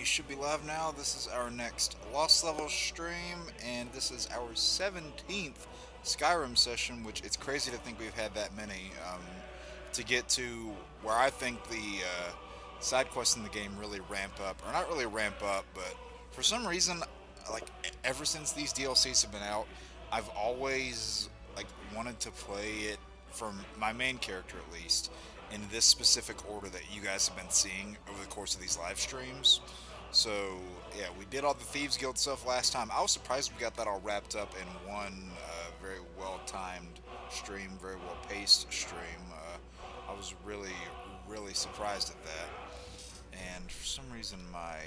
should be live now. This is our next Lost Level stream, and this is our 17th Skyrim session, which it's crazy to think we've had that many. To get to where I think the side quests in the game really ramp up, or not really ramp up, but for some reason, like ever since these DLCs have been out, I've always like wanted to play it from my main character at least in this specific order that you guys have been seeing over the course of these live streams. So yeah, we did all the Thieves Guild stuff last time. I was surprised we got that all wrapped up in one very well timed stream, very well paced stream. I was really surprised at that. And for some reason, my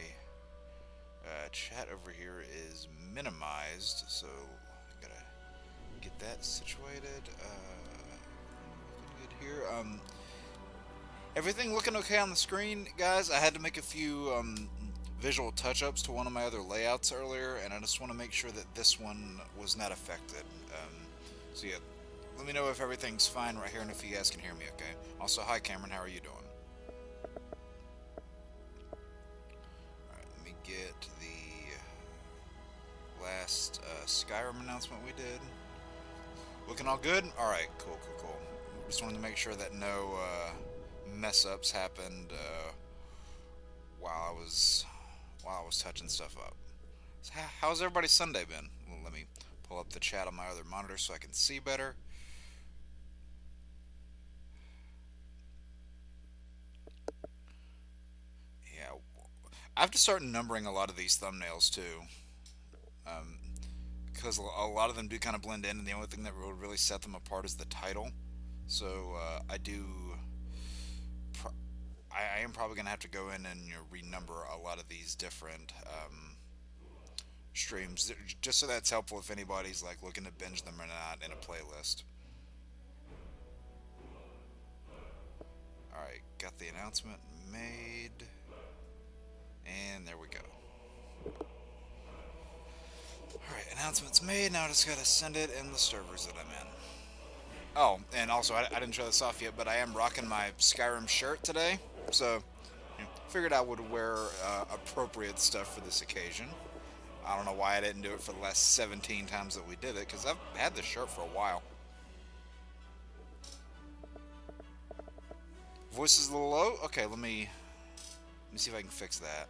chat over here is minimized, so I gotta get that situated. Looking good here. Everything looking okay on the screen, guys. I had to make a few visual touch-ups to one of my other layouts earlier, and I just want to make sure that this one was not affected. So yeah, let me know if everything's fine right here and if you guys can hear me okay. Also, hi Cameron, how are you doing? Alright, let me get the last Skyrim announcement we did. Looking all good? Alright, cool. Just wanted to make sure that no mess ups happened while I was touching stuff up. So how's everybody's Sunday been? Well, let me pull up the chat on my other monitor so I can see better. Yeah, I have to start numbering a lot of these thumbnails too, because a lot of them do kind of blend in, and the only thing that will really set them apart is the title. So I do. I am probably gonna have to go in and renumber a lot of these different streams, just so that's helpful if anybody's like looking to binge them or not in a playlist. All right, got the announcement made, and there we go. All right, announcement's made. Now I just gotta send it in the servers that I'm in. Oh, and also I didn't show this off yet, but I am rocking my Skyrim shirt today, so figured I would wear appropriate stuff for this occasion. I don't know why I didn't do it for the last 17 times that we did it, because I've had this shirt for a while. Voice is a little low? Okay, let me see if I can fix that.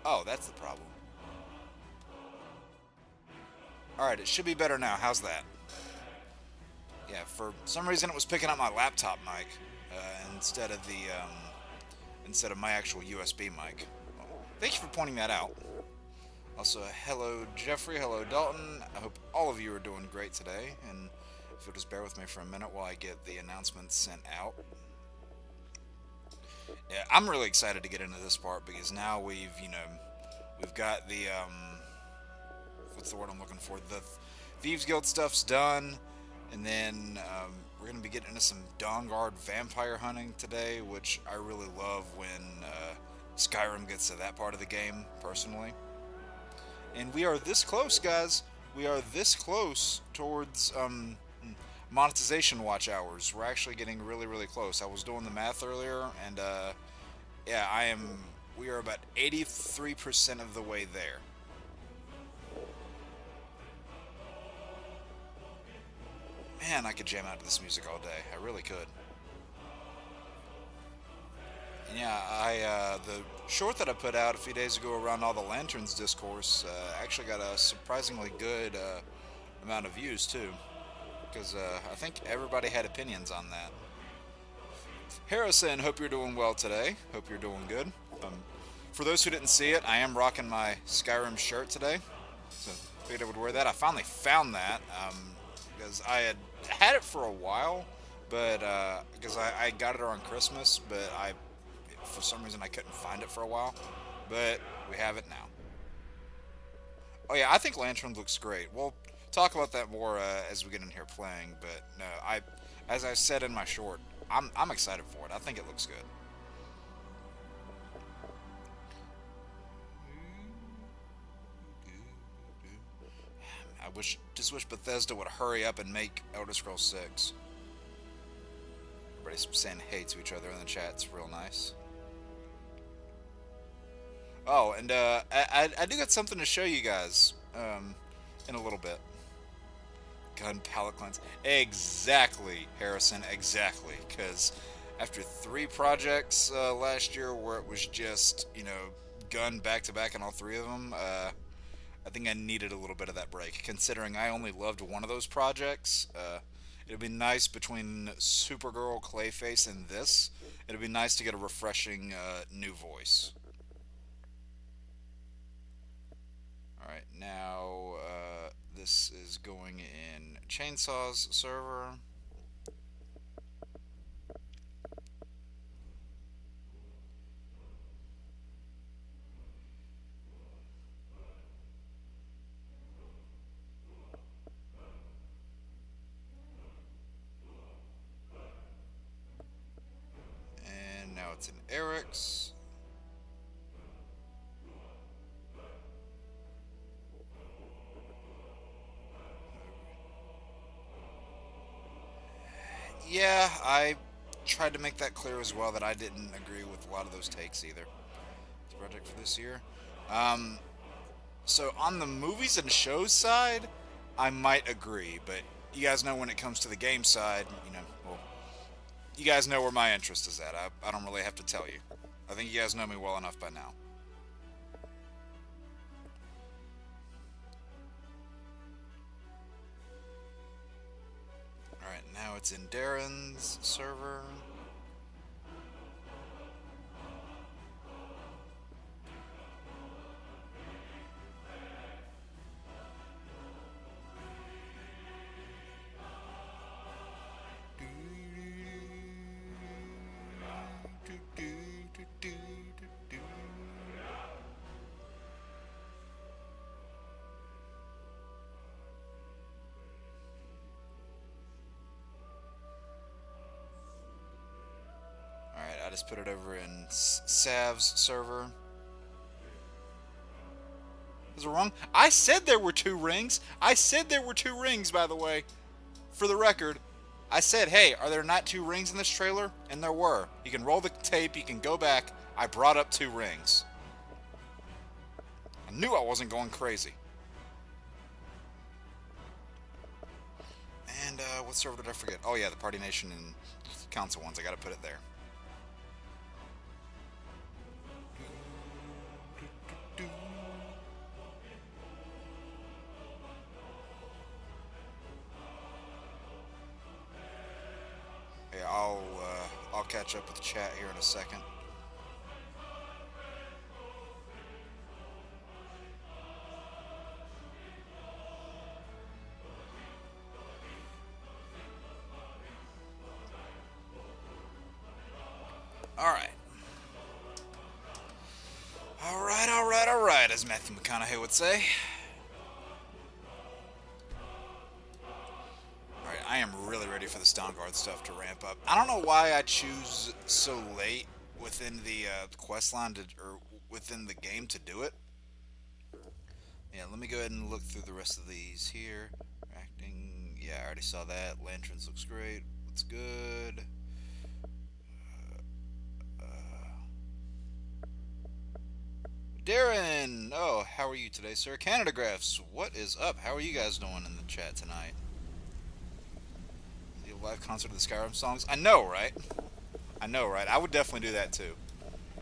Oh, that's the problem. Alright, it should be better now. How's that? Yeah, for some reason it was picking up my laptop mic instead of my actual USB mic. Well, thank you for pointing that out. Also, hello Jeffrey, hello Dalton. I hope all of you are doing great today, and if you'll just bear with me for a minute while I get the announcements sent out. Yeah, I'm really excited to get into this part because now we've got the what's the word I'm looking for? The Thieves Guild stuff's done, and then we're gonna be getting into some Dawnguard vampire hunting today, which I really love when Skyrim gets to that part of the game, personally. And we are this close, guys. We are this close towards monetization watch hours. We're actually getting really close. I was doing the math earlier, and yeah, we are about 83% of the way there. Man, I could jam out to this music all day. I really could. And yeah, the short that I put out a few days ago around all the lanterns discourse actually got a surprisingly good amount of views too, because I think everybody had opinions on that. Harrison, hope you're doing well today. Hope you're doing good. For those who didn't see it, I am rocking my Skyrim shirt today, so I figured I would wear that. I finally found that because I had it for a while, but because I got it around Christmas, but for some reason I couldn't find it for a while, but we have it now. Oh yeah, I think Lantern looks great. We'll talk about that more as we get in here playing, but no, as I said in my short, I'm excited for it. I think it looks good. I Just wish Bethesda would hurry up and make Elder Scrolls 6. Everybody's saying hey to each other in the chat. It's real nice. Oh, and I do got something to show you guys in a little bit. Gun palette cleanse. Exactly, Harrison, exactly. Because after 3 projects last year where it was just, gun back to back on all 3 of them, I think I needed a little bit of that break. Considering I only loved one of those projects, it'd be nice between Supergirl, Clayface, and this. It'd be nice to get a refreshing new voice. Alright, now this is going in Chainsaw's server. And now it's in Eric's. Yeah, I tried to make that clear as well that I didn't agree with a lot of those takes either. This project for this year. Um, so on the movies and shows side, I might agree, but you guys know when it comes to the game side, well, you guys know where my interest is at. I don't really have to tell you. I think you guys know me well enough by now. Alright, now it's in Darren's server. Alright, I just put it over in Sav's server. Is it wrong? I said there were 2 rings. I said there were 2 rings, by the way. For the record, I said, hey, are there not 2 rings in this trailer? And there were. You can roll the tape, you can go back. I brought up 2 rings. I knew I wasn't going crazy. And what server did I forget? Oh yeah, the Party Nation and Council ones. I gotta put it there. Yeah, I'll catch up with the chat here in a second. Alright. Alright, as Matthew McConaughey would say. Alright, I am really ready for the Stoneguard stuff to ramp up. I don't know why I choose so late within the quest line or within the game to do it. Yeah, let me go ahead and look through the rest of these here. Acting, yeah, I already saw that. Lanterns looks great. What's good? Darren! Oh, how are you today, sir? Canada Graphs, what is up? How are you guys doing in the chat tonight? The live concert of the Skyrim songs? I know, right? I know, right? I would definitely do that too.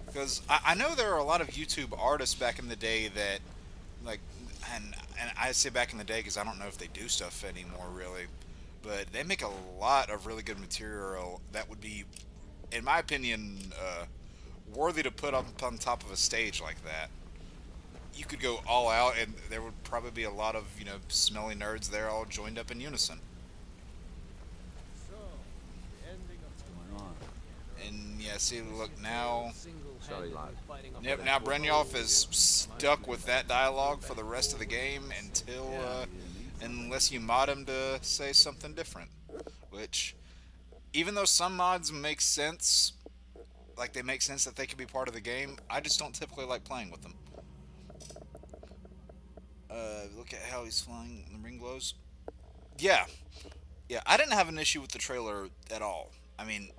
Because I know there are a lot of YouTube artists back in the day that, like, and I say back in the day because I don't know if they do stuff anymore, really. But they make a lot of really good material that would be, in my opinion, worthy to put up on top of a stage like that. You could go all out, and there would probably be a lot of, smelly nerds there all joined up in unison. And yeah, see, look now. Yep, now Brynjolf is stuck with that dialogue for the rest of the game until, unless you mod him to say something different. Which, even though some mods make sense, like they make sense that they could be part of the game, I just don't typically like playing with them. Look at how he's flying. The ring glows. Yeah, yeah. I didn't have an issue with the trailer at all. I mean,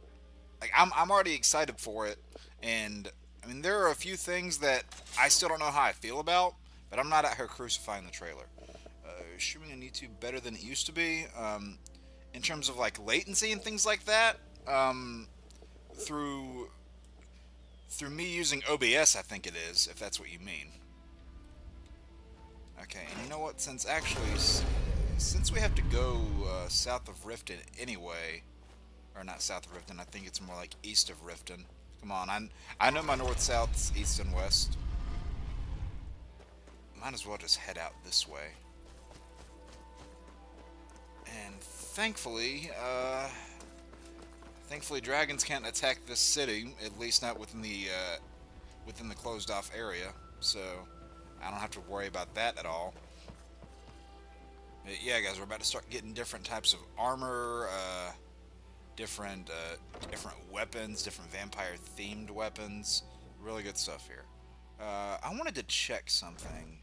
like I'm already excited for it, and I mean there are a few things that I still don't know how I feel about, but I'm not out here crucifying the trailer. Streaming on YouTube better than it used to be, in terms of like latency and things like that. Um, through through me using OBS, I think it is, if that's what you mean. Okay, and you know what? Since we have to go south of Riften anyway, or not south of Riften, I think it's more like east of Riften. Come on, I know my north, south, east, and west. Might as well just head out this way. And thankfully, dragons can't attack this city, at least not within the closed-off area. So I don't have to worry about that at all. But yeah, guys, we're about to start getting different types of armor, different weapons, different vampire-themed weapons. Really good stuff here. I wanted to check something.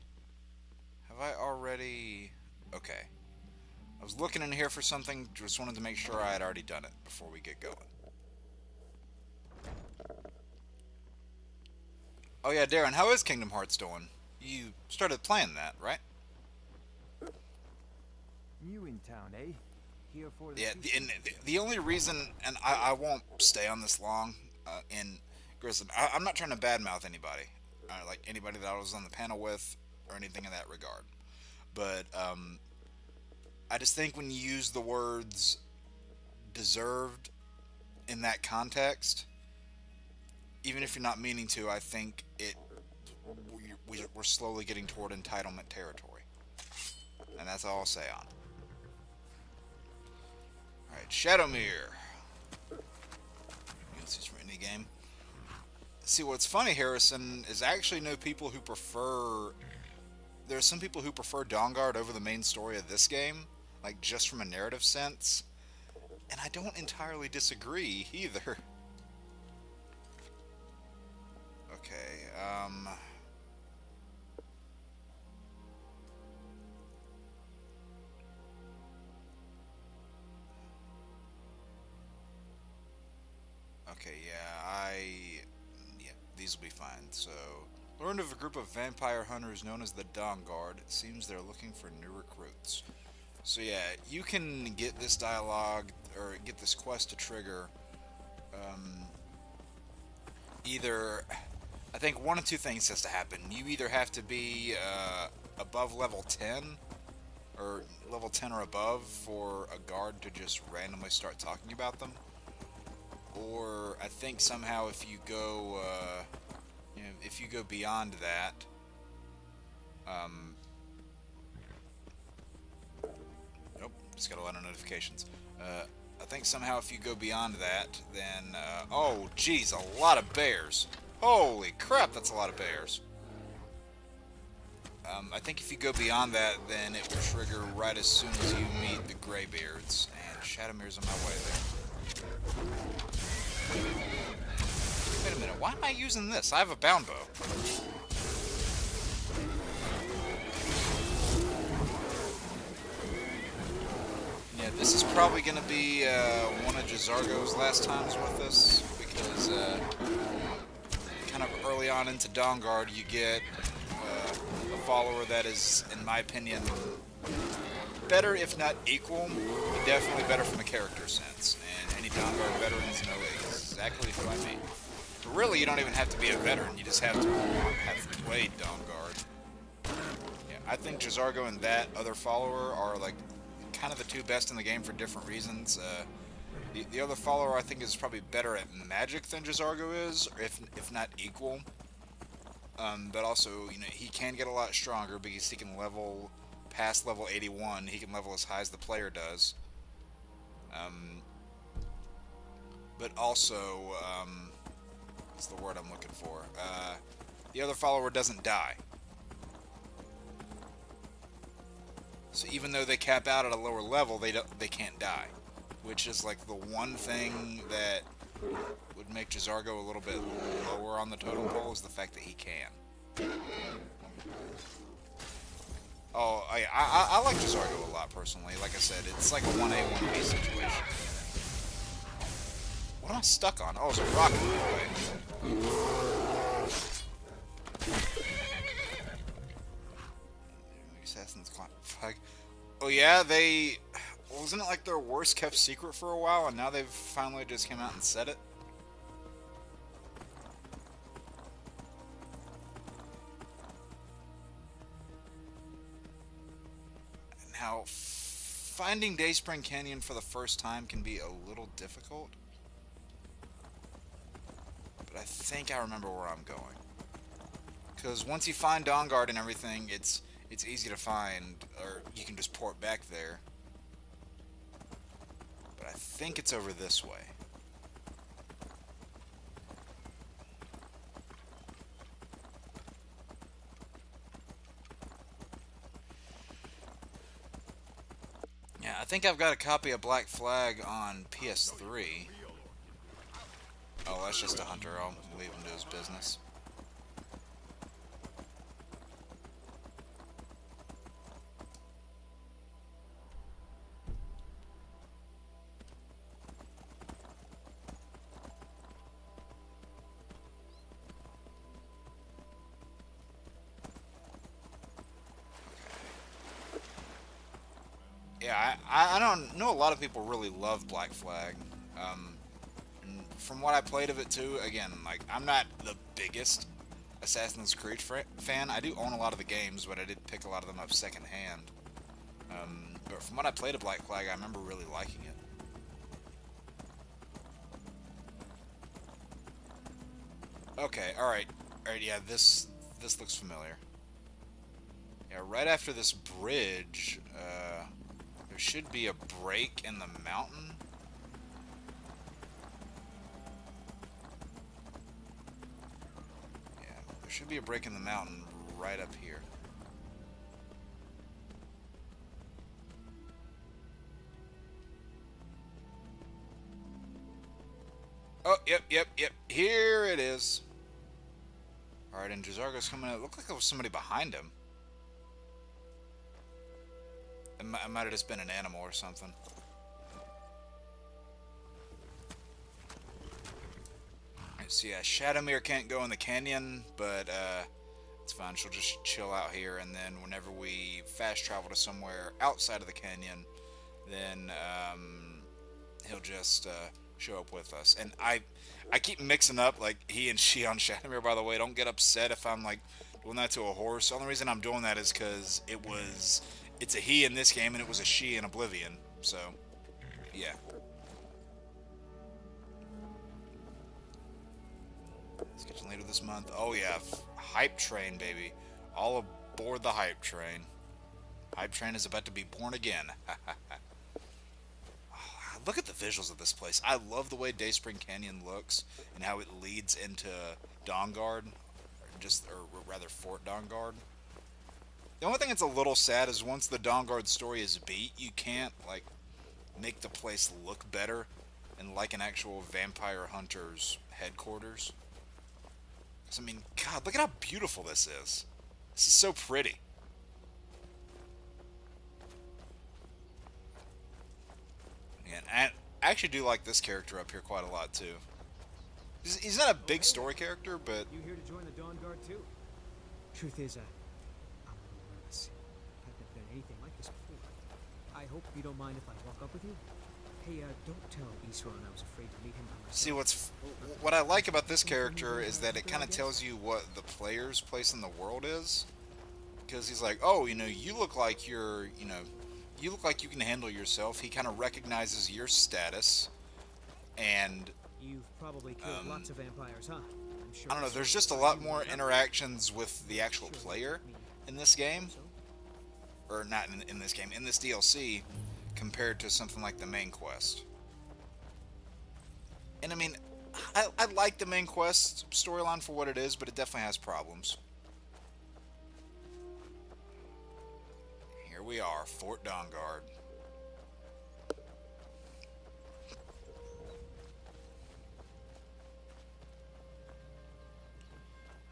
Have I already? Okay. I was looking in here for something, just wanted to make sure I had already done it before we get going. Oh yeah, Darren, how is Kingdom Hearts doing? You started playing that, right? New in town, eh? Here for the Yeah, the only reason, and I won't stay on this long, in Grissom, I'm not trying to badmouth anybody, like anybody that I was on the panel with, or anything in that regard. But, I just think when you use the words deserved in that context, even if you're not meaning to, I think we're slowly getting toward entitlement territory. And that's all I'll say on it. Alright, Shadowmere. You'll see from any game. See, what's funny, Harrison, is I actually know people who prefer... There are some people who prefer Dawnguard over the main story of this game, like just from a narrative sense, and I don't entirely disagree either. Okay, okay, yeah, these will be fine. So, learned of a group of vampire hunters known as the Dawnguard. It seems they're looking for new recruits. So yeah, you can get this dialogue, or get this quest to trigger, either, I think one of two things has to happen. You either have to be above level 10, or level 10 or above, for a guard to just randomly start talking about them. Or I think somehow if you go, if you go beyond that, nope, just got a lot of notifications. I think somehow if you go beyond that, then, oh, geez, a lot of bears. Holy crap, that's a lot of bears. I think if you go beyond that, then it will trigger right as soon as you meet the Greybeards, and Shadowmere's on my way there. Wait a minute, why am I using this? I have a bound bow. Yeah, this is probably going to be one of Jazargo's last times with us, because kind of early on into Dawnguard, you get a follower that is, in my opinion, better, if not equal, but definitely better from a character sense. And any Dawnguard veterans know exactly who I mean. But really, you don't even have to be a veteran, you just have to have played Dawnguard. Yeah, I think Jazargo and that other follower are like kind of the two best in the game for different reasons. The other follower I think is probably better at magic than Jazargo is, or if not equal. But also, you know, he can get a lot stronger because he can level past level 81. He can level as high as the player does. But also, what's the word I'm looking for? The other follower doesn't die. So even though they cap out at a lower level, they can't die, which is like the one thing that would make Jazargo a little bit lower on the totem pole, is the fact that he can. Oh, I like Jazargo a lot personally. Like I said, it's like a 1A, 1B situation. What am I stuck on? Oh, it's a rock in the way. Assassin's Flag. Oh yeah, they... Wasn't it like their worst kept secret for a while, and now they've finally just came out and said it? Now, finding Dayspring Canyon for the first time can be a little difficult. But I think I remember where I'm going. Because once you find Dawnguard and everything, it's easy to find, or you can just port back there. But I think it's over this way. Yeah, I think I've got a copy of Black Flag on PS3. Oh, that's just a hunter. I'll leave him to his business. Yeah, I don't know. A lot of people really love Black Flag. And from what I played of it too, again, like I'm not the biggest Assassin's Creed fan. I do own a lot of the games, but I did pick a lot of them up secondhand. But from what I played of Black Flag, I remember really liking it. Okay, all right, yeah, this looks familiar. Yeah, right after this bridge, there should be a break in the mountain. Yeah, there should be a break in the mountain right up here. Oh, yep. Here it is. Alright, and Jazargo's coming out. It looked like there was somebody behind him. It might have just been an animal or something. Alright, so yeah, Shadowmere can't go in the canyon, but it's fine. She'll just chill out here, and then whenever we fast travel to somewhere outside of the canyon, then he'll just show up with us. And I keep mixing up like he and she on Shadowmere, by the way. Don't get upset if I'm like doing that to a horse. The only reason I'm doing that is because it's a he in this game and it was a she in Oblivion. So yeah. It's getting later this month. Oh yeah, hype train, baby. All aboard the hype train. Hype train is about to be born again. Look at the visuals of this place. I love the way Dayspring Canyon looks and how it leads into Dawnguard, or rather Fort Dawnguard. The only thing that's a little sad is once the Dawnguard story is beat, you can't like make the place look better and like an actual vampire hunter's headquarters. I mean, God, look at how beautiful this is. This is so pretty. And I actually do like this character up here quite a lot too. He's not a big story character, but You here to join the Dawn Guard too? Truth is, I'm a little nervous. I've never done anything like this before. I hope you don't mind if I walk up with you. Hey, don't tell Isran I was afraid to meet him by myself. see what I like about this character is that it kind of tells you what the player's place in the world is. Because he's like, oh, you look like you look like you can handle yourself. He kind of recognizes your status, and You've probably killed lots of vampires, huh? I'm sure I don't know. There's just a lot more interactions with the actual player in this game, or not in this game, in this DLC, compared to something like the main quest. And I mean, I like the main quest storyline for what it is, but it definitely has problems. Here we are, Fort Dawnguard.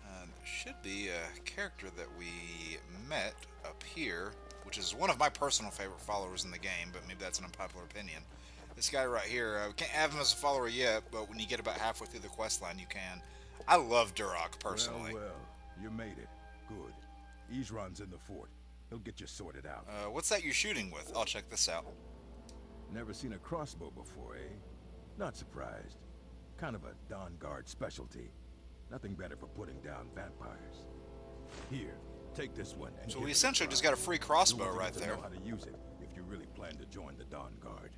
There should the character that we met up here, which is one of my personal favorite followers in the game, but maybe that's an unpopular opinion. This guy right here, we can't have him as a follower yet, but when you get about halfway through the quest line, you can. I love Duroc, personally. Well, you made it. Good. Isran's in the fort. He'll get you sorted out. What's that you're shooting with? I'll check this out. Never seen a crossbow before, eh? Not surprised. Kind of a Dawn Guard specialty. Nothing better for putting down vampires. Here, take this one. And So give we it a essentially try. just got a free crossbow You'll right need to there. know how to use it if you really plan to join the Dawn Guard.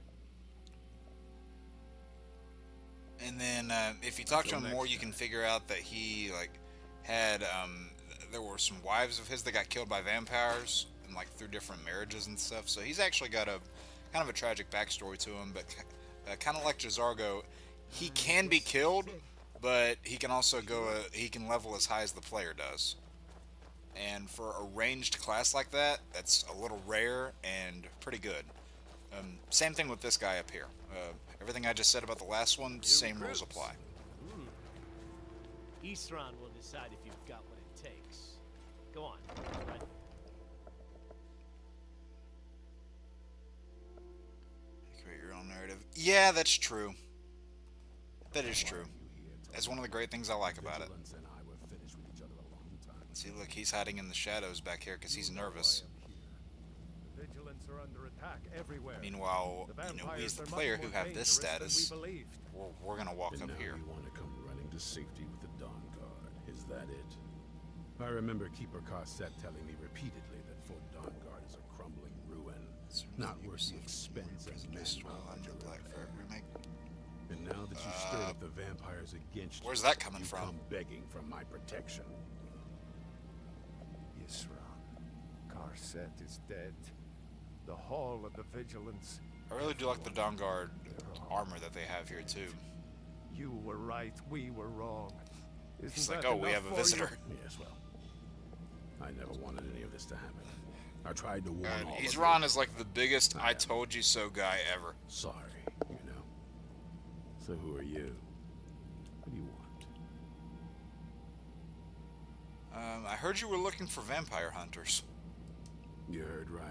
And then if you talk to him more, you can figure out that he had there were some wives of his that got killed by vampires and through different marriages and stuff. So he's actually got a kind of a tragic backstory to him. But kind of like Jazargo, he can be killed, but he can also go. He can level as high as the player does. And for a ranged class like that, that's a little rare and pretty good. Same thing with this guy up here. Everything I just said about the last one, same rules apply. Isran will decide if you've got what it takes. Go on, right? Create your own narrative. Yeah, that's true. That is true. That's one of the great things I like about it. Vigilance and I were finished with each other a long time. See, look, he's hiding in the shadows back here because he's nervous. Vigilance are under attack everywhere. Meanwhile, The we as vampires the are much player more who have this dangerous than we status, believed. we're gonna walk And up now here. you want to come running to safety with the Dawn Guard. Is that it? I remember Keeper Carset telling me repeatedly that Fort Dawn Guard is a crumbling ruin, not worth the expense and manpower on your Black Flag remake. And now that you've stirred up the vampires against Where's you, that coming you from? come begging for my protection. Isran, Carset is dead. The Hall of the Vigilance. I really do like the Dawn Guard armor that they have here too. You were right, we were wrong. Isn't He's like, that oh, we enough have a for visitor. Yes, well, I never wanted any of this to happen. I tried to warn all of Isran you. is like the biggest I told you so guy ever. Sorry, you know. So who are you? What do you want? I heard you were looking for vampire hunters. You heard right.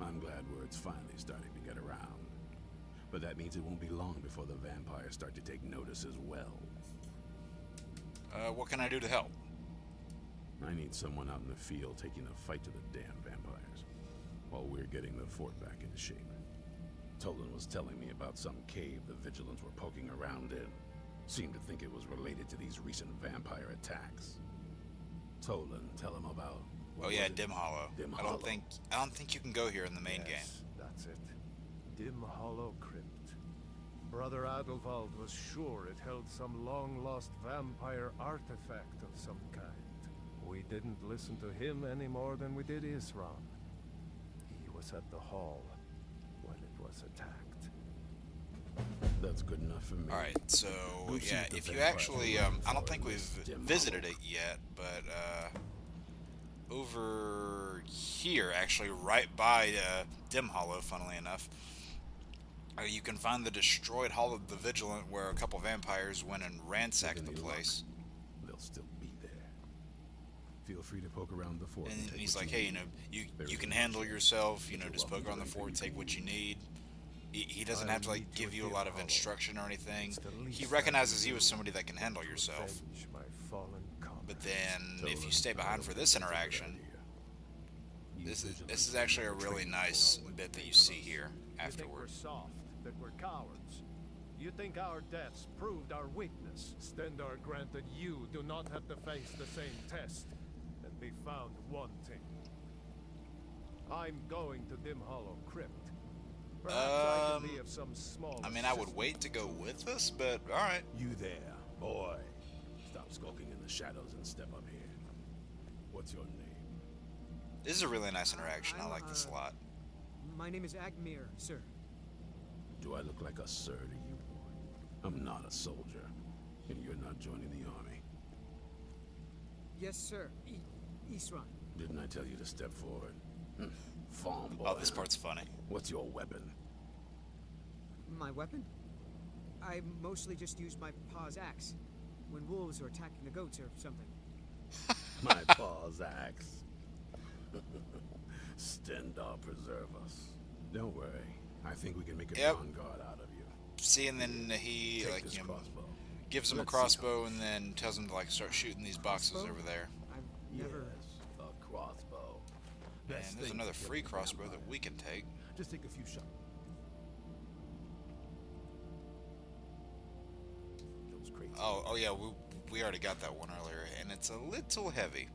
I'm glad word's finally starting to get around. But that means it won't be long before the vampires start to take notice as well. What can I do to help? I need someone out in the field taking a fight to the damn vampires, while we're getting the fort back into shape. Tolan was telling me about some cave the Vigilants were poking around in. Seemed to think it was related to these recent vampire attacks. Tolan, tell him about... Oh yeah, Dim Hollow. Dim I Hollow. don't think you can go here in the main game. Yes, that's it. Dim Hollow Crypt. Brother Adelwald was sure it held some long-lost vampire artifact of some kind. We didn't listen to him any more than we did Isran. He was at the hall when it was attacked. That's good enough for me. Alright, so We'll see yeah, what the if you vampires actually, are looking I don't for think in we've this Dim visited Hollow. it yet, but over here, actually, right by Dim Hollow, funnily enough, you can find the destroyed Hall of the Vigilant, where a couple vampires went and ransacked With the any luck, place. They'll still be there. Feel free to poke around the fort. And take he's what like, you hey, need. you There's can no handle issue. yourself, You're just welcome poke around to the anything fort, you take need. what you need. He doesn't I'll have to lead you give to you a Dim lot of Hollow. instruction or anything. It's the He least recognizes I you can as do somebody that can handle to yourself. avenge my fallen comrades. But then, if you Tolan, stay I behind don't for think this that's a good interaction, idea. You this Vigilants is actually a are really trained nice for bit that you see here You think we're afterward. soft, that we're cowards. You think our deaths proved our weakness. Stendar granted you do not have to face the same test and be found wanting. I'm going to Dim Hollow Crypt. Perhaps I can be of some small I mean, I would assistance. wait to go with us, but alright. You there, boy. Stop skulking in the shadows and step up here. What's your name? This is a really nice interaction. I like this a lot. My name is Agmir, sir. Do I look like a sir to you, boy? I'm not a soldier, and you're not joining the army. Yes, sir. Isran. Didn't I tell you to step forward? Farm boy. Oh, this part's funny. What's your weapon? My weapon? I mostly just use my paw's axe when wolves are attacking the goats or something. My paws axe. Stendar preserve us. Don't worry. I think we can make a Yep. Dawn Guard out of you. See, and then he Take like this crossbow. gives him Let's a see how crossbow, it and then tells him to like start shooting these boxes Crossbow? over there. I've never. Yes, a crossbow. And Best there's thing another to kill free a crossbow vampire. that we can take. Just take a few shots. Those crazy. Oh yeah, we already got that one earlier, and it's a little heavy.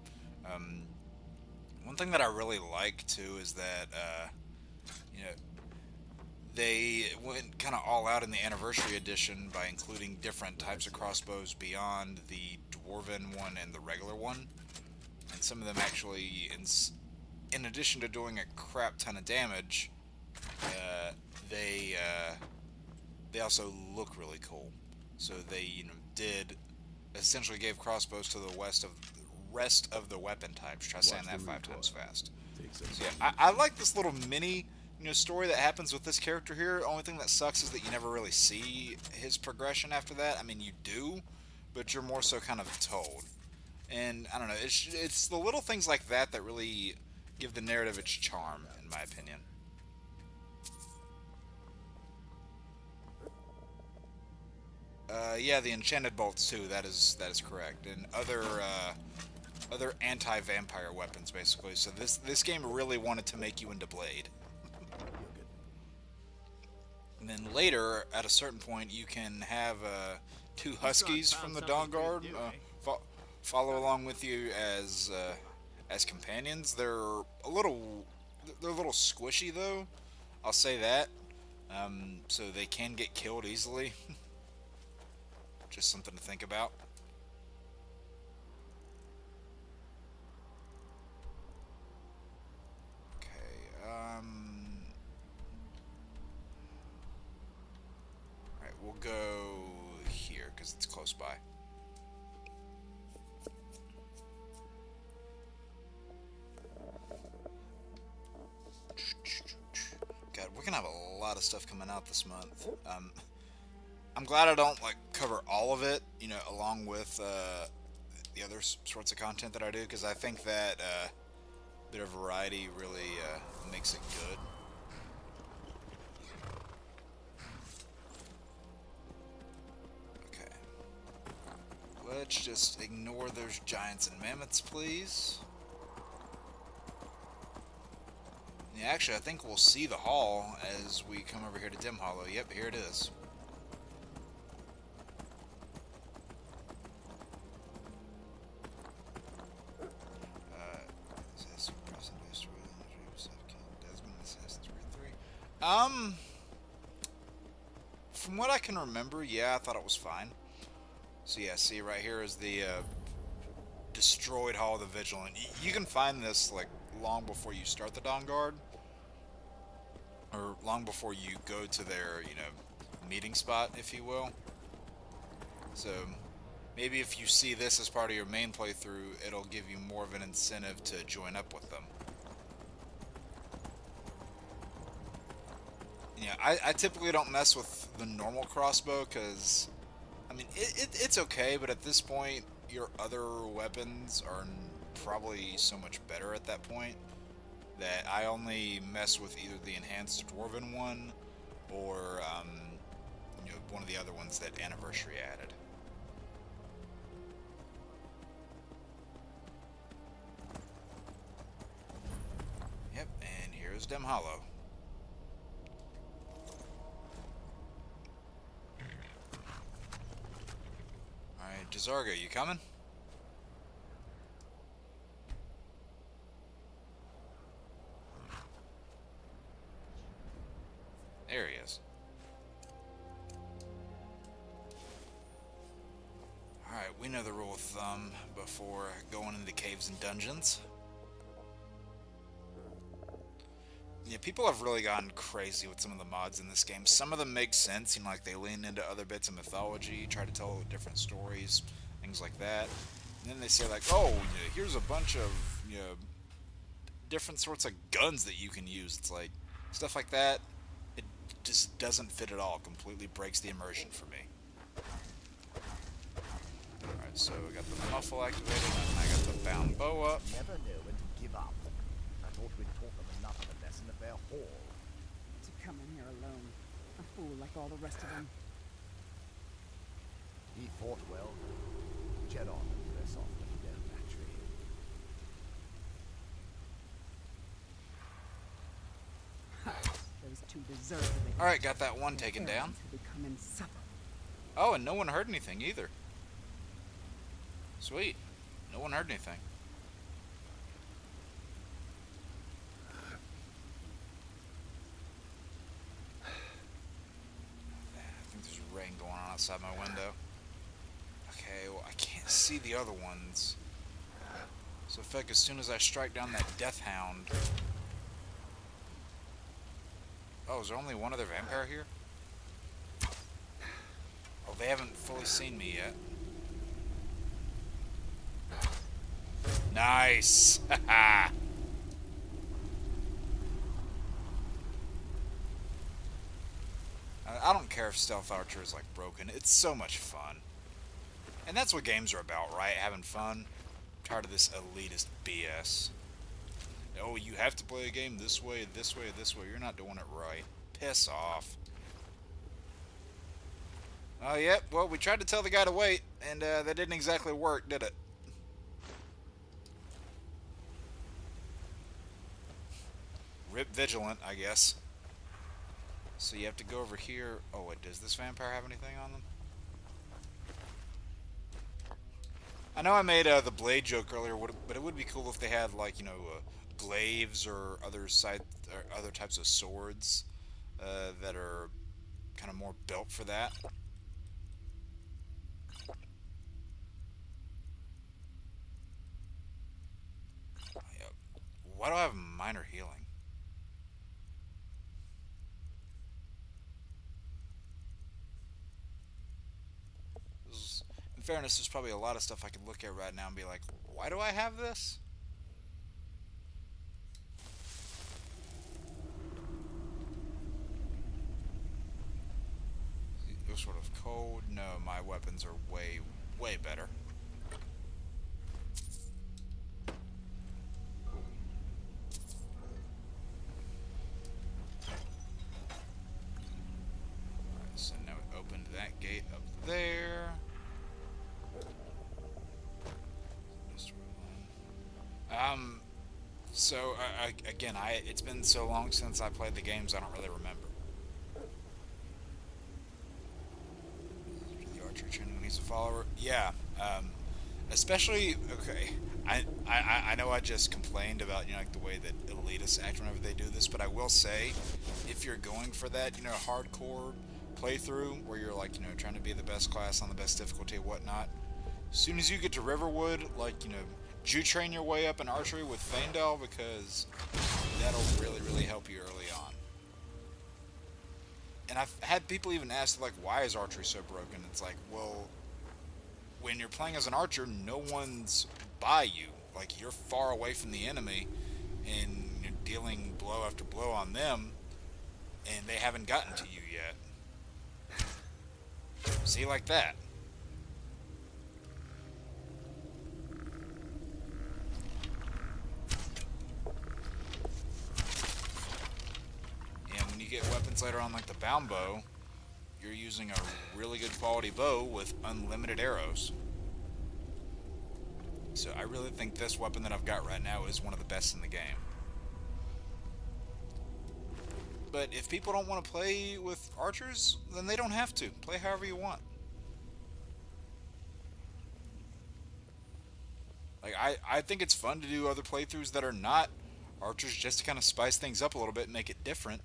One thing that I really like too is that you know, they went kind of all out in the anniversary edition by including different types of crossbows beyond the dwarven one and the regular one, and some of them actually, in addition to doing a crap ton of damage, they also look really cool. So they did essentially gave crossbows to the rest of the weapon types. Try saying that 5 times fast. So yeah, I like this little mini story that happens with this character here. Only thing that sucks is that you never really see his progression after that. I mean, you do, but you're more so kind of told. And I don't know, it's the little things like that that really give the narrative its charm, in my opinion. Yeah, the enchanted bolts too. That is correct, and other anti-vampire weapons basically. So this game really wanted to make you into Blade. And then later, at a certain point, you can have 2 Huskies from the Dawn Guard follow along with you as companions. They're a little squishy though. I'll say that. So they can get killed easily. Just something to think about. Okay. Alright, we'll go here because it's close by. God, we're gonna have a lot of stuff coming out this month. I'm glad I don't cover all of it, along with the other sorts of content that I do, because I think that bit of variety really makes it good. Okay. Let's just ignore those giants and mammoths, please. Yeah, actually, I think we'll see the hall as we come over here to Dim Hollow. Yep, here it is. From what I can remember, yeah, I thought it was fine. So yeah, see right here is the destroyed Hall of the Vigilant. You can find this long before you start the Dawn Guard, or long before you go to their meeting spot, if you will. So maybe if you see this as part of your main playthrough, it'll give you more of an incentive to join up with them. Yeah, I typically don't mess with the normal crossbow because, I mean, it's okay, but at this point, your other weapons are probably so much better at that point that I only mess with either the enhanced dwarven one or one of the other ones that Anniversary added. Yep, and here's Dim Hollow. Alright, Jazarga, you coming? There he is. Alright, we know the rule of thumb before going into caves and dungeons. Yeah, people have really gotten crazy with some of the mods in this game. Some of them make sense, like they lean into other bits of mythology, try to tell different stories, things like that. And then they say oh, yeah, here's a bunch of different sorts of guns that you can use. It's like stuff like that. It just doesn't fit at all. Completely breaks the immersion for me. All right, so we got the muffle activated, and I got the bound bow. bow up. Never know when to give up. I thought we'd taught them enough of a lesson at their hall. To come in here alone. A fool like all the rest of them. He fought well. Jet on and press off the their battery. Those two deserve it. Alright, got that one taken down. Who become insufferable. Oh, and no one heard anything either. Sweet. No one heard anything. I think there's rain going on outside my window. Okay, well, I can't see the other ones. So I feel like as soon as I strike down that death hound... Oh, is there only one other vampire here? Oh, they haven't fully seen me yet. Nice! Haha! I don't care if Stealth Archer is like broken. It's so much fun. And that's what games are about, right? Having fun. I'm tired of this elitist BS. Oh, you have to play a game this way, this way, this way. You're not doing it right. Piss off. Oh, yep. Well, we tried to tell the guy to wait, and that didn't exactly work, did it? Rip Vigilant, I guess. So you have to go over here. Oh, wait, does this vampire have anything on them? I know I made the blade joke earlier, but it would be cool if they had, like, you know, glaives or other types of swords that are kind of more built for that. Why do I have minor healing? In fairness, there's probably a lot of stuff I could look at right now and be like, why do I have this? You're sort of cold. No, my weapons are way, way better. Alright, so now we opened that gate up there. So again, it's been so long since I played the games, I don't really remember. The archer training needs a follower. Yeah, especially okay. I know I just complained about, you know, like the way that elitists act whenever they do this, but I will say, if you're going for that, you know, hardcore playthrough where you're like, you know, trying to be the best class on the best difficulty, whatnot. As soon as you get to Riverwood, like, you know, Jew train your way up in archery with Faendal, because that'll really, really help you early on. And I've had people even ask, like, why is archery so broken? It's like, well, when you're playing as an archer, no one's by you. Like, you're far away from the enemy, and you're dealing blow after blow on them, and they haven't gotten to you yet. See, like that. Get weapons later on, like the bound bow, you're using a really good quality bow with unlimited arrows. So I really think this weapon that I've got right now is one of the best in the game. But if people don't want to play with archers, then they don't have to. Play however you want. Like, I think it's fun to do other playthroughs that are not archers, just to kind of spice things up a little bit and make it different.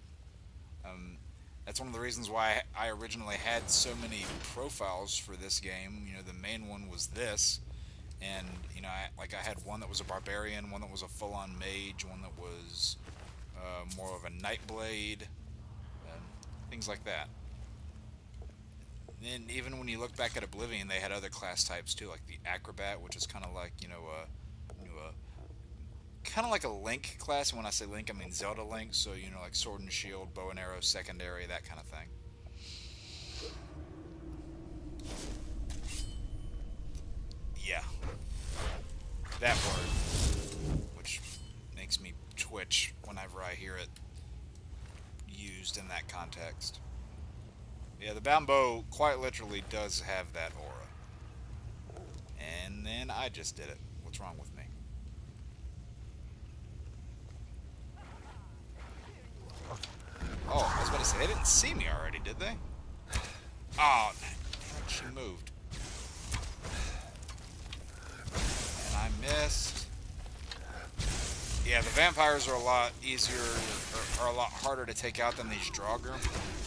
That's one of the reasons why I originally had so many profiles for this game. You know, the main one was this, and you know, I had one that was a barbarian, one that was a full-on mage, one that was more of a nightblade, things like that. And even when you look back at Oblivion, they had other class types too, like the acrobat, which is kind of like, you know, kind of like a Link class. And when I say Link, I mean Zelda Link. So, you know, like sword and shield, bow and arrow, secondary, that kind of thing. Yeah. that word, which makes me twitch whenever I hear it used in that context. Yeah, the Bambo quite literally does have that aura. And then I just did it. What's wrong with me? Oh, I was about to say, they didn't see me already, did they? Oh, damn, she moved. And I missed. Yeah, the vampires are a lot easier, or are a lot harder to take out than these Draugr.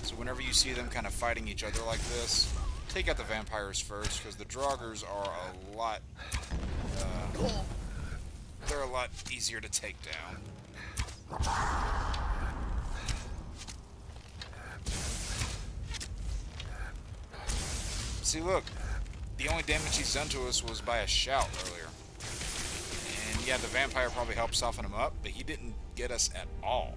So whenever you see them kind of fighting each other like this, take out the vampires first, because the Draugrs are a lot, they're a lot easier to take down. See, look, the only damage he's done to us was by a shout earlier. And yeah, the vampire probably helped soften him up, but he didn't get us at all.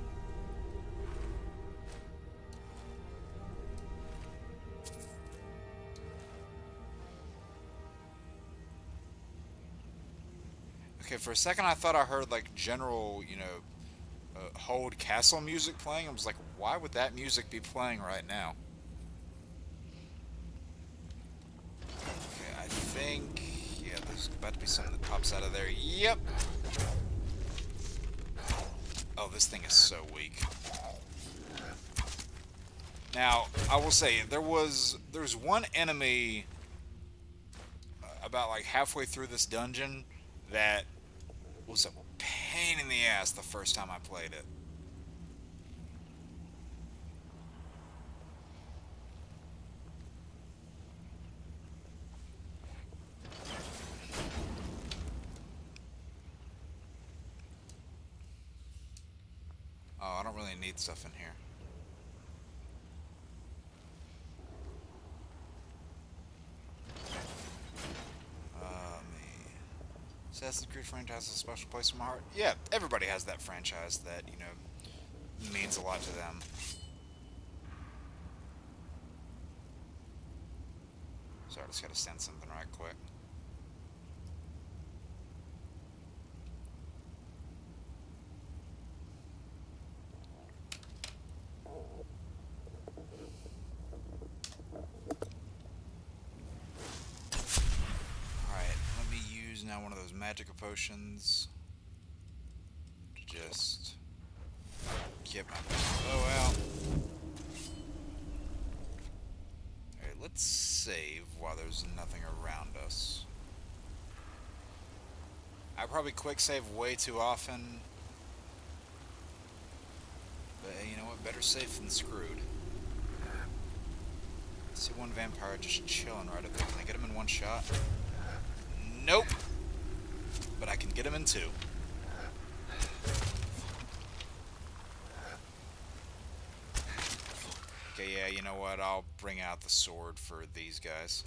Okay, for a second I thought I heard like general, you know, hold castle music playing. I was like, why would that music be playing right now? Okay, I think, yeah, there's about to be something that pops out of there. Yep. Oh, this thing is so weak. Now, I will say, there's one enemy about like halfway through this dungeon that was a pain in the ass the first time I played it. Oh, I don't really need stuff in here. Assassin's Creed franchise has a special place in my heart. Yeah, everybody has that franchise that, you know, means a lot to them. Sorry, I just gotta send something right quick. Now one of those magic potions to just get my bow out. Alright, let's save while there's nothing around us. I probably quick save way too often, but hey, you know what, better safe than screwed. See one vampire just chilling right up there. Can I get him in one shot? Nope. But I can get him in two. Okay, yeah, you know what? I'll bring out the sword for these guys.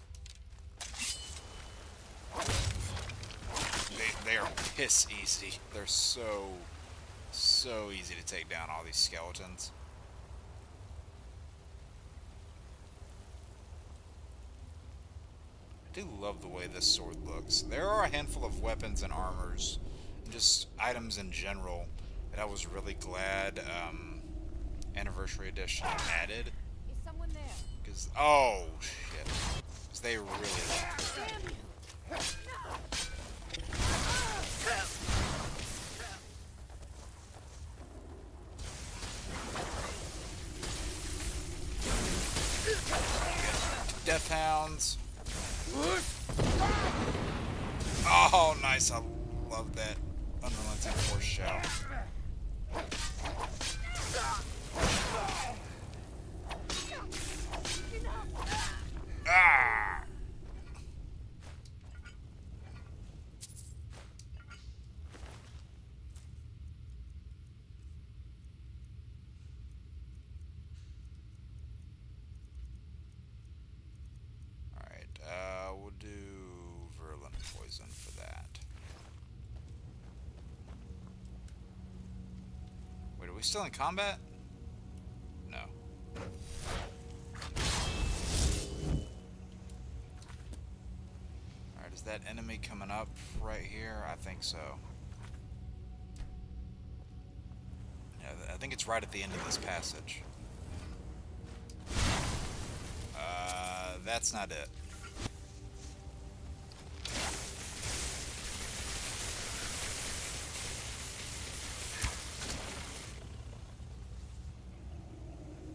They are piss easy. They're so easy to take down, all these skeletons. I do love the way this sword looks. There are a handful of weapons and armors, and just items in general, that I was really glad Anniversary Edition added. Is someone there? Because, oh shit, because they really Damn you! Death Hounds. Oh, nice. I love that unrelenting force shout. Ah! We'll do Verlin Poison for that. Wait, are we still in combat? No. Alright, is that that enemy coming up right here? I think so. Yeah, I think it's right at the end of this passage. That's not it.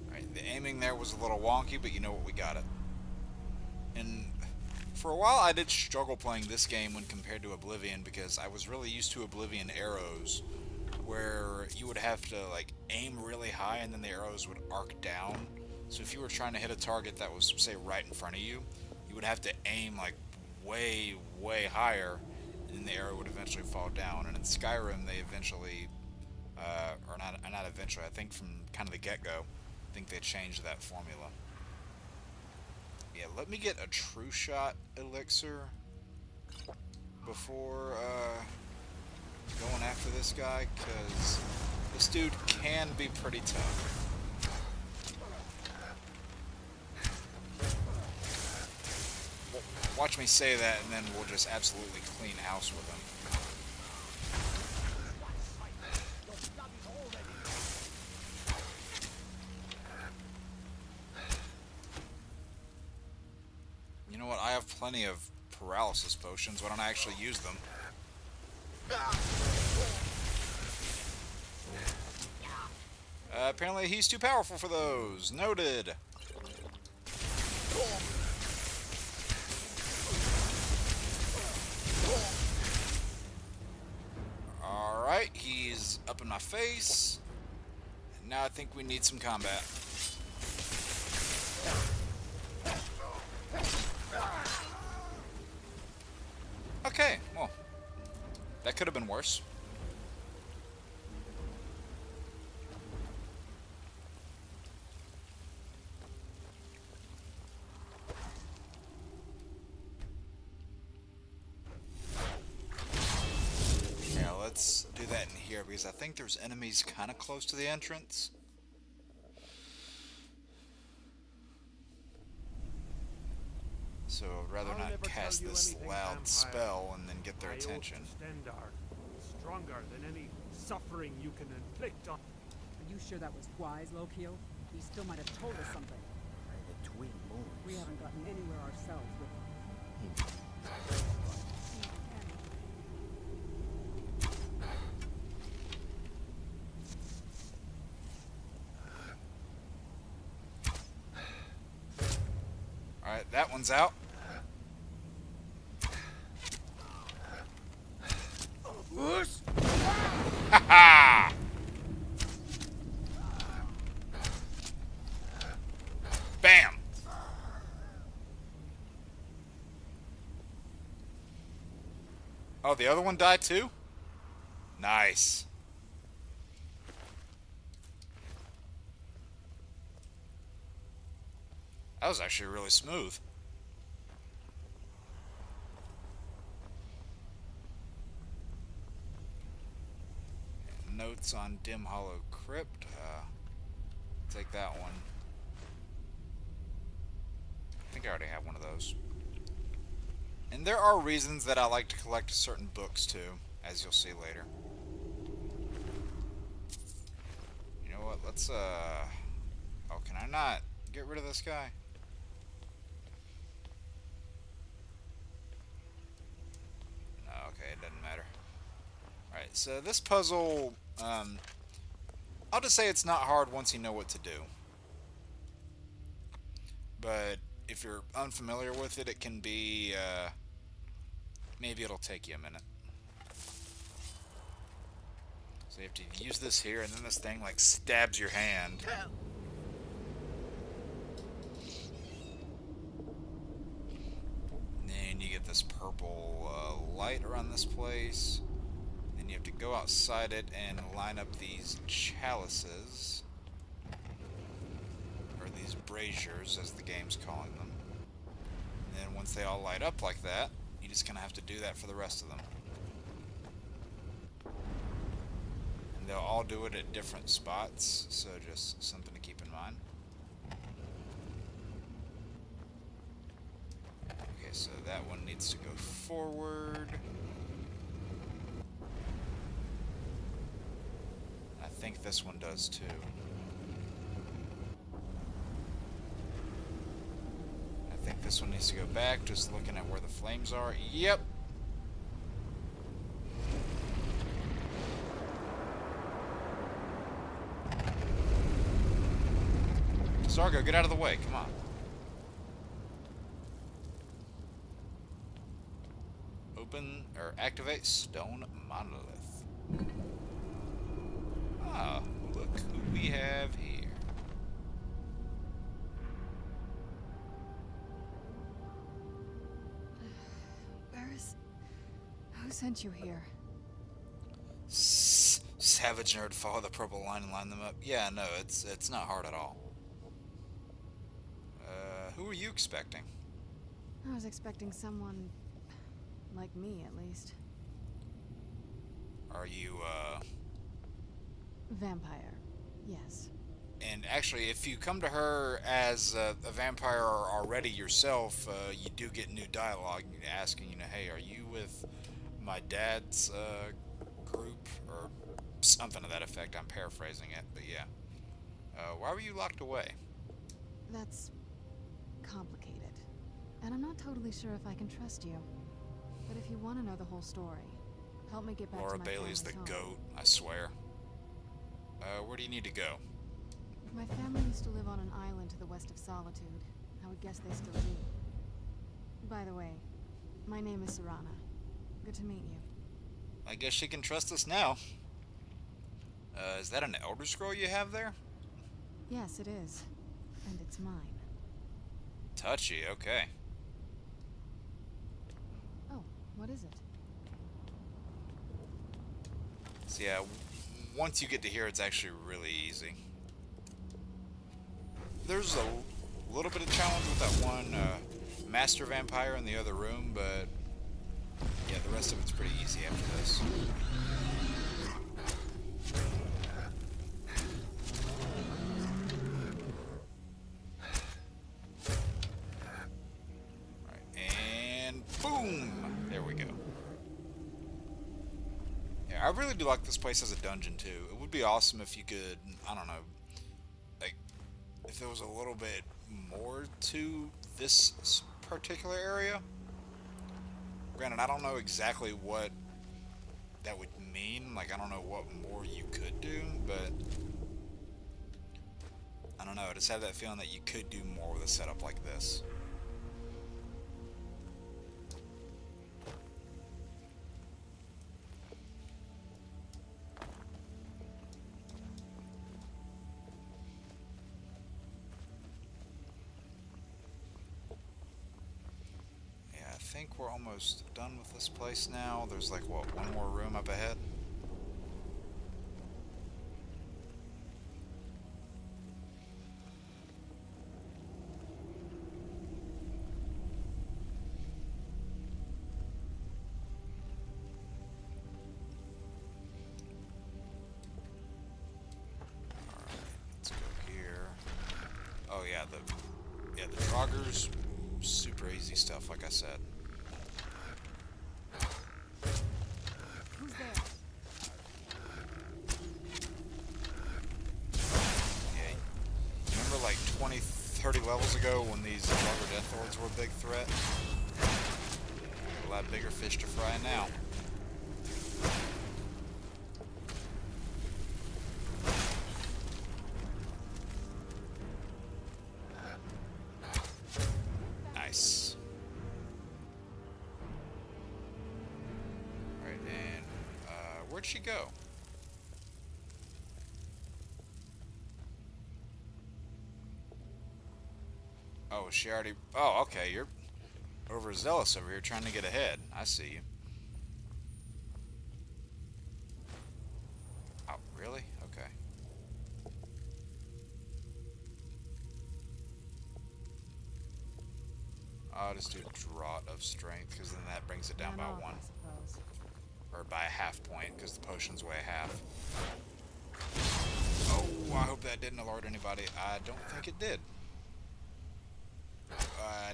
Alright, the aiming there was a little wonky, but you know what, we got it. And for a while I did struggle playing this game when compared to Oblivion, because I was really used to Oblivion arrows, where you would have to like aim really high and then the arrows would arc down. So if you were trying to hit a target that was, say, right in front of you, you would have to aim like way, way higher, and then the arrow would eventually fall down. And in Skyrim, they eventually, or not eventually, I think from kind of the get-go, I think they changed that formula. Yeah, let me get a true shot elixir before going after this guy, because this dude can be pretty tough. Watch me say that, and then we'll just absolutely clean house with him. You know what? I have plenty of paralysis potions. Why don't I actually use them? Apparently he's too powerful for those. Noted. Alright, he's up in my face. And now I think we need some combat. Okay, well, that could have been worse. Yeah, let's do that in here, because I think there's enemies kind of close to the entrance. So I'd rather not cast this loud spell and then get their attention. Stronger than any suffering you can inflict on. Are you sure that was wise, Lokio? He still might have told us something. The twin moons. We haven't gotten anywhere ourselves with Alright, that one's out. Ha-ha! Bam! Oh, the other one died too? Nice. That was actually really smooth. Notes on Dim Hollow Crypt. Take that one. I think I already have one of those. And there are reasons that I like to collect certain books too, as you'll see later. You know what? Let's oh, can I not get rid of this guy? No, okay, it doesn't matter. Alright, so this puzzle, I'll just say it's not hard once you know what to do. But if you're unfamiliar with it, it can be, maybe it'll take you a minute. So you have to use this here, and then this thing, like, stabs your hand. And then you get this purple light around this place. Then you have to go outside it and line up these chalices. Or these braziers, as the game's calling them. And then once they all light up like that, you just kind of have to do that for the rest of them. And they'll all do it at different spots, so just something to keep in mind. Okay, so that one needs to go forward. I think this one does too. I think this one needs to go back, just looking at where the flames are. Yep. Sargo, get out of the way, come on. Open, or activate stone monolith. Ah, look who we have here. Who sent you here? Savage nerd, follow the purple line and line them up. Yeah, no, it's not hard at all. Who were you expecting? I was expecting someone like me, at least. Are you, Vampire, yes. And actually, if you come to her as a vampire already yourself, you do get new dialogue asking, you know, hey, are you with my dad's group? Or something to that effect. I'm paraphrasing it, but yeah. Why were you locked away? That's complicated. And I'm not totally sure if I can trust you. But if you want to know the whole story, help me get back Laura to my Bailey's the family's home. goat, I swear. Where do you need to go? My family used to live on an island to the west of Solitude. I would guess they still do. By the way, my name is Serana. Good to meet you. I guess she can trust us now. Is that an Elder Scroll you have there? Yes, it is. And it's mine. Touchy, okay. Oh, what is it? So yeah, once you get to here, it's actually really easy. There's a little bit of challenge with that one master vampire in the other room, but yeah, the rest of it's pretty easy after this. Right, and boom! There we go. Yeah, I really do like this place as a dungeon too. It would be awesome if you could, I don't know, like, if there was a little bit more to this particular area. Granted, I don't know exactly what that would mean. Like, I don't know what more you could do, but I don't know. I just have that feeling that you could do more with a setup like this. I think we're almost done with this place now. There's like, what, one more room up ahead? Alright, let's go here. Oh yeah, the Draugrs, super easy stuff, like I said. Who's there? Yeah, you remember like 20, 30 levels ago when these Draugr Death Lords were a big threat? A lot bigger fish to fry now. Nice. Alright, and where'd she go? Oh, she already... Oh, okay, you're overzealous over here trying to get ahead. I see you. Oh, really? Okay. I'll just do Draught of Strength, because then that brings it down by Ran off, one. I suppose. Or by a half point, because the potions weigh half. Oh, I hope that didn't alert anybody. I don't think it did.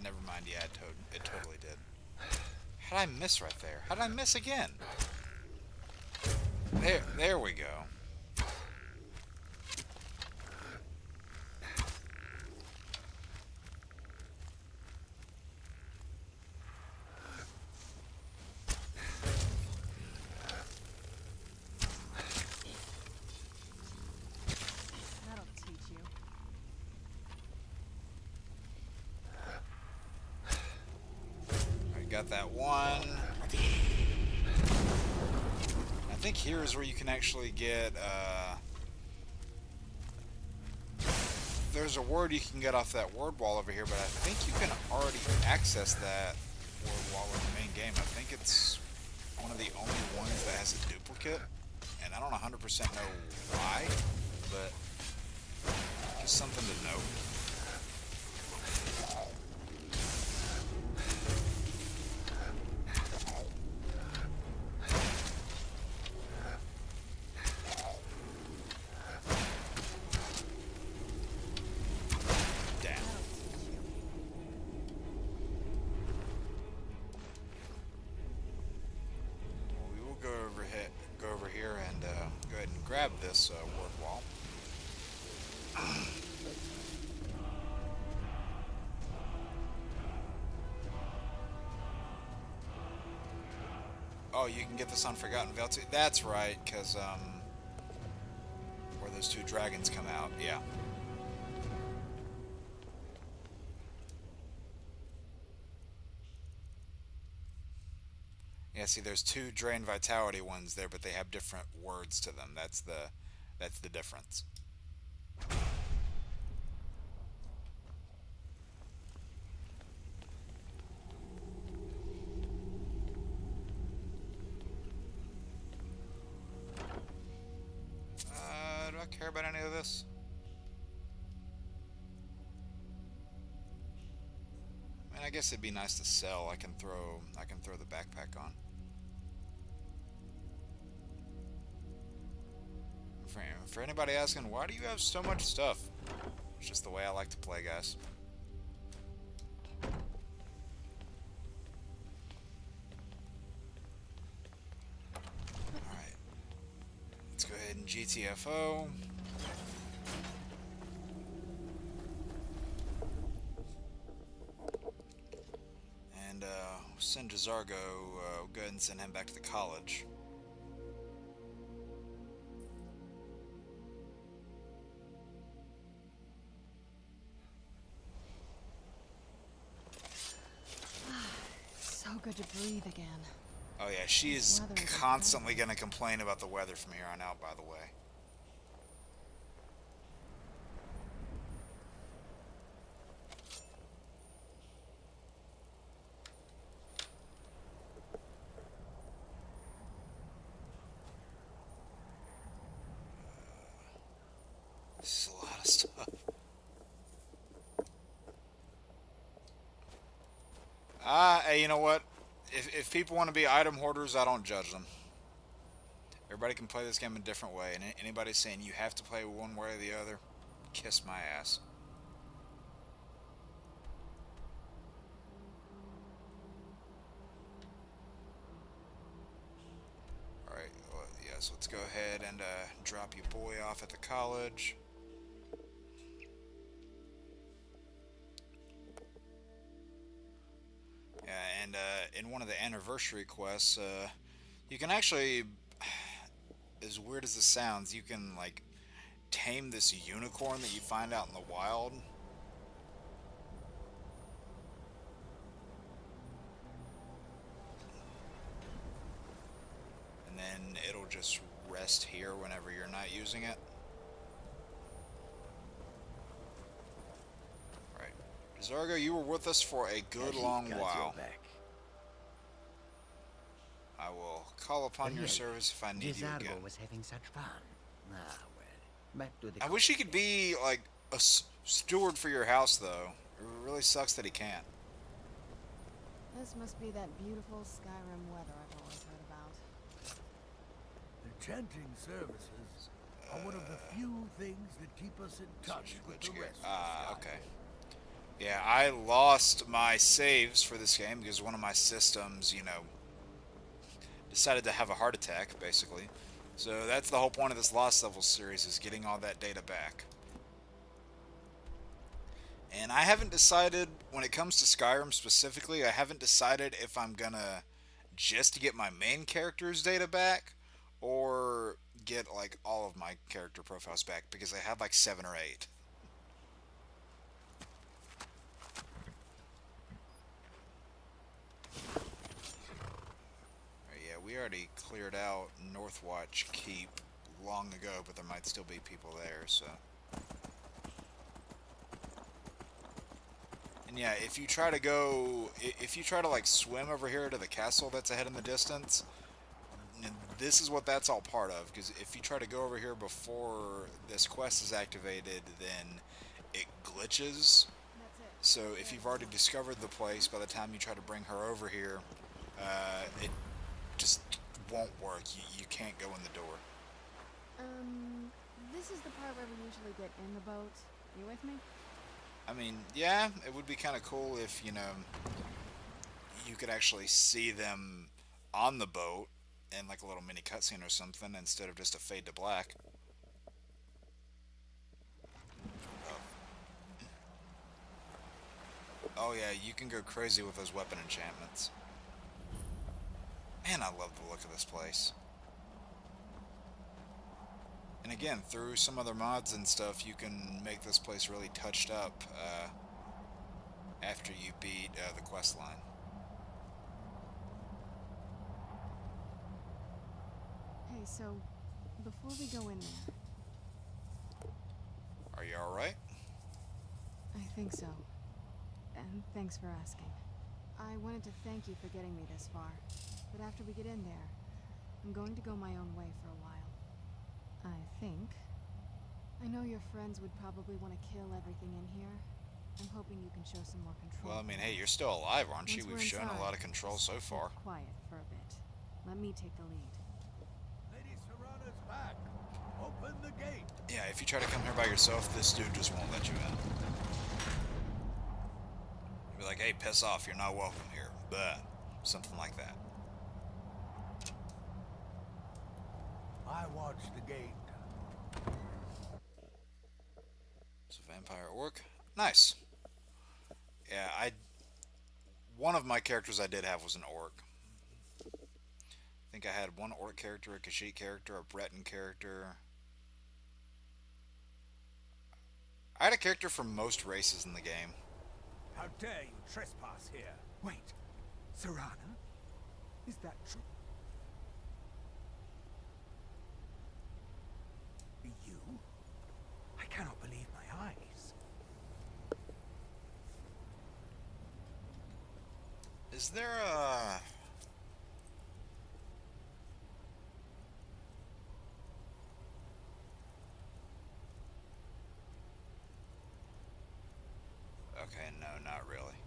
never mind. Yeah, it totally did. How did I miss right there? How did I miss again? There we go. That'll teach you. I got that one. I think here is where you can actually get, there's a word you can get off that word wall over here, but I think you can already access that word wall in the main game. I think it's one of the only ones that has a duplicate, and I don't 100% know why, but just something to note. Grab this word wall. Oh, you can get this on Forgotten Vale too? That's right, because, where those two dragons come out, yeah. Yeah, see, there's two Drain Vitality ones there, but they have different words to them. That's the difference. Do I care about any of this? I mean, I guess it'd be nice to sell. I can throw the backpack on. For anybody asking, why do you have so much stuff? It's just the way I like to play, guys. Alright. Let's go ahead and GTFO. And send Jazargo, go ahead and send him back to the college. So good to breathe again. Oh yeah, she is constantly going to complain about the weather from here on out, by the way. This is a lot of stuff. Hey, you know what? If people want to be item hoarders, I don't judge them. Everybody can play this game a different way, and anybody saying you have to play one way or the other, kiss my ass. Alright, well, yeah, so let's go ahead and drop your boy off at the college. And in one of the anniversary quests, you can actually, as weird as this sounds, you can like tame this unicorn that you find out in the wild. And then it'll just rest here whenever you're not using it. Zargo, you were with us for a good long while. I will call upon your service if I need you again. Was having such fun. Ah, well, back to the I wish he could be like a steward for your house, though. It really sucks that he can't. This must be that beautiful Skyrim weather I've always heard about. The chanting services are one of the few things that keep us in touch with the rest of Skyrim. Okay. Yeah, I lost my saves for this game because one of my systems, you know, decided to have a heart attack, basically. So that's the whole point of this Lost Levels series, is getting all that data back. And I haven't decided, when it comes to Skyrim specifically, I haven't decided if I'm gonna just get my main character's data back, or get, like, all of my character profiles back, because I had, like, 7 or 8. Yeah, we already cleared out Northwatch Keep long ago, but there might still be people there, so... And yeah, if you try to like swim over here to the castle that's ahead in the distance, this is what that's all part of, because if you try to go over here before this quest is activated, then it glitches. So if you've already discovered the place, by the time you try to bring her over here, it just won't work. You can't go in the door. This is the part where we usually get in the boat. You with me? I mean, yeah, it would be kind of cool if, you know, you could actually see them on the boat in like a little mini cutscene or something, instead of just a fade to black. Oh yeah, you can go crazy with those weapon enchantments. Man, I love the look of this place. And again, through some other mods and stuff, you can make this place really touched up after you beat the quest line. Hey, so before we go in there... Are you alright? I think so. And thanks for asking. I wanted to thank you for getting me this far, but after we get in there, I'm going to go my own way for a while. I think. I know your friends would probably want to kill everything in here. I'm hoping you can show some more control. Well, I mean, hey, you're still alive, aren't you? Once We've we're shown a inside, lot of control so just far. keep quiet for a bit. Let me take the lead. Lady Serrana's back. Open the gate. Yeah, if you try to come here by yourself, this dude just won't let you in. You'll be like, hey, piss off, you're not welcome here. But something like that. I watch the gate. It's a vampire orc. Nice. Yeah, one of my characters I did have was an orc. I think I had one orc character, a Khajiit character, a Breton character. I had a character from most races in the game. How dare you trespass here? Wait, Serrana? Is that true? You? I cannot believe my eyes. Is there a... Okay, no, not really.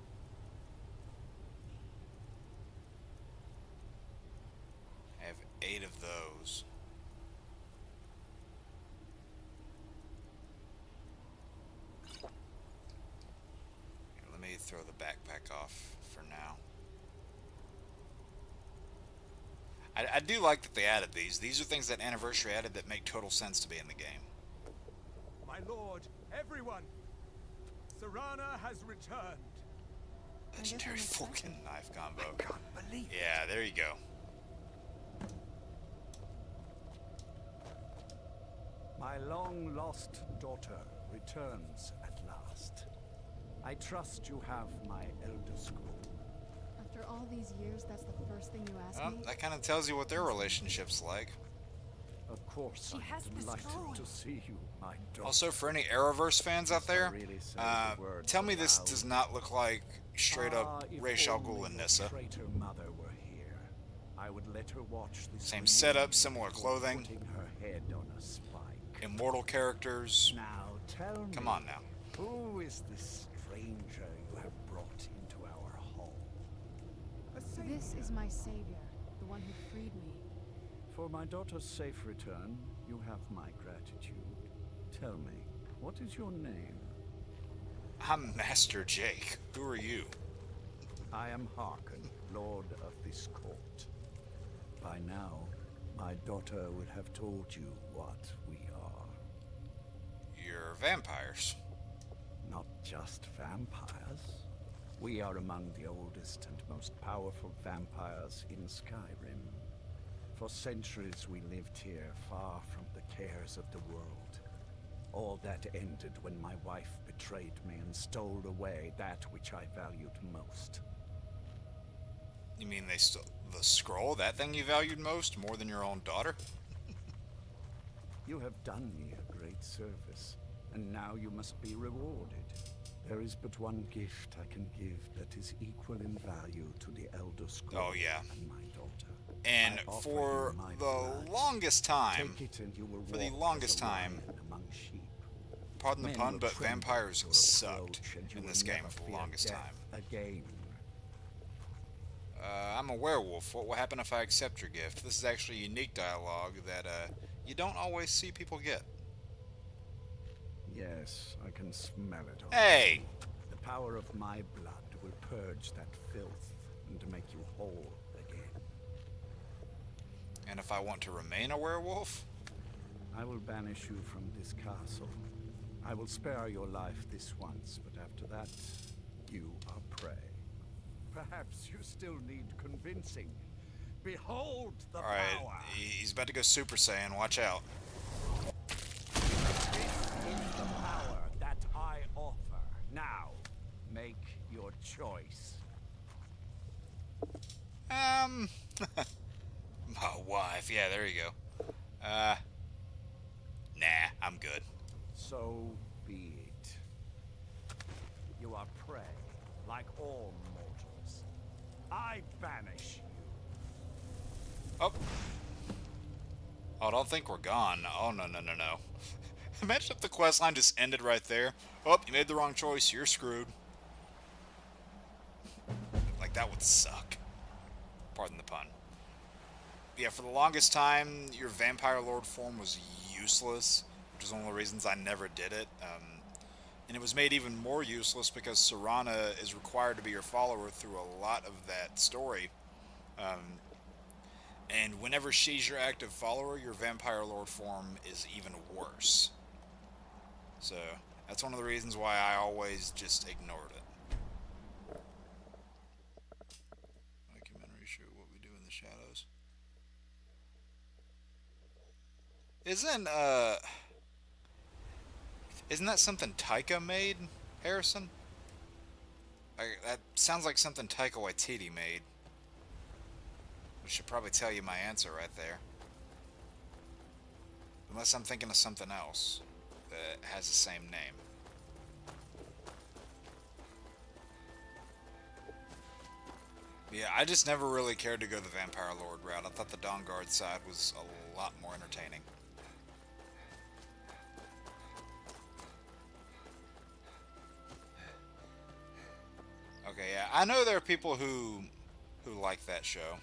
I have 8 of those. Here, let me throw the backpack off for now. I do like that they added these. These are things that Anniversary added that make total sense to be in the game. My lord, everyone! Serrana has returned. Legendary fork and knife combo. I can't believe it. Yeah, there you go. My long-lost daughter returns at last. I trust you have my Elder Scroll. After all these years, that's the first thing you ask Well, me? that kind of tells you what their relationship's like. Of course, I am delighted to see you, my daughter. Also, for any Arrowverse fans out there, tell me this aloud. does not look like straight up If Ra's al only Ghul and your Nissa. traitor mother were here. I would let her watch this Same reunion setup, similar before clothing. putting her head on a spike. Immortal characters. Now tell me. Come on now. Who is this stranger you have brought into our home? This is my savior, the one who freed me. For my daughter's safe return, you have my gratitude. Tell me, what is your name? I'm Master Jake. Who are you? I am Harkon, Lord of this court. By now, my daughter would have told you what we are. You're vampires. Not just vampires. We are among the oldest and most powerful vampires in Skyrim. For centuries we lived here, far from the cares of the world. All that ended when my wife betrayed me and stole away that which I valued most. You mean they stole the scroll? That thing you valued most? More than your own daughter? You have done me a great service, and now you must be rewarded. There is but one gift I can give that is equal in value to the Elder Scroll and my daughter. And for the longest time, pardon the pun, but vampires sucked in this game for the longest time. Again. I'm a werewolf. What will happen if I accept your gift? This is actually unique dialogue that you don't always see people get. Yes, I can smell it. Hey! The power of my blood will purge that filth and make you whole again. And if I want to remain a werewolf? I will banish you from this castle. I will spare your life this once, but after that, you are prey. Perhaps you still need convincing. Behold the power! Alright, he's about to go Super Saiyan, watch out. This is the power that I offer. Now, make your choice. My wife, yeah, there you go. Nah, I'm good. So be it. You are prey, like all mortals. I banish you. Oh. Oh, don't think we're gone. Oh, no. Imagine if the questline just ended right there. Oh, you made the wrong choice. You're screwed. Like, that would suck. Pardon the pun. Yeah, for the longest time, your Vampire Lord form was useless, which is one of the reasons I never did it. And it was made even more useless because Serana is required to be your follower through a lot of that story. And whenever she's your active follower, your Vampire Lord form is even worse. So, that's one of the reasons why I always just ignored it. Documentary show What We Do in the Shadows. Isn't that something Taika made, Harrison? That sounds like something Taika Waititi made. Which should probably tell you my answer right there. Unless I'm thinking of something else that has the same name. Yeah, I just never really cared to go the Vampire Lord route. I thought the Dawn Guard side was a lot more entertaining. Okay, yeah, I know there are people who like that show.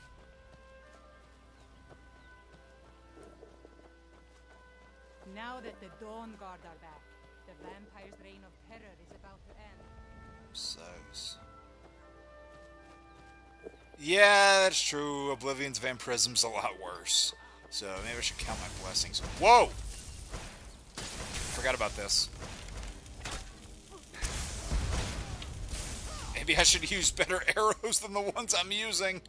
Now that the Dawn Guard are back, the vampire's reign of terror is about to end. So's. Yeah, that's true. Oblivion's vampirism's a lot worse. So maybe I should count my blessings. Whoa! Forgot about this. Maybe I should use better arrows than the ones I'm using.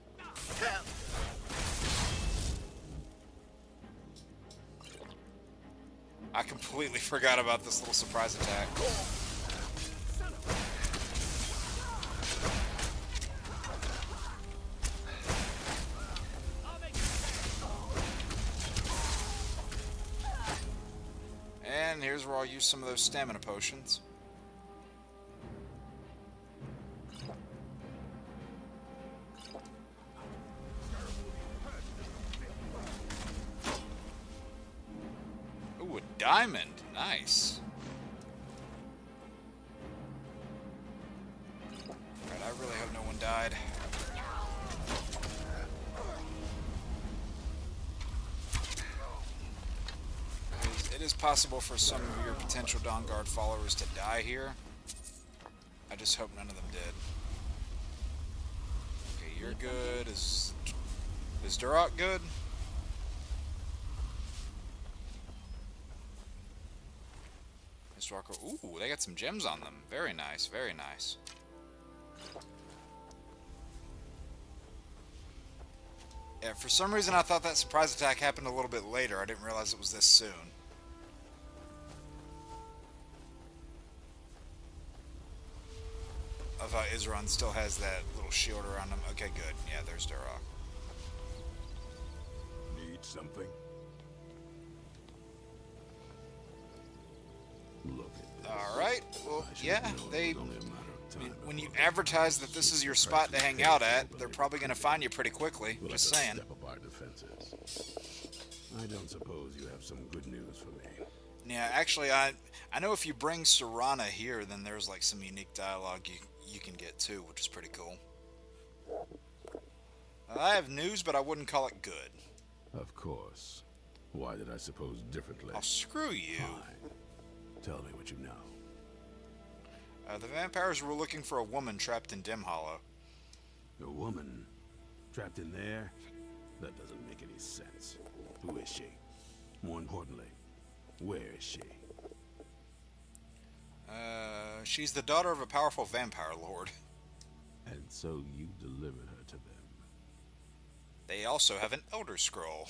I completely forgot about this little surprise attack. And here's where I'll use some of those stamina potions. Ooh, a diamond. Nice. Alright, I really hope no one died. It is possible for some of your potential Dawn Guard followers to die here. I just hope none of them did. Okay, you're good. Is Duroc good? Mr. Walker. Ooh, they got some gems on them. Very nice, very nice. Yeah, for some reason I thought that surprise attack happened a little bit later. I didn't realize it was this soon. I thought Isran still has that little shield around him. Okay, good. Yeah, there's Duroc. Need something? Look at this. Alright, well, I should yeah, have known they... it was only a matter of time When you before advertise that this is your spot to hang out at, they're probably going to find you pretty quickly. We'll Just have to saying. step up our defenses. I don't suppose you have some good news for me. Yeah, actually, I know if you bring Serana here, then there's like some unique dialogue you can get too, which is pretty cool. I have news, but I wouldn't call it good. Of course. Why did I suppose differently? I'll screw you. Fine. Tell me what you know. The vampires were looking for a woman trapped in Dim Hollow. A woman? Trapped in there? That doesn't make any sense. Who is she? More importantly, where is she? She's the daughter of a powerful vampire lord. And so you delivered her to them. They also have an Elder Scroll.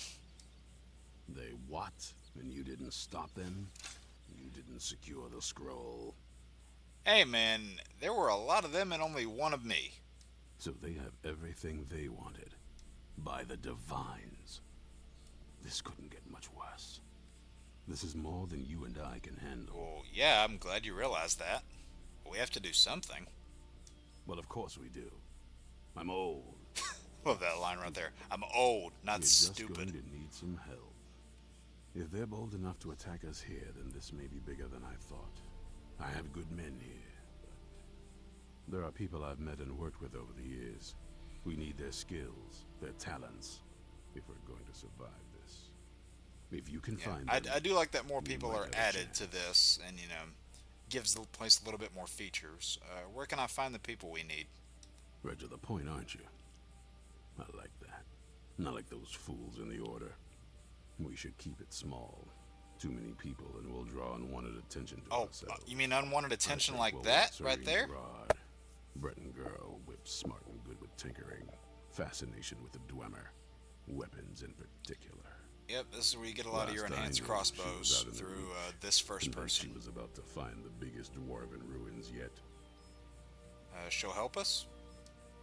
They what? And you didn't stop them? You didn't secure the scroll? Hey man, there were a lot of them and only one of me. So they have everything they wanted. By the Divines. This couldn't get much worse. This is more than you and I can handle. Well, yeah, I'm glad you realized that. We have to do something. Well, of course we do. I'm old. Love that line right there. I'm old, not We're just stupid. going to need some help. If they're bold enough to attack us here, then this may be bigger than I thought. I have good men here. But there are people I've met and worked with over the years. We need their skills, their talents, if we're going to survive this. If you can find them, I do like that more you people might are have a added to chance. this, and you know, gives the place a little bit more features. Where can I find the people we need? Right to the point, aren't you? I like that. Not like those fools in the Order. We should keep it small. Too many people, and we'll draw unwanted attention to ourselves. You mean unwanted attention I think like we'll that, want right Serene there? Rod, Breton girl, whip smart and good with tinkering. Fascination with the Dwemer. Weapons in particular. Yep, this is where you get a lot of your Last I enhanced knew, crossbows she was out in the through woods, this first convinced person. She was about to find the biggest dwarven ruins yet. She'll help us?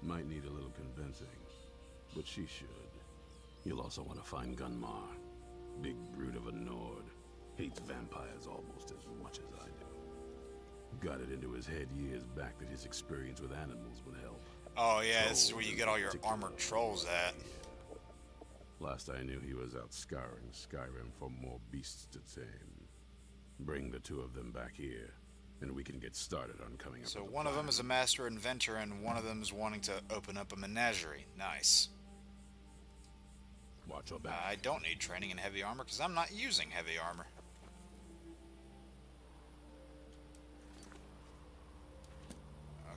Might need a little convincing, but she should. You'll also want to find Gunmar. Big brute of a Nord. Hates vampires almost as much as I do. Got it into his head years back that his experience with animals would help. Oh yeah, this is where Trolls you in get all your particular. armored trolls at. Last I knew, he was out scouring Skyrim for more beasts to tame. Bring the two of them back here, and we can get started on coming up So with a one of them plan. is a master inventor, and one of them is wanting to open up a menagerie. Nice. Watch your back. I don't need training in heavy armor because I'm not using heavy armor.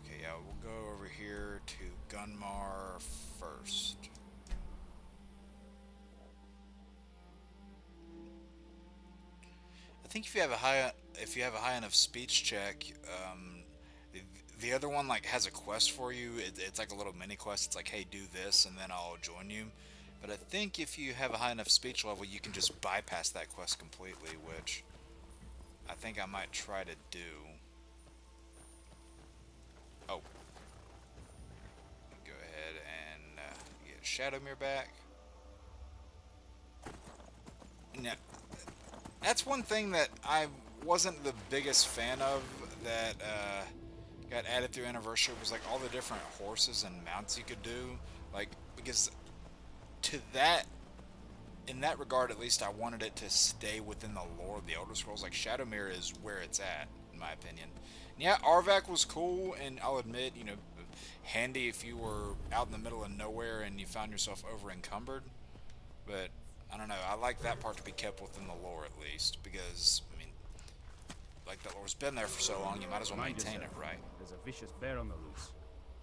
Okay, yeah, we'll go over here to Gunmar first. I think if you have a high enough speech check, the other one like has a quest for you. It's like a little mini quest. It's like, hey, do this, and then I'll join you. But I think if you have a high enough speech level, you can just bypass that quest completely, which I think I might try to do. Oh. Go ahead and get Shadowmere back. Now, that's one thing that I wasn't the biggest fan of that got added through Anniversary was like all the different horses and mounts you could do. Like, because to that, in that regard at least, I wanted it to stay within the lore of the Elder Scrolls. Like, Shadowmere is where it's at, in my opinion. And yeah, Arvak was cool, and I'll admit, you know, handy if you were out in the middle of nowhere and you found yourself over encumbered. But I don't know, I like that part to be kept within the lore at least, because I mean, like that lore's been there for so long, you might as well Mind maintain it yourself. right. There's a vicious bear on the loose.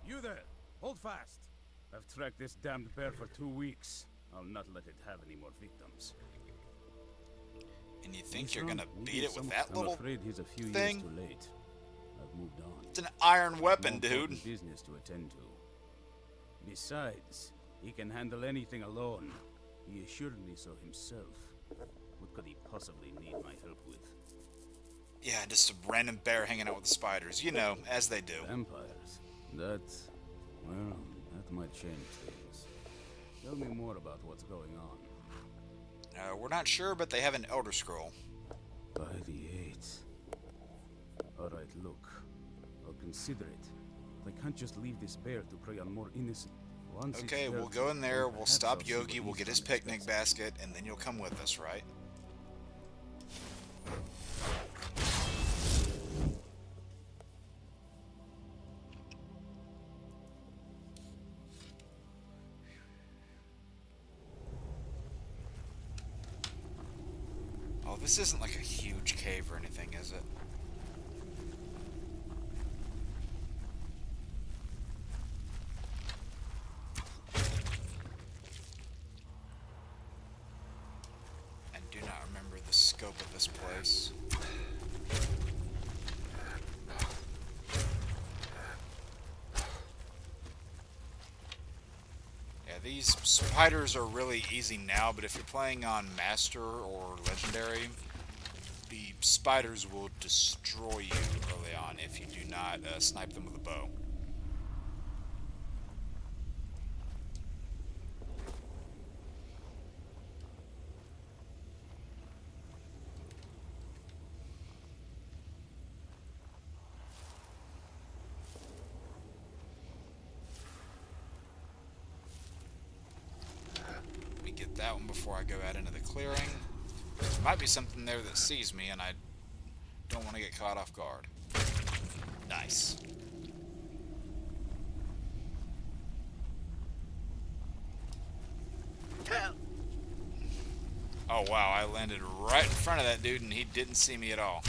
You there! Hold fast! I've tracked this damned bear for 2 weeks. I'll not let it have any more victims. And you think He's you're wrong. gonna Maybe beat it with that I'm little afraid he's a few thing? years too late. I've moved on. It's an iron weapon, More dude. important business to attend to. Besides, he can handle anything alone. He assured me so himself. What could he possibly need my help with? Yeah, just a random bear hanging out with the spiders. You know, as they do. Vampires. That... well, that might change things. Tell me more about what's going on. We're not sure, but they have an Elder Scroll. By the 8th. Alright, look. I'll consider it. But I can't just leave this bear to prey on more innocent... Once it's Okay, we'll dealt go with, in there, then we'll perhaps stop I'll see Yogi, what we'll get his Eastern picnic expects. basket, and then you'll come with us, right? Oh, this isn't like a huge cave or anything, is it? I do not remember the scope of this place. Yeah, these spiders are really easy now, but if you're playing on Master or Legendary, the spiders will destroy you early on if you do not snipe them with a bow. Let me get that one before I go out into the clearing. There might be something there that sees me, and I don't want to get caught off guard. Nice. Oh wow, I landed right in front of that dude and he didn't see me at all.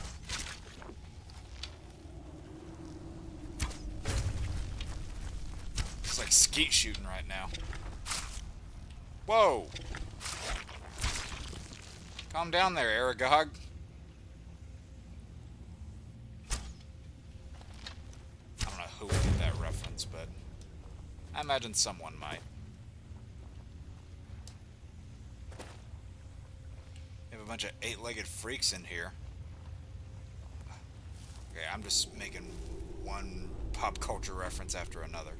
It's like skeet shooting right now. Whoa! Calm down there, Aragog. I don't know who would get that reference, but I imagine someone might. We have a bunch of eight-legged freaks in here. Okay, I'm just making one pop culture reference after another.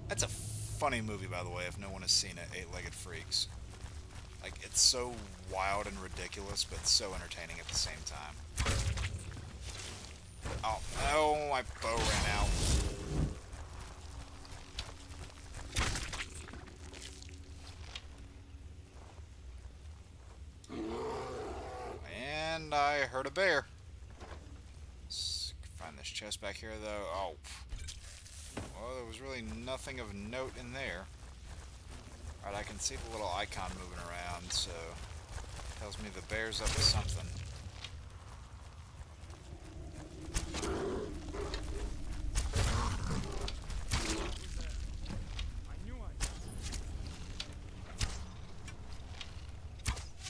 That's a funny movie, by the way, if no one has seen it, Eight-Legged Freaks. Like, it's so wild and ridiculous, but so entertaining at the same time. Oh, no, my bow ran out. And I heard a bear. Let's find this chest back here, though. Oh, well, there was really nothing of note in there. Alright, I can see the little icon moving around, so tells me the bear's up to something.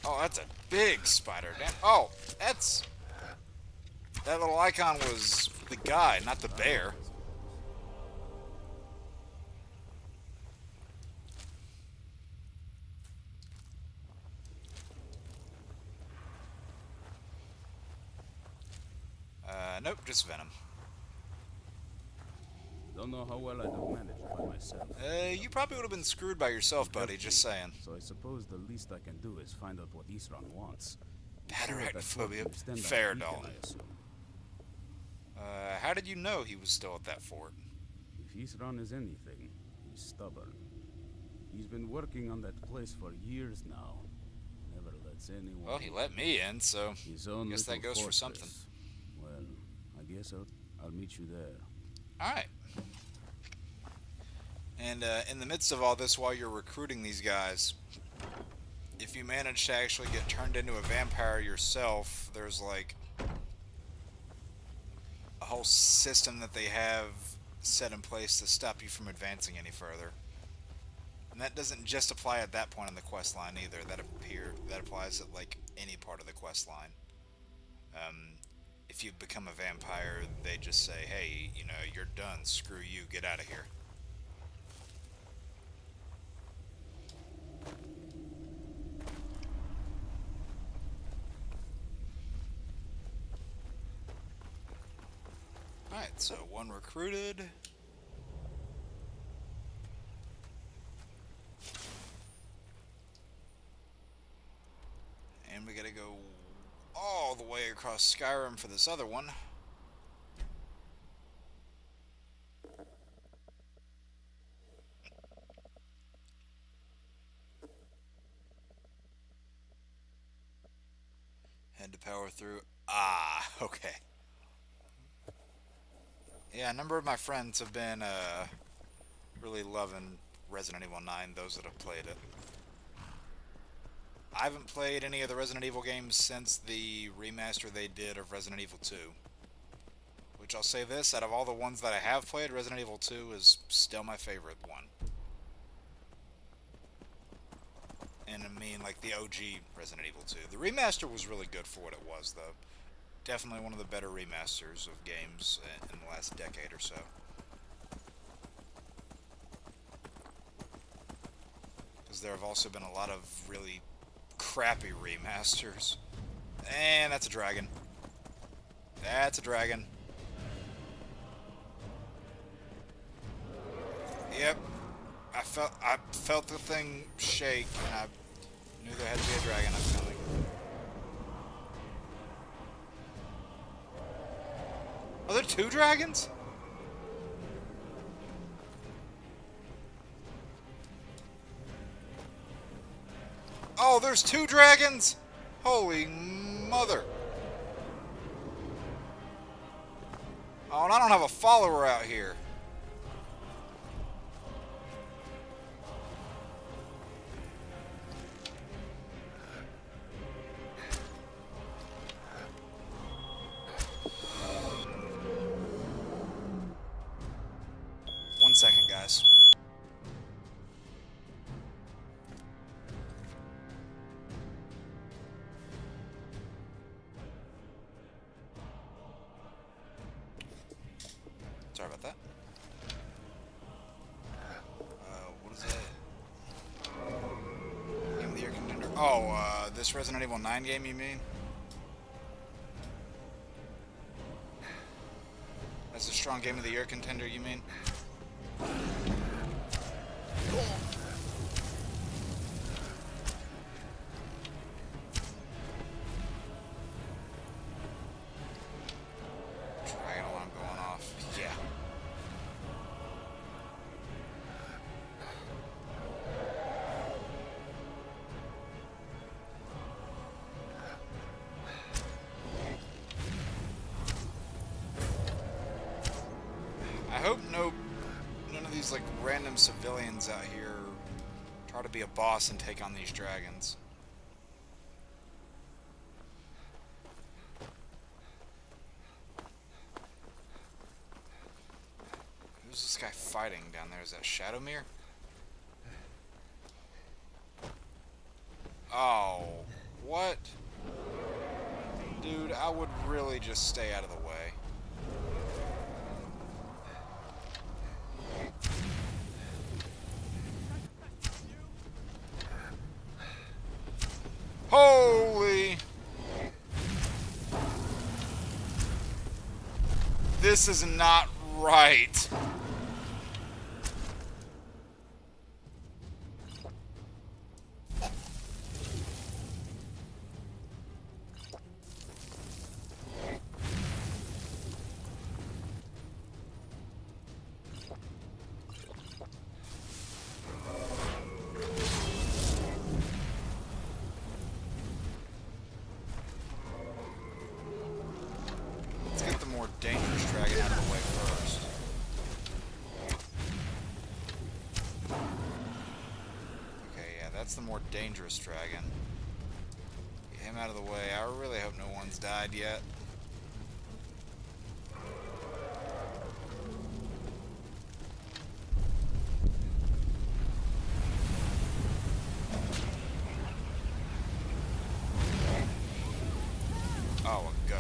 Oh, that's a big spider. Damn. Oh, that's... That little icon was the guy, not the bear. Nope, just venom. Don't know how well I do manage it by myself. You probably would have been screwed by yourself, buddy, just saying. So I suppose the least I can do is find out what Isran wants. Paterachnophobia. Fair, Dalton. How did you know he was still at that fort? If Isran is anything, he's stubborn. He's been working on that place for years now. Never lets anyone... Well, he let me in, so I guess that goes for something. Well, I guess I'll meet you there. Alright. And in the midst of all this, while you're recruiting these guys, if you manage to actually get turned into a vampire yourself, there's like a whole system that they have set in place to stop you from advancing any further. And that doesn't just apply at that point in the quest line either. That applies at like any part of the quest line. If you become a vampire, they just say, hey, you know, you're done, screw you, get out of here. Alright, so one recruited. And we gotta go all the way across Skyrim for this other one. Had to power through. Ah, okay. Yeah, a number of my friends have been really loving Resident Evil 9, those that have played it. I haven't played any of the Resident Evil games since the remaster they did of Resident Evil 2. Which I'll say this, out of all the ones that I have played, Resident Evil 2 is still my favorite one. And I mean, like, the OG Resident Evil 2. The remaster was really good for what it was, though. Definitely one of the better remasters of games in the last decade or so. Because there have also been a lot of really crappy remasters. And that's a dragon. That's a dragon. Yep. I felt the thing shake, and I knew there had to be a dragon coming. Are there two dragons? Oh, there's two dragons? Holy mother. Oh, and I don't have a follower out here. One second, guys. Sorry about that. What is that? Game of the Year contender. Oh, this Resident Evil 9 game, you mean? That's a strong Game of the Year contender, you mean? Dragon alarm going off. Yeah. I hope none of these like random civilians out here try to be a boss and take on these dragons. Who's this guy fighting down there? Is that Shadowmere? Oh, what? Dude, I would really just stay out of the way. Holy! This is not right. Let's get the more dangerous dragon out of the way first. That's the more dangerous dragon. Get him out of the way. I really hope no one's died yet. Oh, a go.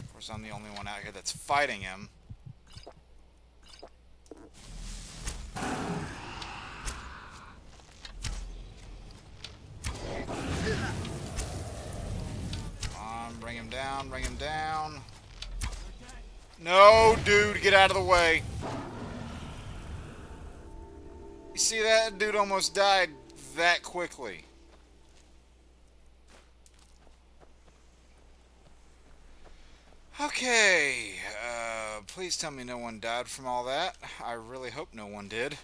Of course, I'm the only one out here that's fighting him. Bring him down, bring him down. No, dude, get out of the way. You see that? Dude almost died that quickly. Okay, please tell me no one died from all that. I really hope no one did.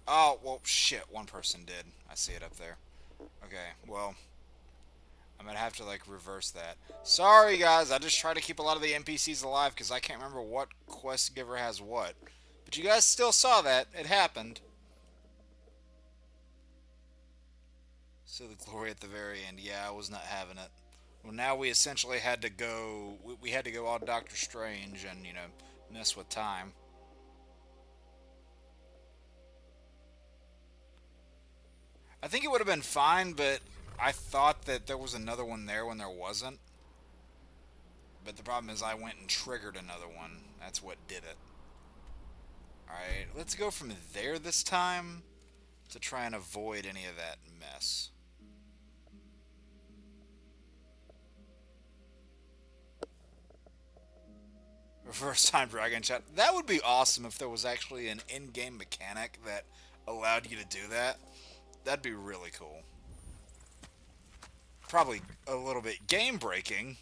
Oh, well, shit, one person did. I see it up there. Okay, well, I'm gonna have to, like, reverse that. Sorry, guys, I just try to keep a lot of the NPCs alive because I can't remember what quest giver has what. But you guys still saw that. It happened. So the glory at the very end. Yeah, I was not having it. Well, now we essentially had to go... We had to go all Doctor Strange and, you know, mess with time. I think it would have been fine, but I thought that there was another one there when there wasn't. But the problem is I went and triggered another one. That's what did it. Alright, let's go from there this time to try and avoid any of that mess. Reverse time dragon chat. That would be awesome if there was actually an in-game mechanic that allowed you to do that. That'd be really cool. Probably a little bit game-breaking,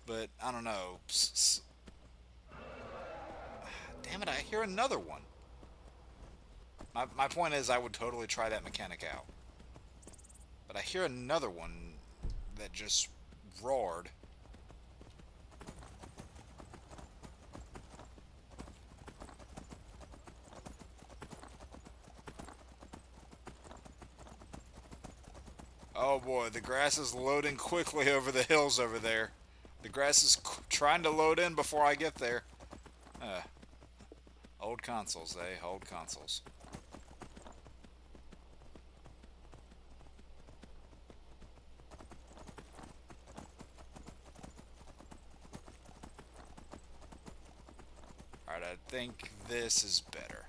but I don't know. Damn it, I hear another one. My point is I would totally try that mechanic out. But I hear another one that just roared. Oh boy, the grass is loading quickly over the hills over there. The grass is trying to load in before I get there. Old consoles, eh? Old consoles. Alright, I think this is better.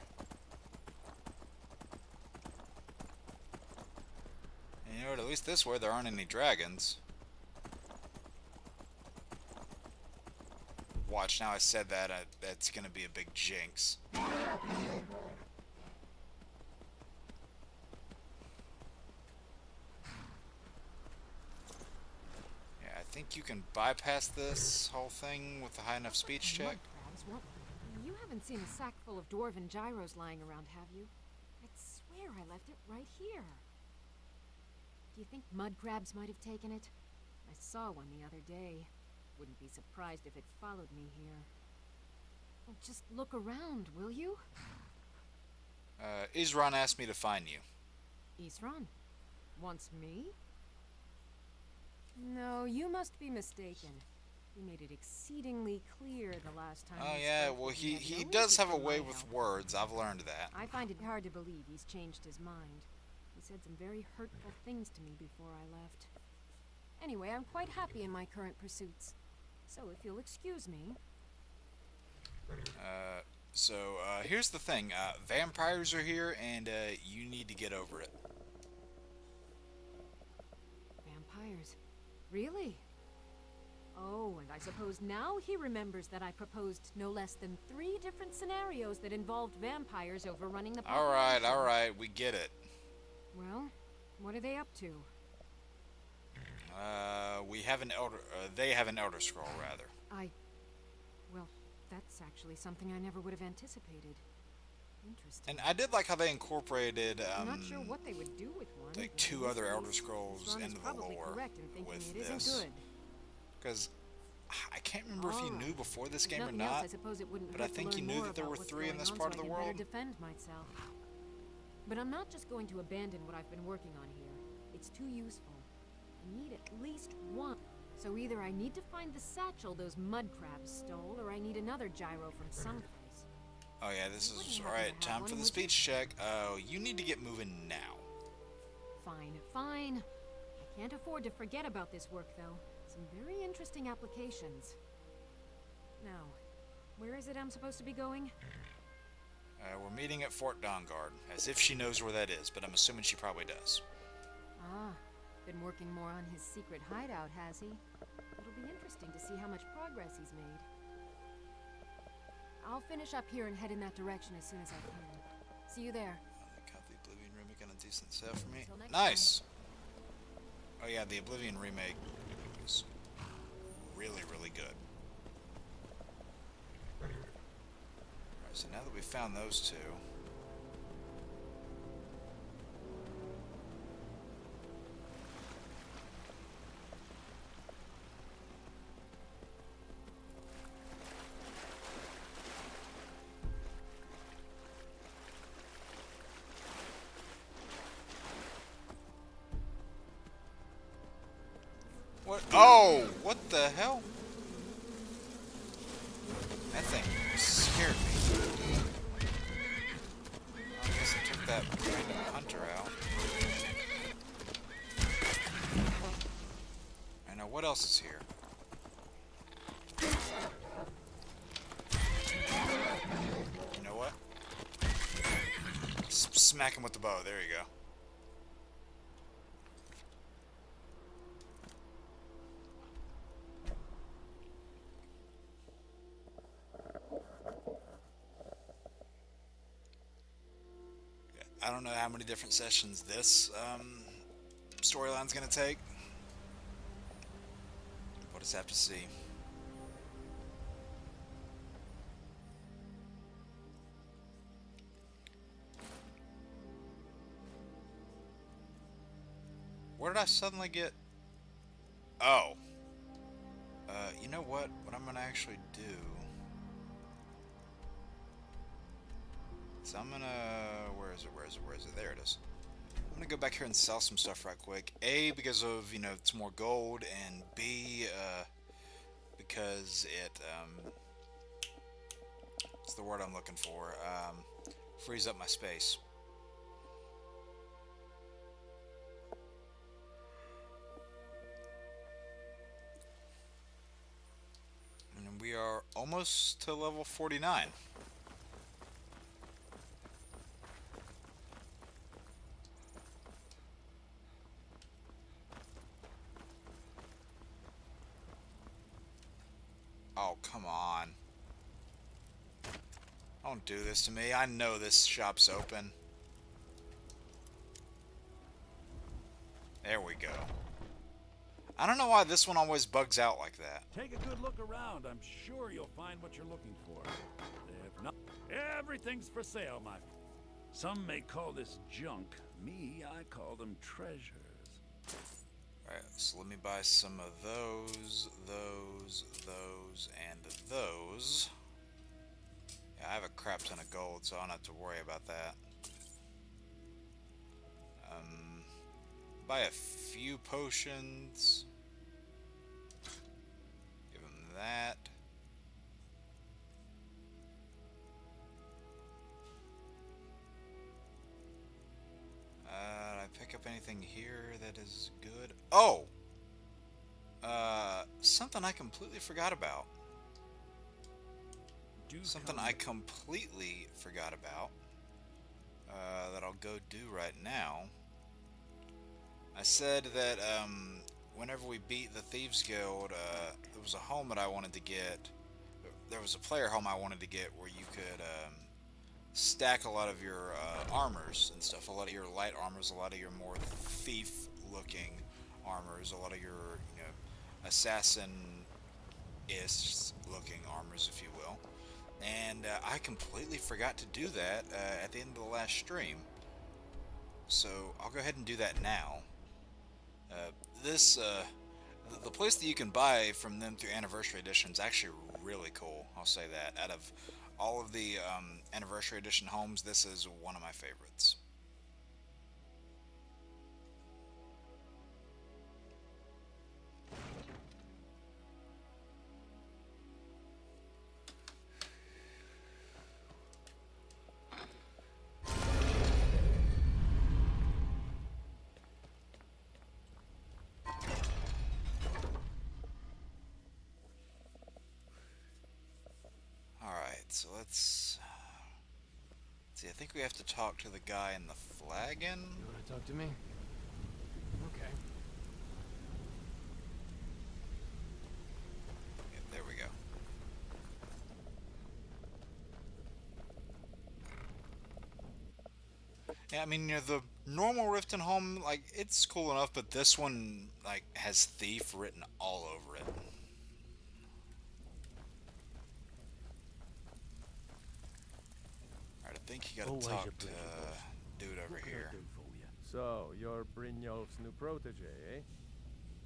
You know what, at least this way there aren't any dragons. Watch, now I said that, that's gonna be a big jinx. Yeah, I think you can bypass this whole thing with a high enough speech check. You haven't seen a sack full of dwarven gyros lying around, have you? I'd swear I left it right here. Do you think mud crabs might have taken it? I saw one the other day. Wouldn't be surprised if it followed me here. Well, just look around, will you? Isran asked me to find you. Isran? Wants me? No, you must be mistaken. He made it exceedingly clear the last time. Oh yeah, well he does have a way with words. I've learned that. I find it hard to believe he's changed his mind. He said some very hurtful things to me before I left. Anyway, I'm quite happy in my current pursuits. So if you'll excuse me... Here's the thing. Vampires are here, and you need to get over it. Vampires? Really? Oh, and I suppose now he remembers that I proposed no less than 3 different scenarios that involved vampires overrunning the population. Alright, we get it. Well, what are they up to? We have an elder, they have an Elder Scroll, rather. Well, that's actually something I never would have anticipated. Interesting. And I did like how they incorporated, I'm not sure what they would do with one. like 2 other Elder Scrolls Ron is into the probably lore correct in thinking with it isn't this. good. Because I can't remember if you knew before this game or Nothing else, not, I suppose it wouldn't but I hurt to think you learn knew more that there about were what's 3 in going this on part so of I the can better world. defend myself. But I'm not just going to abandon what I've been working on here. It's too useful. I need at least one. So either I need to find the satchel those mud crabs stole, or I need another gyro from someplace. Oh yeah, this is alright. Time for the speech check. Oh, you need to get moving now. Fine, fine. I can't afford to forget about this work, though. Some very interesting applications. Now, where is it I'm supposed to be going? We're meeting at Fort Dawnguard, as if she knows where that is, but I'm assuming she probably does. Ah, been working more on his secret hideout, has he? It'll be interesting to see how much progress he's made. I'll finish up here and head in that direction as soon as I can. See you there. They cut the Oblivion remake on a decent sale for me. Until next Nice! Oh yeah, the Oblivion remake was really, really good. Alright, so now that we've found those 2... What? Oh! What the hell? That thing scared me. I guess I took that random hunter out. I know what else is here. You know what? Smack him with the bow. There you go. I don't know how many different sessions this storyline's gonna take. We'll just have to see. Where did I suddenly get... Oh. You know what? What I'm gonna actually do... So I'm gonna... Where is it? There it is. I'm gonna go back here and sell some stuff right quick. A, because of, you know, it's more gold, and B, because it, what's the word I'm looking for? Frees up my space. And we are almost to level 49. Oh, come on. Don't do this to me. I know this shop's open. There we go. I don't know why this one always bugs out like that. Take a good look around. I'm sure you'll find what you're looking for. If not, everything's for sale, my friend. Some may call this junk. Me, I call them treasures. Alright, so let me buy some of those, and those. Yeah, I have a crap ton of gold, so I don't have to worry about that. Buy a few potions. Give him that. Did I pick up anything here that is good? Oh! Something I completely forgot about. Something I completely forgot about. That I'll go do right now. I said that, whenever we beat the Thieves Guild, there was a helmet I wanted to get. There was a player helmet I wanted to get where you could stack a lot of your armors and stuff. A lot of your light armors, a lot of your more thief-looking armors, a lot of your, you know, assassin-ish looking armors, if you will. And I completely forgot to do that at the end of the last stream. So I'll go ahead and do that now. The place that you can buy from them through Anniversary Edition is actually really cool. I'll say that. Out of all of the Anniversary Edition homes, this is one of my favorites. So let's see. I think we have to talk to the guy in the flagon. You want to talk to me? Okay. Yeah, there we go. Yeah, I mean, you know, the normal Riften home, like, it's cool enough, but this one, like, has thief written all over it. I think you gotta talk to dude over here. So, you're Brynjolf's new protege, eh?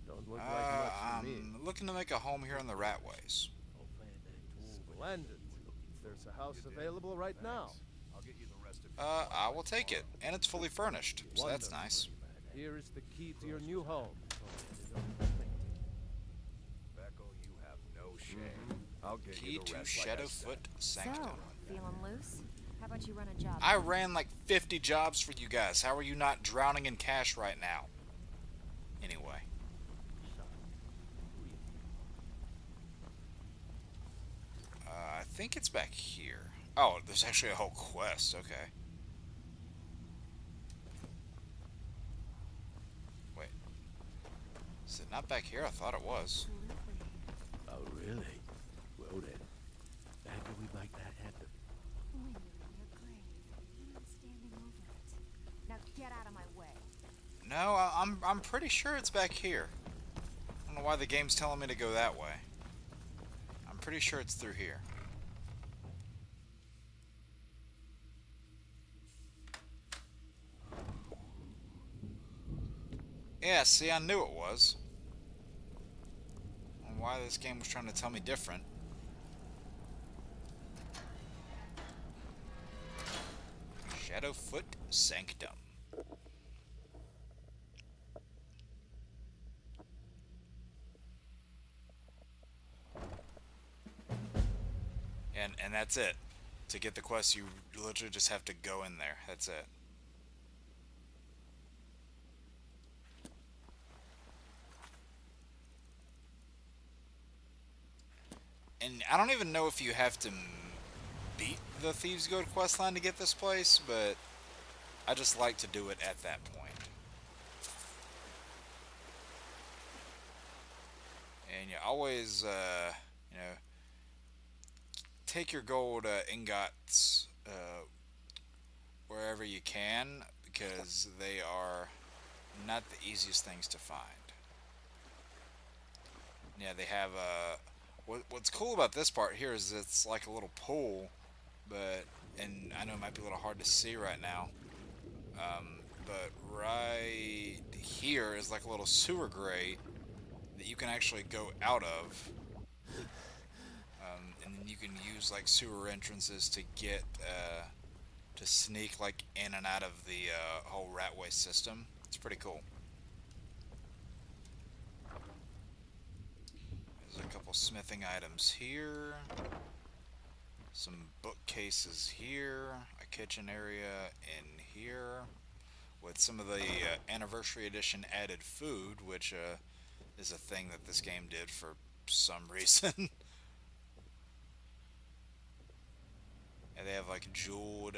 Don't look like much to me. I'm looking to make a home here in the Ratways. Splendid. There's a house available right now. I will take it, and it's fully furnished, so that's nice. Here is the key to your new home. You have no shame. I'll get Key you the to rest like I Shadowfoot Sanctum. So, feeling loose? How about you run a job? I ran like 50 jobs for you guys. How are you not drowning in cash right now? Anyway. I think it's back here. Oh, there's actually a whole quest. Okay. Wait. Is it not back here? I thought it was. Oh, really? Well then, how do we make that happen? When you're in your grave, you're not standing over it. Now get out of my way. No, I'm pretty sure it's back here. I don't know why the game's telling me to go that way. I'm pretty sure it's through here. Yeah, see, I knew it was. And why this game was trying to tell me different. Shadowfoot Sanctum. And that's it. To get the quest, you literally just have to go in there. That's it. And I don't even know if you have to beat the Thieves Guild questline to get this place, but I just like to do it at that point. And you always, you know, take your gold ingots wherever you can, because they are not the easiest things to find. Yeah, they have what's cool about this part here is it's like a little pool, and I know it might be a little hard to see right now, but right here is like a little sewer grate that you can actually go out of, and then you can use like sewer entrances to get to sneak like in and out of the whole Ratway system. It's pretty cool. There's a couple smithing items here, some bookcases here, a kitchen area in here, with some of the Anniversary Edition added food, which is a thing that this game did for some reason. And they have like jeweled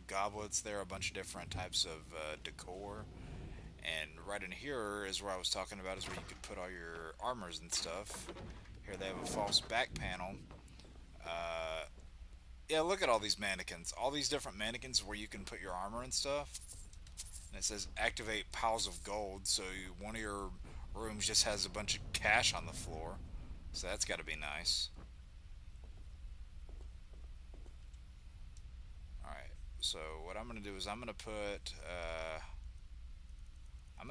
goblets there, a bunch of different types of decor, And right in here is where I was talking about, is where you could put all your armors and stuff. Here they have a false back panel. Yeah, look at all these mannequins. All these different mannequins where you can put your armor and stuff. And it says activate piles of gold, so one of your rooms just has a bunch of cash on the floor. So that's got to be nice. Alright, so what I'm going to do is I'm going to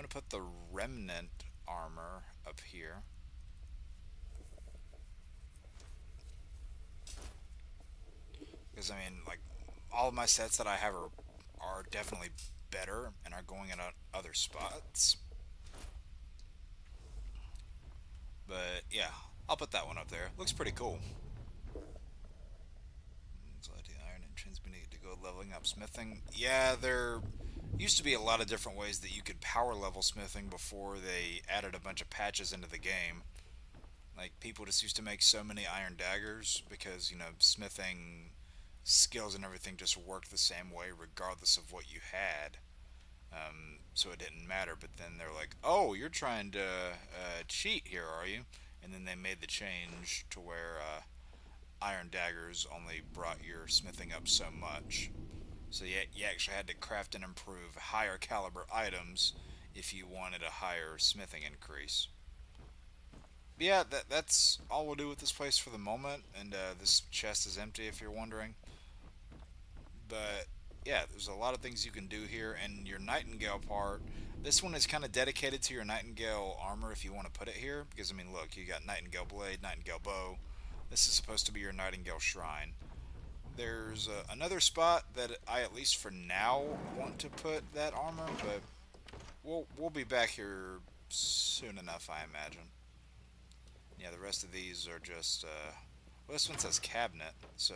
put the remnant armor up here. Because, I mean, like, all of my sets that I have are definitely better and are going in other spots. But, yeah, I'll put that one up there. Looks pretty cool. Iron entrance beneath to go leveling up smithing. Yeah, there used to be a lot of different ways that you could power level smithing before they added a bunch of patches into the game. Like, people just used to make so many iron daggers because, you know, smithing skills and everything just worked the same way regardless of what you had. So it didn't matter, but then they're like, oh, you're trying to cheat here, are you? And then they made the change to where iron daggers only brought your smithing up so much. So you actually had to craft and improve higher caliber items if you wanted a higher smithing increase. But yeah, that's all we'll do with this place for the moment, and this chest is empty if you're wondering. But yeah, there's a lot of things you can do here, and your Nightingale part, this one is kind of dedicated to your Nightingale armor if you want to put it here, because I mean look, you got Nightingale blade, Nightingale bow. This is supposed to be your Nightingale shrine. There's another spot that I, at least for now, want to put that armor, but we'll be back here soon enough, I imagine. Yeah, the rest of these are just well, this one says cabinet, so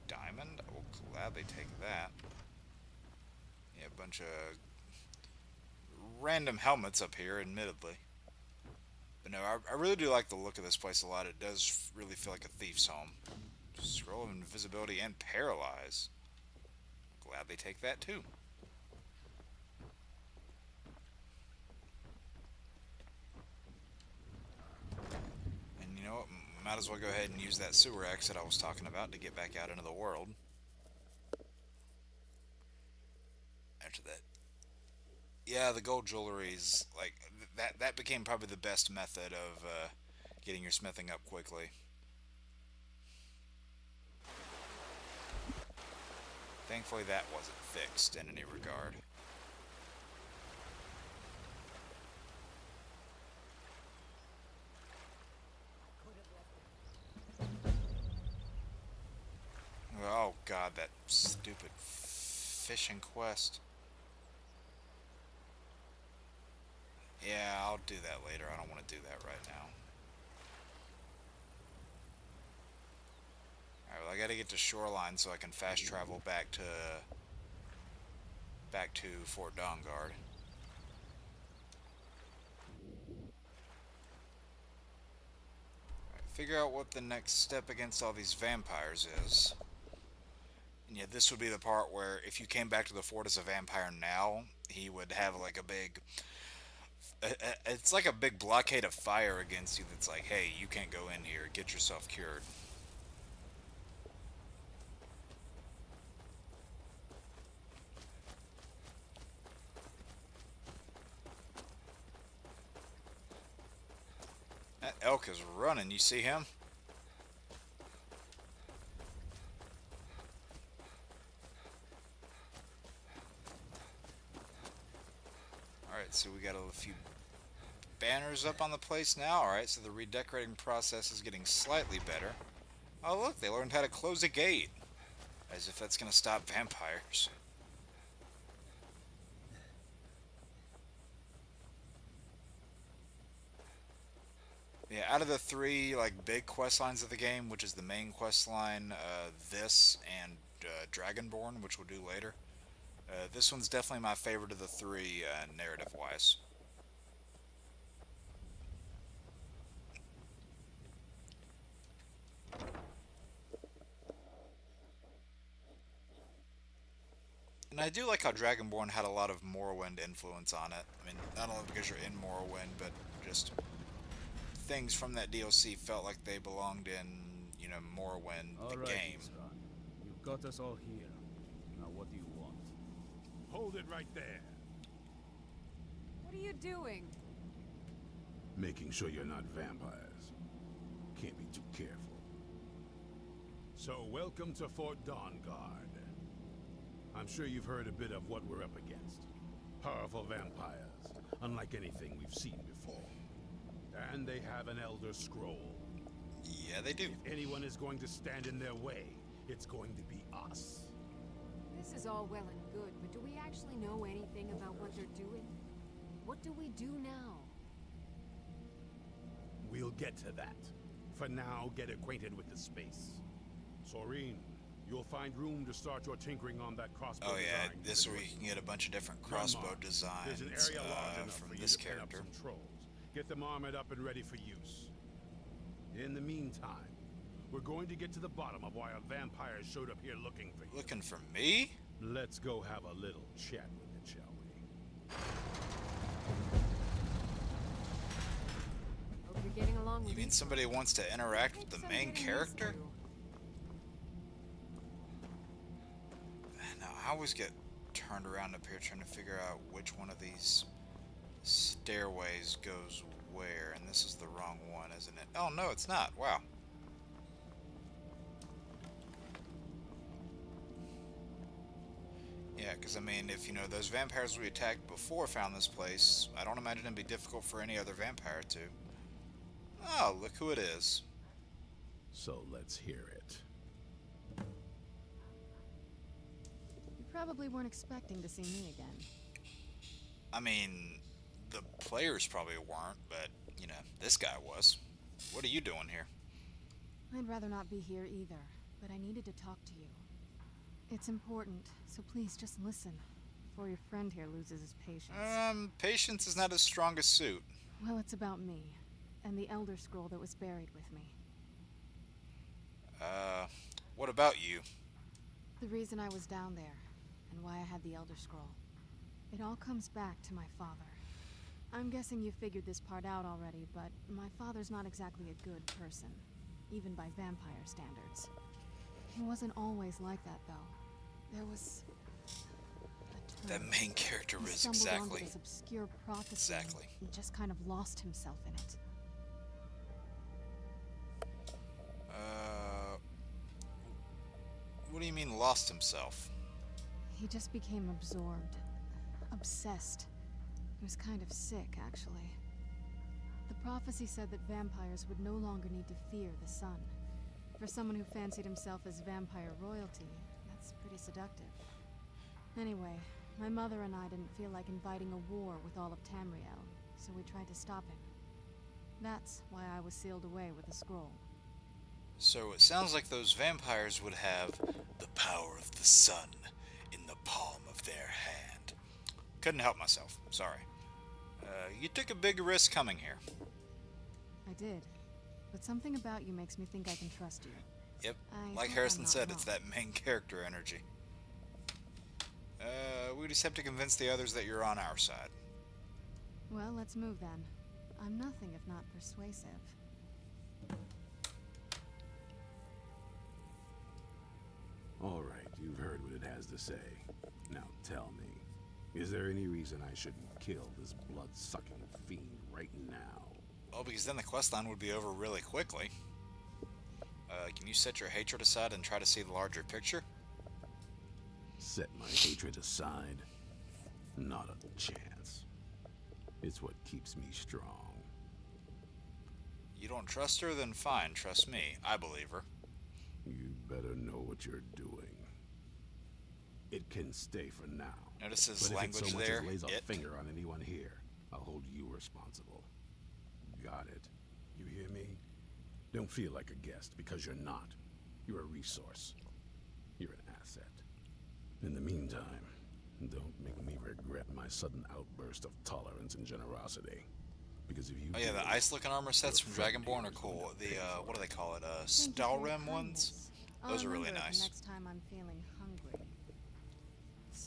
diamond, I will gladly take that. Yeah, a bunch of random helmets up here, admittedly. But no, I really do like the look of this place a lot. It does really feel like a thief's home. Scroll of invisibility and paralyze. Gladly take that too. And you know what? Might as well go ahead and use that sewer exit I was talking about to get back out into the world. After that. Yeah, the gold jewelry's like that became probably the best method of getting your smithing up quickly. Thankfully that wasn't fixed in any regard. Oh god, that stupid fishing quest. Yeah, I'll do that later. I don't want to do that right now. Alright, well I gotta get to Shoreline so I can fast travel back to Fort Dawnguard. Alright, figure out what the next step against all these vampires is. And yeah, this would be the part where if you came back to the fort as a vampire now, he would have like a big... It's like a big blockade of fire against you that's like, hey, you can't go in here, get yourself cured. That elk is running, you see him? Alright, so we got a few banners up on the place now. Alright, so the redecorating process is getting slightly better. Oh look, they learned how to close a gate. As if that's gonna stop vampires. Yeah, out of the three like big quest lines of the game, which is the main quest line, this and Dragonborn, which we'll do later. This one's definitely my favorite of the three, narrative-wise. And I do like how Dragonborn had a lot of Morrowind influence on it. I mean, not only because you're in Morrowind, but just things from that DLC felt like they belonged in, you know, Morrowind, the game. Isra. You've got us all here. Now what do you want? Hold it right there. What are you doing? Making sure you're not vampires. Can't be too careful. So, welcome to Fort Dawnguard. I'm sure you've heard a bit of what we're up against. Powerful vampires, unlike anything we've seen before. And they have an Elder Scroll. Yeah, they do. If anyone is going to stand in their way, it's going to be us. This is all well and good, but do we actually know anything about what they're doing? What do we do now? We'll get to that. For now, get acquainted with the space. Soreen, you'll find room to start your tinkering on that crossbow yeah, design. this is where you can get a bunch of different crossbow designs There's an area large enough from for you this to pin up character. some trolls. Get them armored up and ready for use. In the meantime, we're going to get to the bottom of why a vampire showed up here looking for you. Looking for me? Let's go have a little chat with it, shall we? Hope you're getting along with You mean Isra. somebody wants to interact with the Some main getting used character? to. Now, I always get turned around up here trying to figure out which one of these stairways goes where, and this is the wrong one, isn't it? Oh, no, it's not. Wow. Yeah, because, I mean, if, you know, those vampires we attacked before found this place, I don't imagine it'd be difficult for any other vampire to. Oh, look who it is. So let's hear it. You probably weren't expecting to see me again. I mean, the players probably weren't, but, you know, this guy was. What are you doing here? I'd rather not be here either, but I needed to talk to you. It's important, so please just listen, before your friend here loses his patience. Patience is not his strongest suit. Well, it's about me, and the Elder Scroll that was buried with me. What about you? The reason I was down there, and why I had the Elder Scroll. It all comes back to my father. I'm guessing you figured this part out already, but my father's not exactly a good person, even by vampire standards. He wasn't always like that, though. There was a That turn. main character He is stumbled exactly. onto this obscure prophecy Exactly. and just kind of lost himself in it. What do you mean lost himself? He just became absorbed. Obsessed. He was kind of sick, actually. The prophecy said that vampires would no longer need to fear the sun. For someone who fancied himself as vampire royalty, that's pretty seductive. Anyway, my mother and I didn't feel like inviting a war with all of Tamriel, so we tried to stop him. That's why I was sealed away with the scroll. So it sounds like those vampires would have the power of the sun in the palm of their hand. Couldn't help myself. Sorry. You took a big risk coming here. I did. But something about you makes me think I can trust you. Yep. I Like hope Harrison I'm not said, it's wrong. that main character energy. We just have to convince the others that you're on our side. Well, let's move then. I'm nothing if not persuasive. All right, you've heard what it has to say. Now tell me, is there any reason I shouldn't kill this blood-sucking fiend right now? Oh, because then the questline would be over really quickly. Can you set your hatred aside and try to see the larger picture? Set my hatred aside? Not a chance. It's what keeps me strong. You don't trust her? Then fine, trust me. I believe her. You better know what you're doing. It can stay for now. Notice his But if language it so much there, as lays a it. finger on anyone here, I'll hold you responsible. Got it. You hear me? Don't feel like a guest, because you're not. You're a resource. You're an asset. In the meantime, don't make me regret my sudden outburst of tolerance and generosity. Because if you Oh yeah, do, the ice-looking armor sets from your friend Dragonborn here are is going cool. to The, pay for what do they call it? Thank you for your Stalrim ones? kindness. I'll Those are really remember it nice. the next time I'm feeling hungry.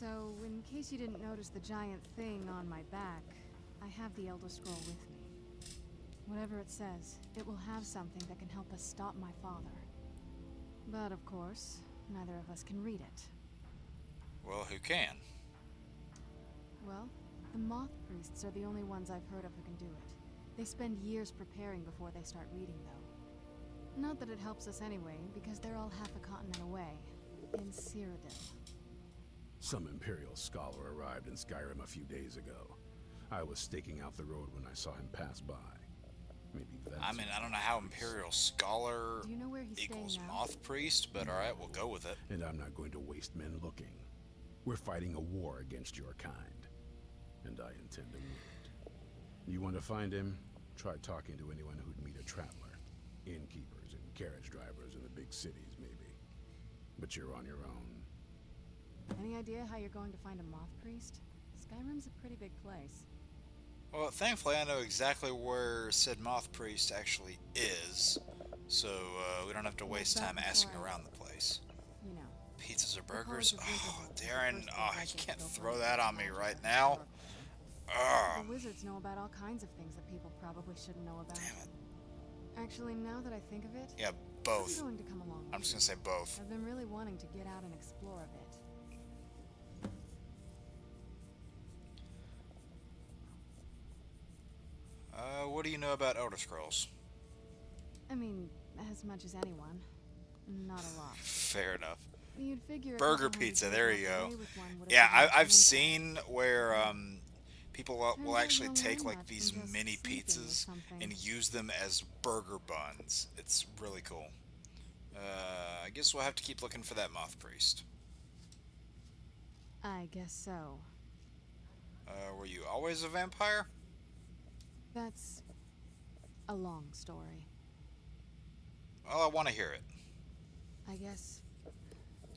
So, in case you didn't notice the giant thing on my back, I have the Elder Scroll with me. Whatever it says, it will have something that can help us stop my father. But of course, neither of us can read it. Well, who can? Well, the Moth Priests are the only ones I've heard of who can do it. They spend years preparing before they start reading, though. Not that it helps us anyway, because they're all half a continent away, in Cyrodiil. Some Imperial scholar arrived in Skyrim a few days ago. I was staking out the road when I saw him pass by. Maybe that's... I mean, I don't know how Imperial Scholar Do you know where he's equals staying now? Moth Priest, but alright, we'll go with it. And I'm not going to waste men looking. We're fighting a war against your kind. And I intend to win it. You want to find him? Try talking to anyone who'd meet a traveler. Innkeepers and carriage drivers in the big cities, maybe. But you're on your own. Any idea how you're going to find a Moth Priest? Skyrim's a pretty big place. Well, thankfully I know exactly where said Moth Priest actually is, so we don't have to waste time asking around the place. You know. Pizzas or burgers? Oh, Darren, you can't throw that on me right now. The wizards know about all kinds of things that people probably shouldn't know about. Damn it. Actually, now that I think of it, Yeah, both. I'm going to come along. I'm just gonna say both. I've been really wanting to get out and explore a bit. What do you know about Elder Scrolls? I mean, as much as anyone. Not a lot. Fair enough. You'd figure Burger pizza, there you go. Yeah, I've seen where people will actually take like these mini pizzas and use them as burger buns. It's really cool. I guess we'll have to keep looking for that Moth Priest. I guess so. Were you always a vampire? That's a long story. Well, I want to hear it. I guess.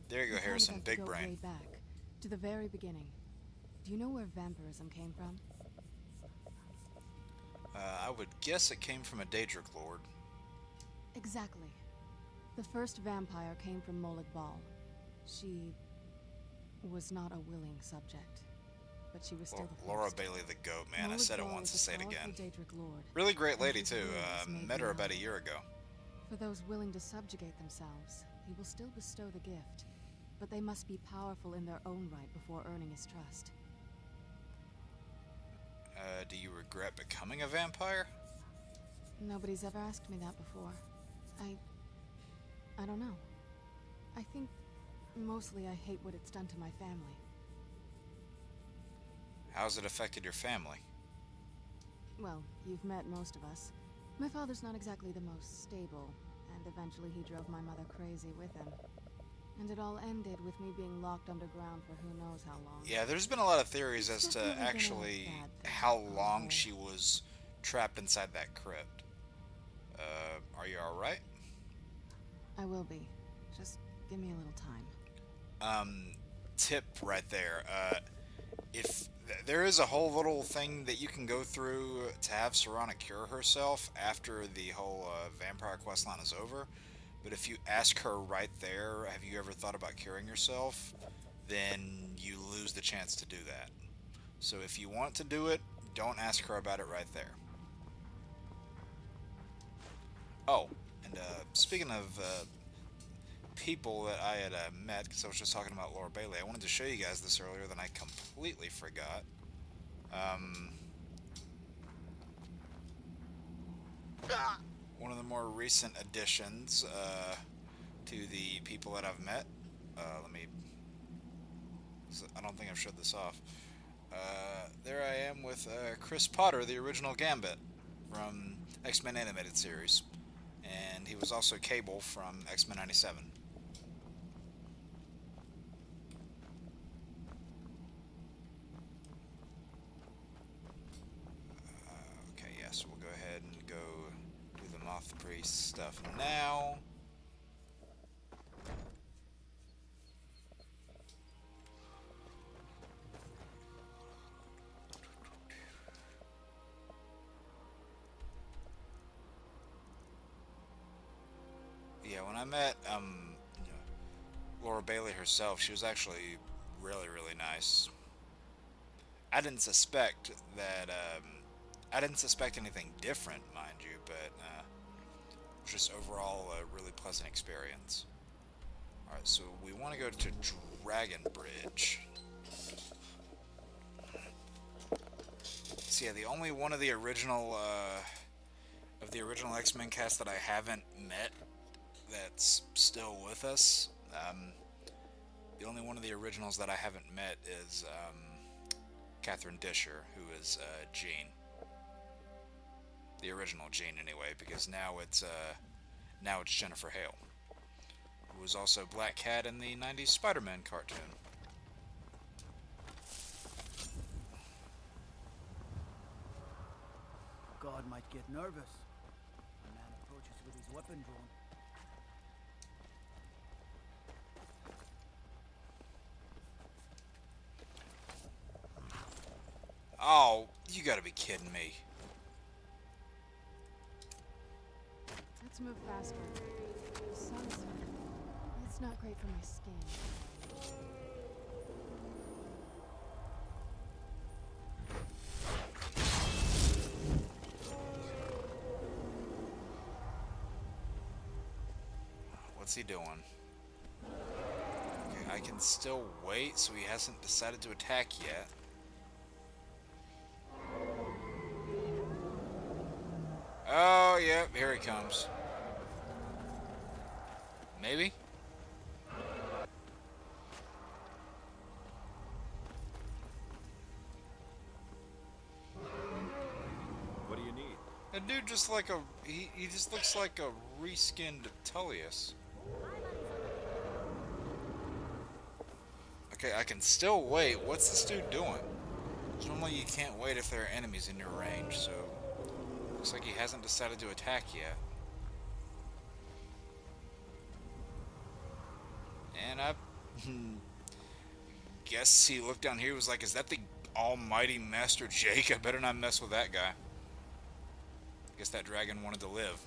There you go, Harrison. Big Way brain. back to the very beginning. Do you know where vampirism came from? I would guess it came from a Daedric Lord. Exactly. The first vampire came from Molag Bal. She was not a willing subject, but she was still the Laura first. Bailey the Goat, man. I said it once to say it again. Daedric Lord, Really great lady, his too. will was made Met her known. about a year ago. For those willing to subjugate themselves, he will still bestow the gift, but they must be powerful in their own right before earning his trust. Do you regret becoming a vampire? Nobody's ever asked me that before. I don't know. I think mostly I hate what it's done to my family. How's it affected your family? Well, you've met most of us. My father's not exactly the most stable, and eventually he drove my mother crazy with him. And it all ended with me being locked underground for who knows how long. Yeah, there's been a lot of theories as to definitely been a actually bad thing. how long she was trapped inside that crypt. Are you alright? I will be. Just give me a little time. Tip right there. If there is a whole little thing that you can go through to have Serana cure herself after the whole vampire questline is over, but if you ask her right there, have you ever thought about curing yourself, then you lose the chance to do that. So if you want to do it, don't ask her about it right there. Oh, and speaking of people that I had met, because I was just talking about Laura Bailey, I wanted to show you guys this earlier, then I completely forgot. One of the more recent additions to the people that I've met. I don't think I've showed this off. There I am with Chris Potter, the original Gambit from X-Men Animated Series. And he was also Cable from X-Men 97. Okay, yes, we'll go ahead and go do the Moth Priest stuff now. Yeah, when I met Laura Bailey herself, she was actually really, really nice. I didn't suspect that, I didn't suspect anything different, mind you, but just overall a really pleasant experience. Alright, so we want to go to Dragon Bridge. So yeah, the only one of the original X-Men cast that I haven't met that's still with us. The only one of the originals that I haven't met is Catherine Disher, who is Jean. The original Jean, anyway, because now it's Jennifer Hale, who was also Black Cat in the '90s Spider-Man cartoon. God might get nervous. A man approaches with his weapon drawn. Oh, you gotta be kidding me. Let's move faster. The sun's... It's not great for my skin. What's he doing? Okay, I can still wait, so he hasn't decided to attack yet. Oh, yep, here he comes. Maybe? What do you need? That dude just like a... He just looks like a reskinned Tullius. Okay, I can still wait. What's this dude doing? Normally you can't wait if there are enemies in your range, so... Looks like he hasn't decided to attack yet. And I... guess he looked down here and was like, is that the almighty Master Jake? I better not mess with that guy. Guess that dragon wanted to live.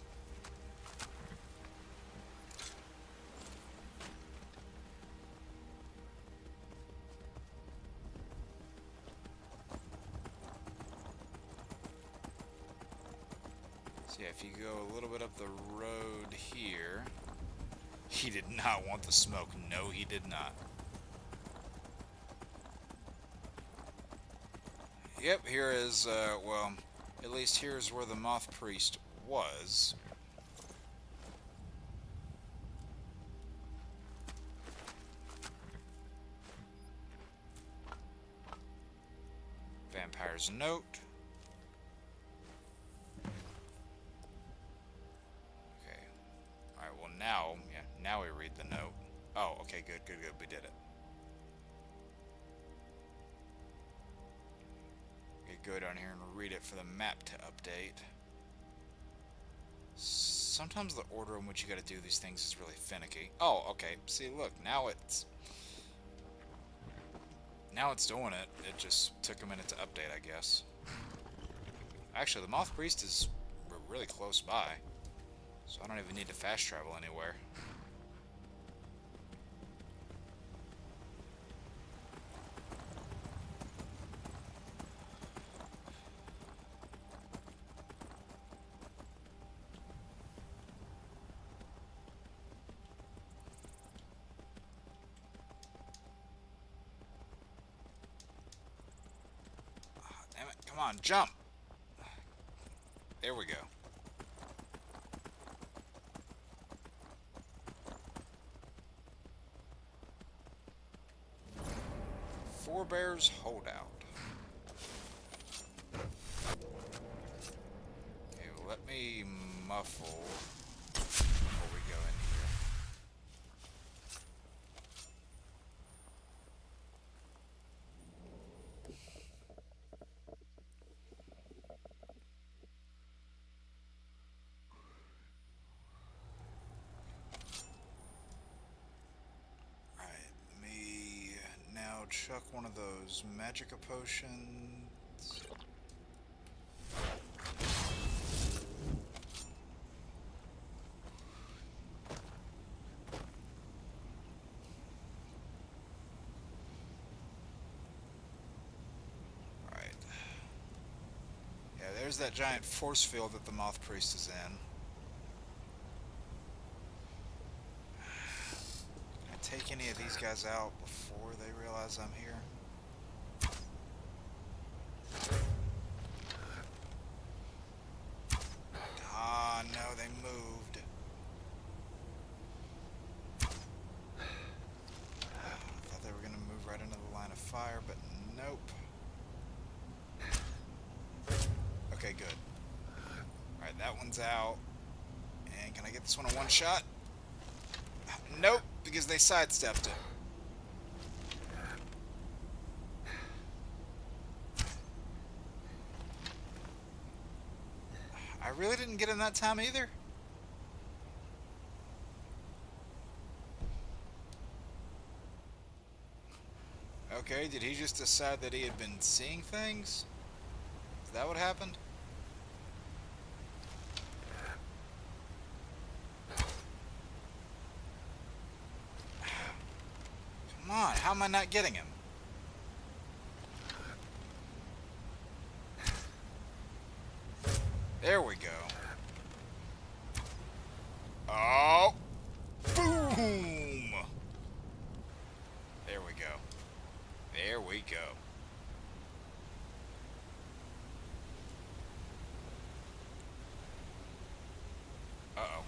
So yeah, if you go a little bit up the road here... He did not want the smoke. No, he did not. Yep, here is, well, at least here's where the Moth Priest was. Vampire's Note. Okay. Alright, well now, yeah, now we read the note. Oh, okay, good, good, good, we did it. Okay, go down here and read it for the map to update. Sometimes the order in which you gotta do these things is really finicky. Oh, okay, see, look, now it's doing it. It just took a minute to update, I guess. Actually, the Moth Priest is really close by, so I don't even need to fast travel anywhere. Damn it, come on, jump! There we go. Forebears Holdout. Okay, well, let me muffle before we go in here. Chuck one of those magica potions. there's that giant force field that the Moth Priest is in. Can I take any of these guys out before they realize I'm here? Ah, no, they moved. I thought they were going to move right into the line of fire, but nope. Okay, good. Alright, that one's out. And can I get this one in one shot? Nope, because they sidestepped it. I really didn't get him that time either. Okay, did he just decide that he had been seeing things? Is that what happened? Come on, how am I not getting him? There we go. Oh! Boom! There we go. There we go. Uh-oh.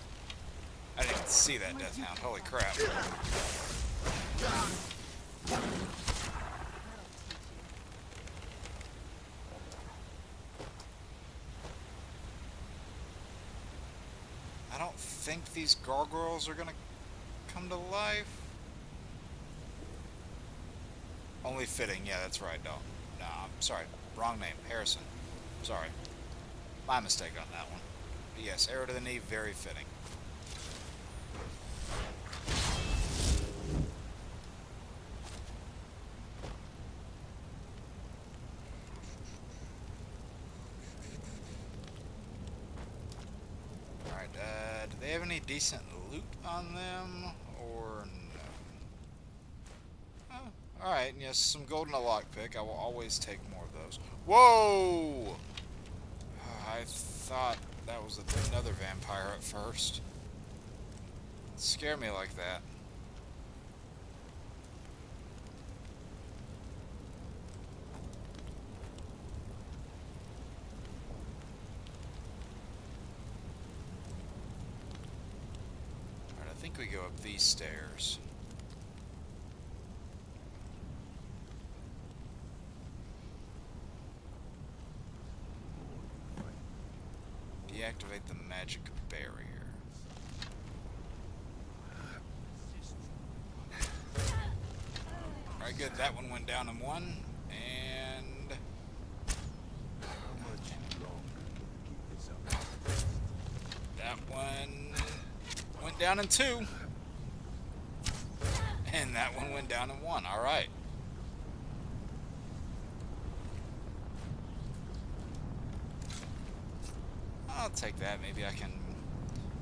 I didn't even see that death hound. Holy crap. I don't think these gargoyles are gonna come to life. Only fitting, yeah, that's right, dog. Nah, I'm sorry. Wrong name. Harrison. Sorry. My mistake on that one. But yes, arrow to the knee, very fitting. Alright, do they have any decent loot on them, or no? Oh, alright, yes, some gold and a lockpick. I will always take more of those. Whoa! I thought that was another vampire at first. It scared me like that. Alright, I think we go up these stairs. Deactivate the magic barrier. Alright, good. That one went down in one. And that one went down in two. And that one went down in one. Alright. I'll take that. Maybe I can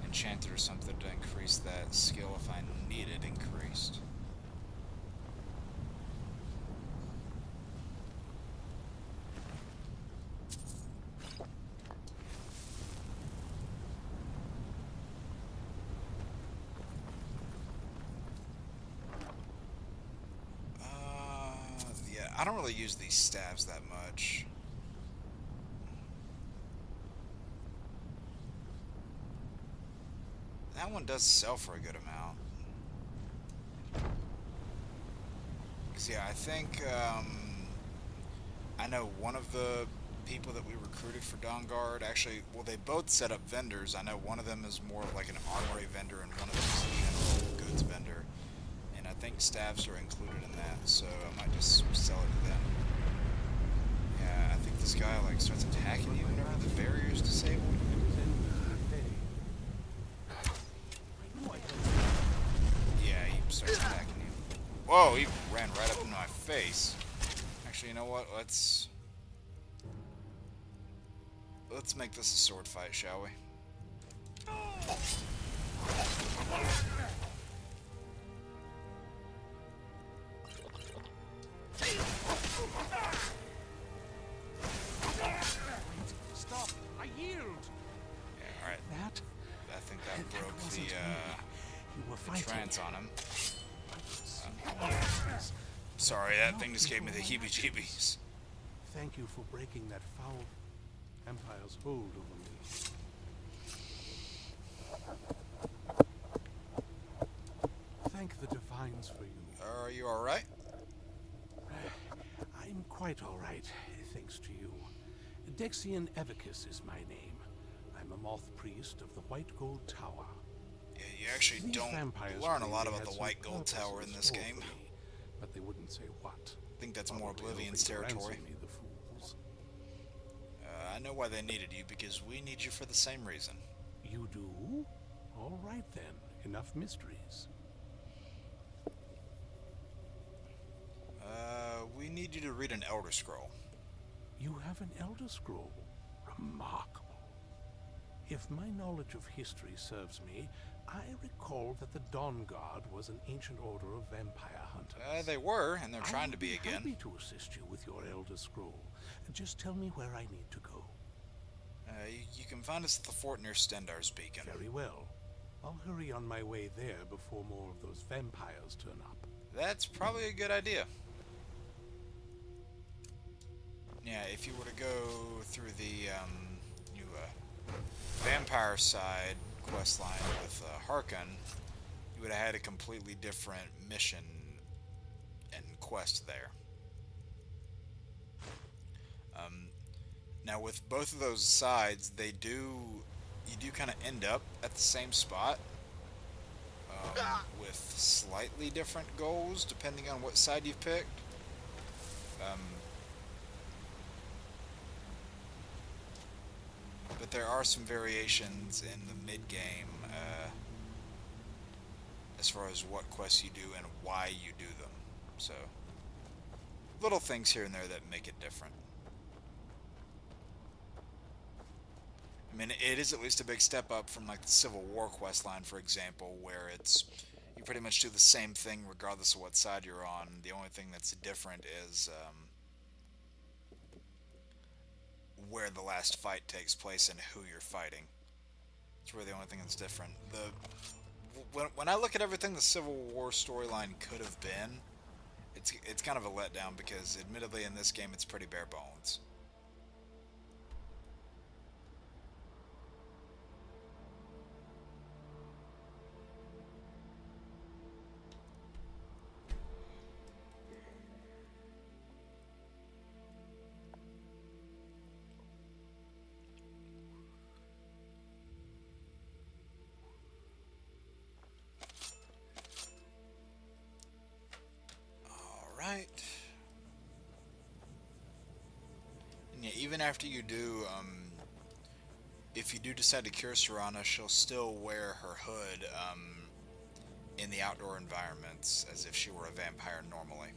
enchant it or something to increase that skill if I need it increased. Yeah, I don't really use these staves that much. That one does sell for a good amount. Because, yeah, I think, I know one of the people that we recruited for Dawnguard, actually, well, they both set up vendors. I know one of them is more of like an armory vendor and one of them is a general goods vendor. And I think staves are included in that, so I might just sell it to them. Yeah, I think this guy, like, starts attacking you whenever the barrier is disabled. Starts attacking you. Whoa, he ran right up into my face. Actually, you know what? Let's make this a sword fight, shall we? Stop! the trance on him. Sorry, that thing just gave me the heebie-jeebies. Thank you for breaking that foul Empire's hold over me. Thank the Divines for you. Are you alright? I'm quite alright, thanks to you. Dexian Evicus is my name. I'm a moth priest of the White Gold Tower. Yeah, you actually don't learn a lot about the White Gold Tower in this game. But they wouldn't say what. I think that's more Oblivion's territory. I know why they needed you, because we need you for the same reason. You do? All right then. Enough mysteries. We need you to read an Elder Scroll. You have an Elder Scroll? Remarkable. If my knowledge of history serves me, I recall that the Dawn Guard was an ancient order of vampire hunters. They were, and they're trying to be again. I'm happy to assist you with your Elder Scroll. Just tell me where I need to go. You can find us at the fort near Stendar's Beacon. Very well. I'll hurry on my way there before more of those vampires turn up. That's probably a good idea. Yeah, if you were to go through the vampire side quest line with Harkon, you would have had a completely different mission and quest there. Now with both of those sides, you do kind of end up at the same spot with slightly different goals depending on what side you've picked. But there are some variations in the mid-game as far as what quests you do and why you do them. So, little things here and there that make it different. I mean, it is at least a big step up from like the Civil War quest line, for example, where you pretty much do the same thing regardless of what side you're on. The only thing that's different is where the last fight takes place and who you're fighting. It's really the only thing that's different. When I look at everything the Civil War storyline could have been, it's kind of a letdown because admittedly in this game it's pretty bare bones. And yeah, even after you do, if you do decide to cure Serana, she'll still wear her hood in the outdoor environments as if she were a vampire normally.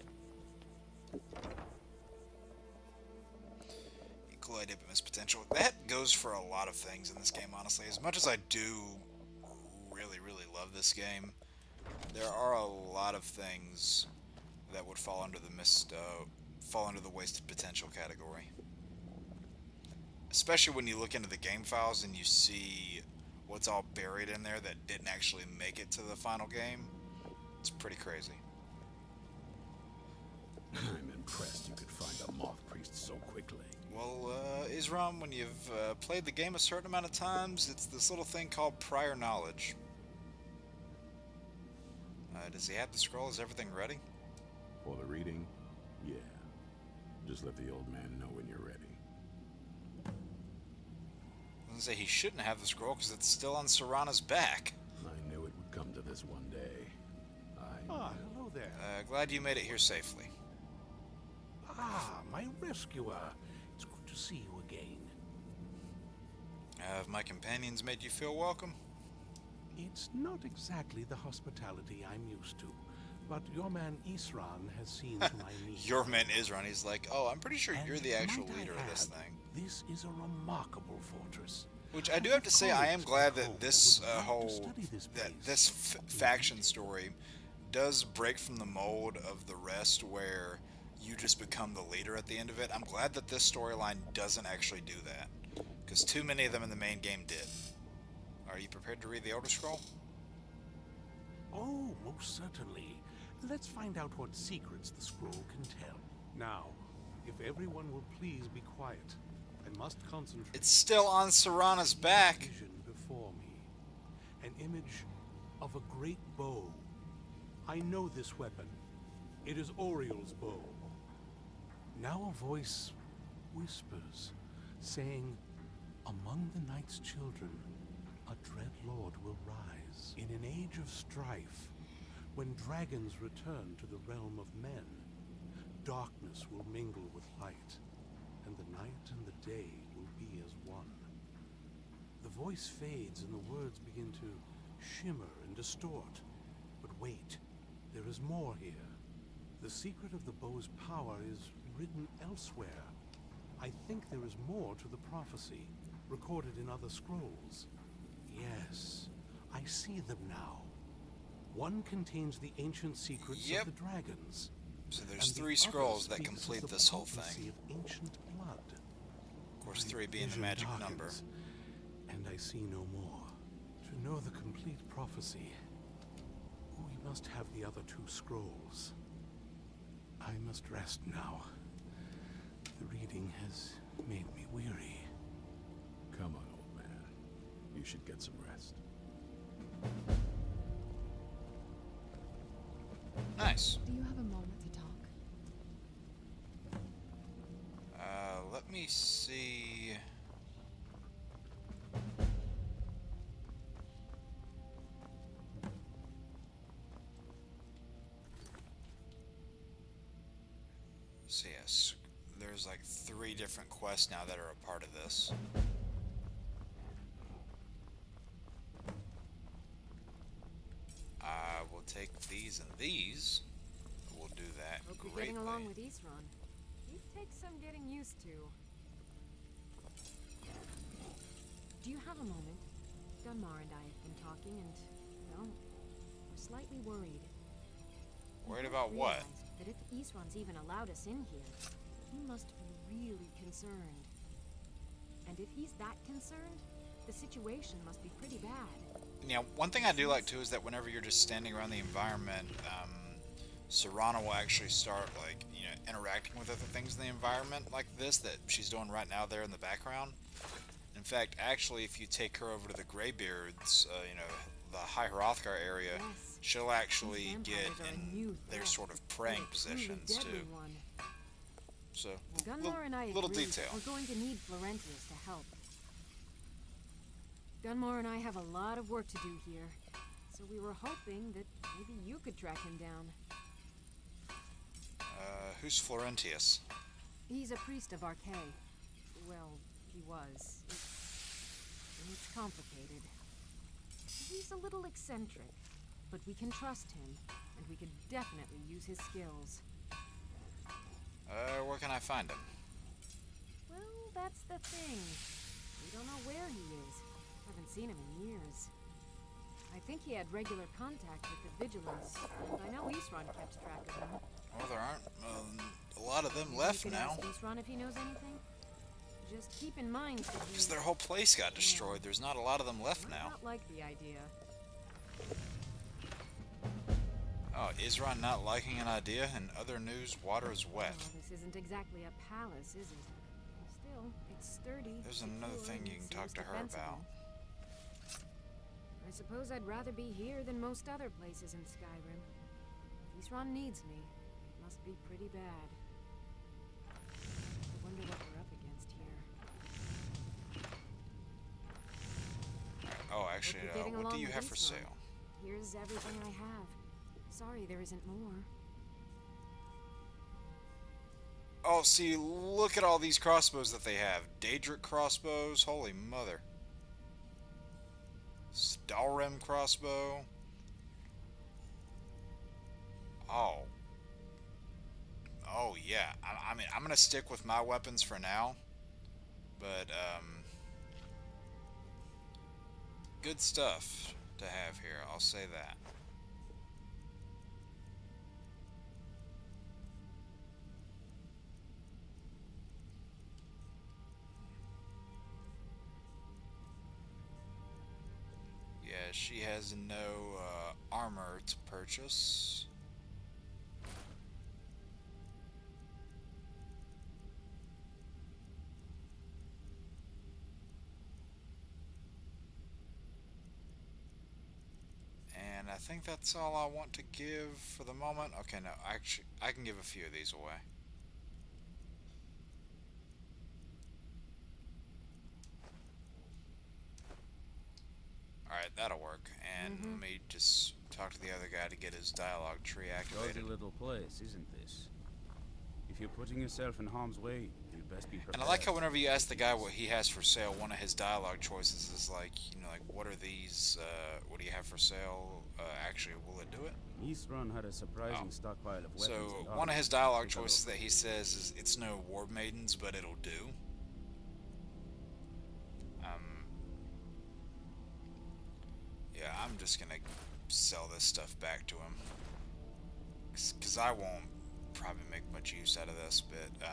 Equal Oedipus potential. That goes for a lot of things in this game, honestly. As much as I do really, really love this game, there are a lot of things that would fall under the wasted potential category. Especially when you look into the game files and you see what's all buried in there that didn't actually make it to the final game. It's pretty crazy. I'm impressed you could find a moth priest so quickly. Well, Isram, when you've played the game a certain amount of times, it's this little thing called prior knowledge. Does he have the scroll? Is everything ready? For the reading? Yeah. Just let the old man know when you're ready. I was gonna say he shouldn't have the scroll because it's still on Serana's back. I knew it would come to this one day. Hello there. Glad you made it here safely. My rescuer. It's good to see you again. Have my companions made you feel welcome? It's not exactly the hospitality I'm used to, but your man Isran has seen to my needs. Your man Isran, he's like, oh, I'm pretty sure you're the actual leader of this thing. This is a remarkable fortress. Which I do have to say, I am glad that this faction story does break from the mold of the rest where you just become the leader at the end of it. I'm glad that this storyline doesn't actually do that, because too many of them in the main game did. Are you prepared to read the Elder Scroll? Oh, most certainly. Let's find out what secrets the scroll can tell. Now, if everyone will please be quiet, I must concentrate. It's still on Serana's back. Vision before me. An image of a great bow. I know this weapon. It is Oriel's bow. Now a voice whispers, saying, among the night's children, a dread lord will rise. In an age of strife, when dragons return to the realm of men, darkness will mingle with light, and the night and the day will be as one. The voice fades and the words begin to shimmer and distort. But wait, there is more here. The secret of the bow's power is written elsewhere. I think there is more to the prophecy, recorded in other scrolls. Yes, I see them now. One contains the ancient secrets of the dragons. So there's 3 scrolls that complete this whole thing. Of ancient blood. Of course, 3 being the magic number. And I see no more. To know the complete prophecy, we must have the other 2 scrolls. I must rest now. The reading has made me weary. Come on, old man. You should get some rest. Nice. Do you have a moment to talk? Let me see. So yes, there's like 3 different quests now that are a part of this. I will take these and these. We'll do that. Hope you're getting along with Isran. He takes some getting used to. Do you have a moment? Gunmar and I have been talking and, well, we're slightly worried. Worried about what? That if Isran's even allowed us in here, he must be really concerned. And if he's that concerned, the situation must be pretty bad. Yeah, one thing I do like too is that whenever you're just standing around the environment, Serana will actually start, like, you know, interacting with other things in the environment like this that she's doing right now there in the background. In fact, actually, if you take her over to the Greybeards, you know, the High Hrothgar area, she'll actually get in their sort of praying positions too. So, Gunmar and I little agree. detail. We're going to need Florentius to help. Gunmar and I have a lot of work to do here, so we were hoping that maybe you could track him down. Who's Florentius? He's a priest of Archay. Well, he was. It's complicated. He's a little eccentric, but we can trust him, and we could definitely use his skills. Where can I find him? Well, that's the thing. We don't know where he is. Haven't seen him in years. I think he had regular contact with the Vigilance, and I know Isran kept track of him. Well, there aren't a lot of them left You can now. ask Isran if he knows anything. Just keep in mind that Because their whole place got destroyed. There's not a lot of them left might now. not like the idea. Oh, Isran not liking an idea? In other news, water is wet. Well, this isn't exactly a palace, is it? Still, it's sturdy. There's another secure, thing you and can talk seems to her defensible. about. I suppose I'd rather be here than most other places in Skyrim. If Isran needs me, it must be pretty bad. I wonder what we're up against here. Oh, actually, Hope you're getting what do along you with have for Isran. sale? Here's everything I have. Sorry there isn't more. Oh, see, look at all these crossbows that they have. Daedric crossbows, holy mother. Stalrim crossbow. Oh. Oh, yeah. I mean, I'm going to stick with my weapons for now. But, good stuff to have here, I'll say that. Yeah, she has no armor to purchase. And I think that's all I want to give for the moment. Okay, no, actually, I can give a few of these away. Alright, that'll work. And let me just talk to the other guy to get his dialogue tree activated. Cozy little place, isn't this? If you're putting yourself in harm's way, you'd best be prepared. And I like how whenever you ask the guy what he has for sale, one of his dialogue choices is like, you know, like, what are these, what do you have for sale? Actually, will it do it? Eastrun had a surprising stockpile of weapons. So, and one of his armor. dialogue Take a choices look. that he says is, it's no war maidens, but it'll do. Yeah, I'm just gonna sell this stuff back to him. Because I won't probably make much use out of this, but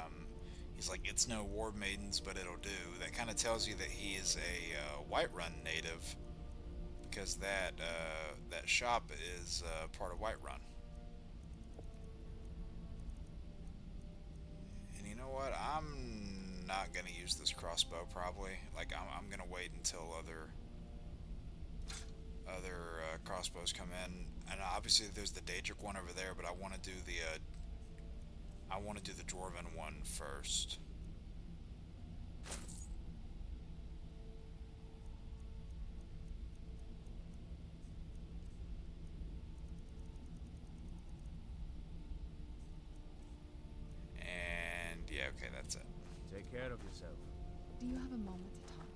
he's like, it's no war maidens, but it'll do. That kind of tells you that he is a Whiterun native, because that that shop is part of Whiterun. And you know what? I'm not gonna use this crossbow probably. Like I'm gonna wait until other crossbows come in. And obviously there's the Daedric one over there, but I want to do the Dwarven one first. And yeah, okay, that's it. Take care of yourself. Do you have a moment to talk?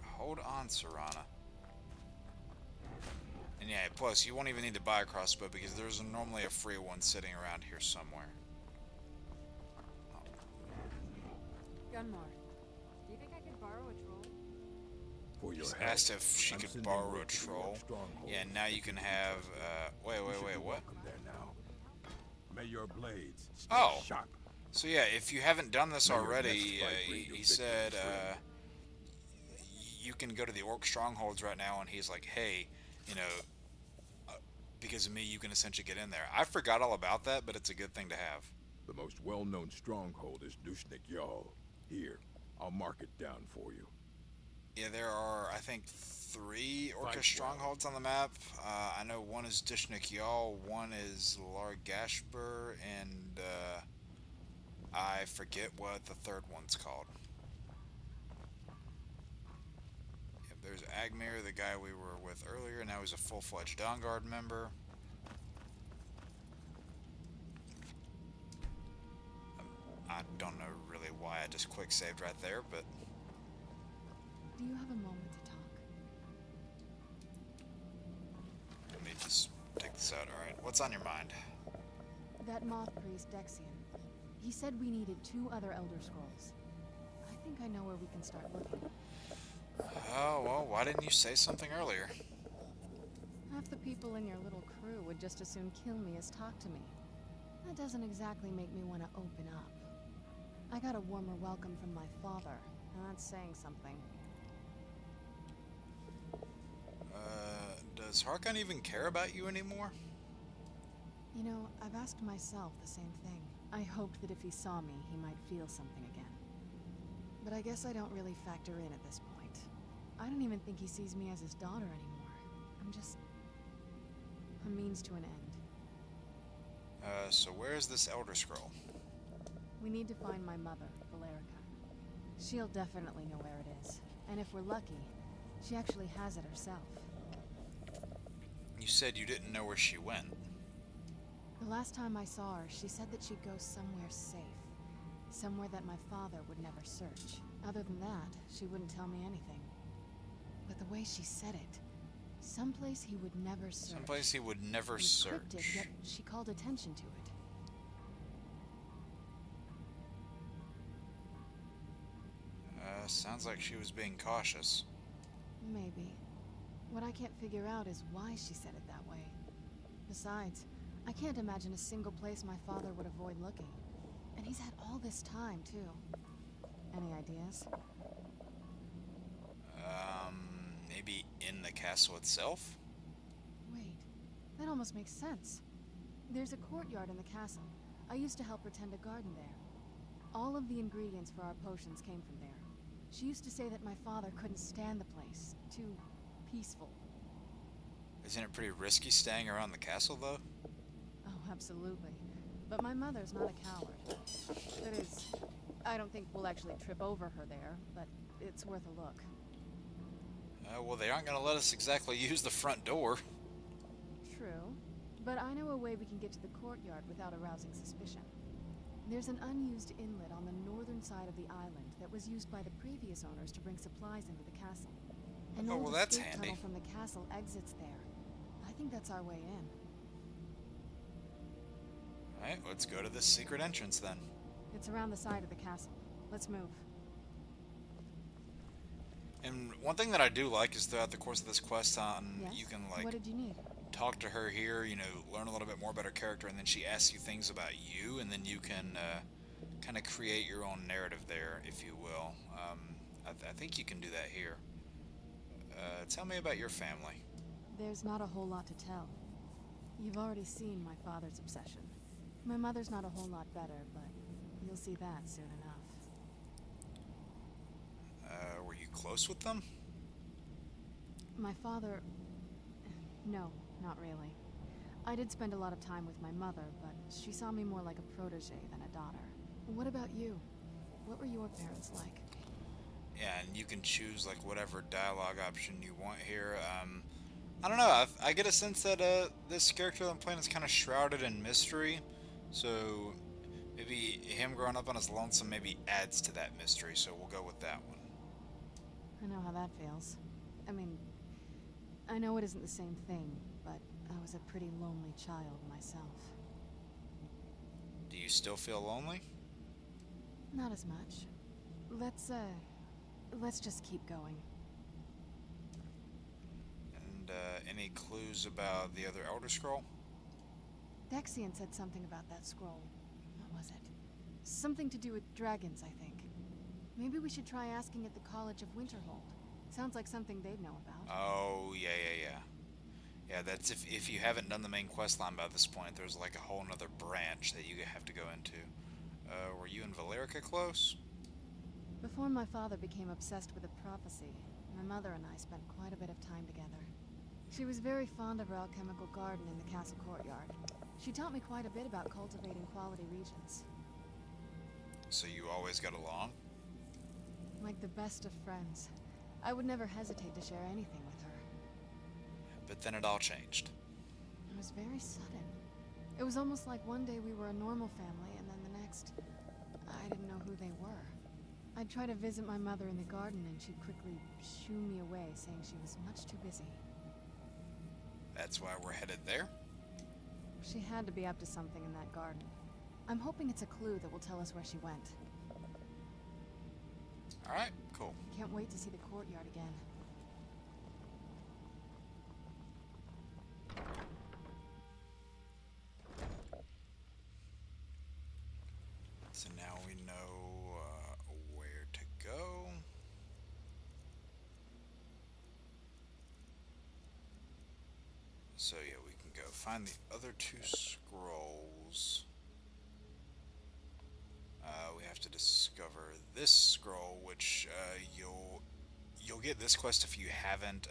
Hold on, Serana. And yeah, plus you won't even need to buy a crossbow because there's normally a free one sitting around here somewhere. Gunmore, do you think I could borrow a troll? For your He's help, asked if she I'm could sending borrow a word to the troll. stronghold. Yeah, now you can have, wait, You should be what? welcome there now. May your blades stay Oh! sharp. So yeah, if you haven't done this May your already, next fight bring your he victory said, free. you can go to the orc strongholds right now, and he's like, hey, you know, because of me, you can essentially get in there. I forgot all about that, but it's a good thing to have. The most well-known stronghold is Dushnik Yal. Here, I'll mark it down for you. Yeah, there are, I think, 3 Fight well. orcish strongholds on the map. I know one is Dishnik Yal, one is Largashbur, and I forget what the third one's called. Yep, there's Agmir, the guy we were with earlier. Now he's a full-fledged Dawnguard member. I don't know really why I just quick saved right there, but Do you have a moment to talk? let me just take this out. Alright, what's on your mind? That moth priest, Dexian. He said we needed 2 other Elder Scrolls. I think I know where we can start looking. Oh, well, why didn't you say something earlier? Half the people in your little crew would just as soon kill me as talk to me. That doesn't exactly make me want to open up. I got a warmer welcome from my father, and that's saying something. Does Harkon even care about you anymore? You know, I've asked myself the same thing. I hoped that if he saw me, he might feel something again. But I guess I don't really factor in at this point. I don't even think he sees me as his daughter anymore. I'm just a means to an end. So where's this Elder Scroll? We need to find my mother, Valerica. She'll definitely know where it is. And if we're lucky, she actually has it herself. You said you didn't know where she went. The last time I saw her, she said that she'd go somewhere safe. Somewhere that my father would never search. Other than that, she wouldn't tell me anything. But the way she said it, someplace he would never search. Someplace he would never It was search. cryptic, yet she called attention to it. Sounds like she was being cautious. Maybe. What I can't figure out is why she said it that way. Besides, I can't imagine a single place my father would avoid looking. And he's had all this time, too. Any ideas? Maybe in the castle. castle itself? Wait, that almost makes sense. There's a courtyard in the castle. I used to help her tend a garden there. All of the ingredients for our potions came from there. She used to say that my father couldn't stand the place. Too peaceful. Isn't it pretty risky staying around the castle, though? Oh, absolutely. But my mother's not a coward. That is, I don't think we'll actually trip over her there, but it's worth a look. Well, they aren't going to let us exactly use the front door. True. But I know a way we can get to the courtyard without arousing suspicion. There's an unused inlet on the northern side of the island that was used by the previous owners to bring supplies into the castle. An Oh, old well, that's escape handy. tunnel from the castle exits there. I think that's our way in. Alright, let's go to this secret entrance then. It's around the side of the castle. Let's move. And one thing that I do like is throughout the course of this quest on, Yes? you can, What like, did you need? talk to her here, you know, learn a little bit more about her character, and then she asks you things about you, and then you can kind of create your own narrative there, if you will. I think you can do that here. Tell me about your family. There's not a whole lot to tell. You've already seen my father's obsession. My mother's not a whole lot better, but you'll see that soon enough. Were you close with them? My father... No, not really. I did spend a lot of time with my mother, but she saw me more like a protege than a daughter. What about you? What were your parents like? Yeah, and you can choose, like, whatever dialogue option you want here. I don't know, I get a sense that this character that I'm playing is kind of shrouded in mystery, so maybe him growing up on his lonesome maybe adds to that mystery, so we'll go with that one. I know how that feels. I mean, I know it isn't the same thing, but I was a pretty lonely child myself. Do you still feel lonely? Not as much. Let's just keep going. And any clues about the other Elder Scroll? Dexian said something about that scroll. What was it? Something to do with dragons, I think. Maybe we should try asking at the College of Winterhold. Sounds like something they'd know about. Oh, yeah. Yeah, that's if you haven't done the main quest line by this point, there's like a whole nother branch that you have to go into. Were you and Valerica close? Before my father became obsessed with a prophecy, my mother and I spent quite a bit of time together. She was very fond of her alchemical garden in the castle courtyard. She taught me quite a bit about cultivating quality regions. So you always got along? Like the best of friends. I would never hesitate to share anything with her. But then it all changed. It was very sudden. It was almost like one day we were a normal family, and then the next, I didn't know who they were. I'd try to visit my mother in the garden, and she'd quickly shoo me away, saying she was much too busy. That's why we're headed there? She had to be up to something in that garden. I'm hoping it's a clue that will tell us where she went. Alright, cool. Can't wait to see the courtyard again. So now we know where to go. So yeah, we can go find the other two scrolls. We have to discover this scroll, which you'll get this quest if you haven't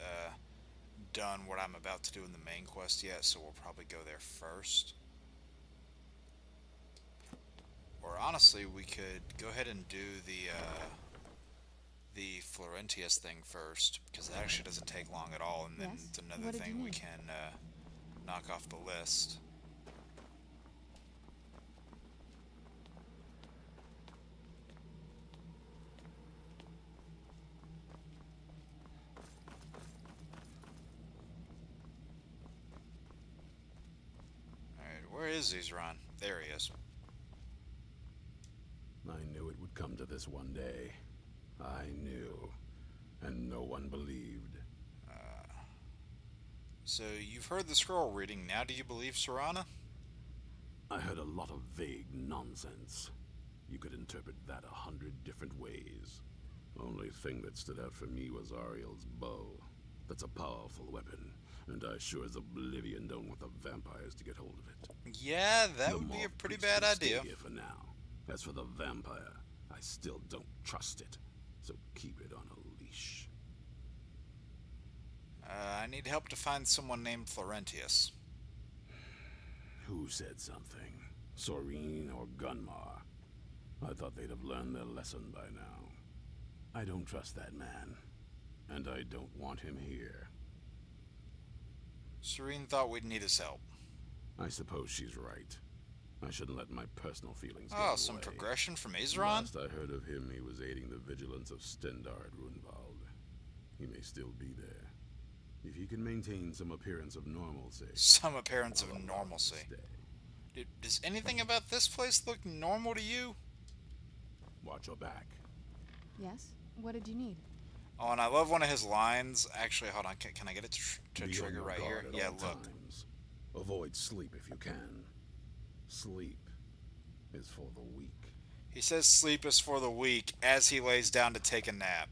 done what I'm about to do in the main quest yet. So we'll probably go there first. Or honestly, we could go ahead and do the Florentius thing first, because it actually doesn't take long at all, and then Yes? it's another What did you thing we need? can knock off the list. Alright, where is Zizran? There he is. I knew it would come to this one day. I knew. And no one believed. So you've heard the scroll reading, now do you believe Serana? I heard a lot of vague nonsense. You could interpret that 100 different ways. Only thing that stood out for me was Ariel's bow. That's a powerful weapon, and I sure as oblivion don't want the vampires to get hold of it. Yeah, that The would be a mob pretty priest bad can stay idea. here for now. As for the vampire, I still don't trust it, so keep it on a leash. I need help to find someone named Florentius. Who said something? Soreen or Gunmar? I thought they'd have learned their lesson by now. I don't trust that man, and I don't want him here. Serene thought we'd need his help. I suppose she's right. I shouldn't let my personal feelings get in the Oh, some way. progression from Azeron? Last I heard of him, he was aiding the vigilance of Stendard Runvald. He may still be there. If he can maintain some appearance of normalcy. Some appearance of normalcy. Dude, does anything about this place look normal to you? Watch your back. Yes? What did you need? Oh, and I love one of his lines. Actually, hold on. Can I get it to Be on trigger your right here? guard at Yeah, all look. times. Avoid sleep if you can. Sleep is for the weak. He says sleep is for the weak as he lays down to take a nap.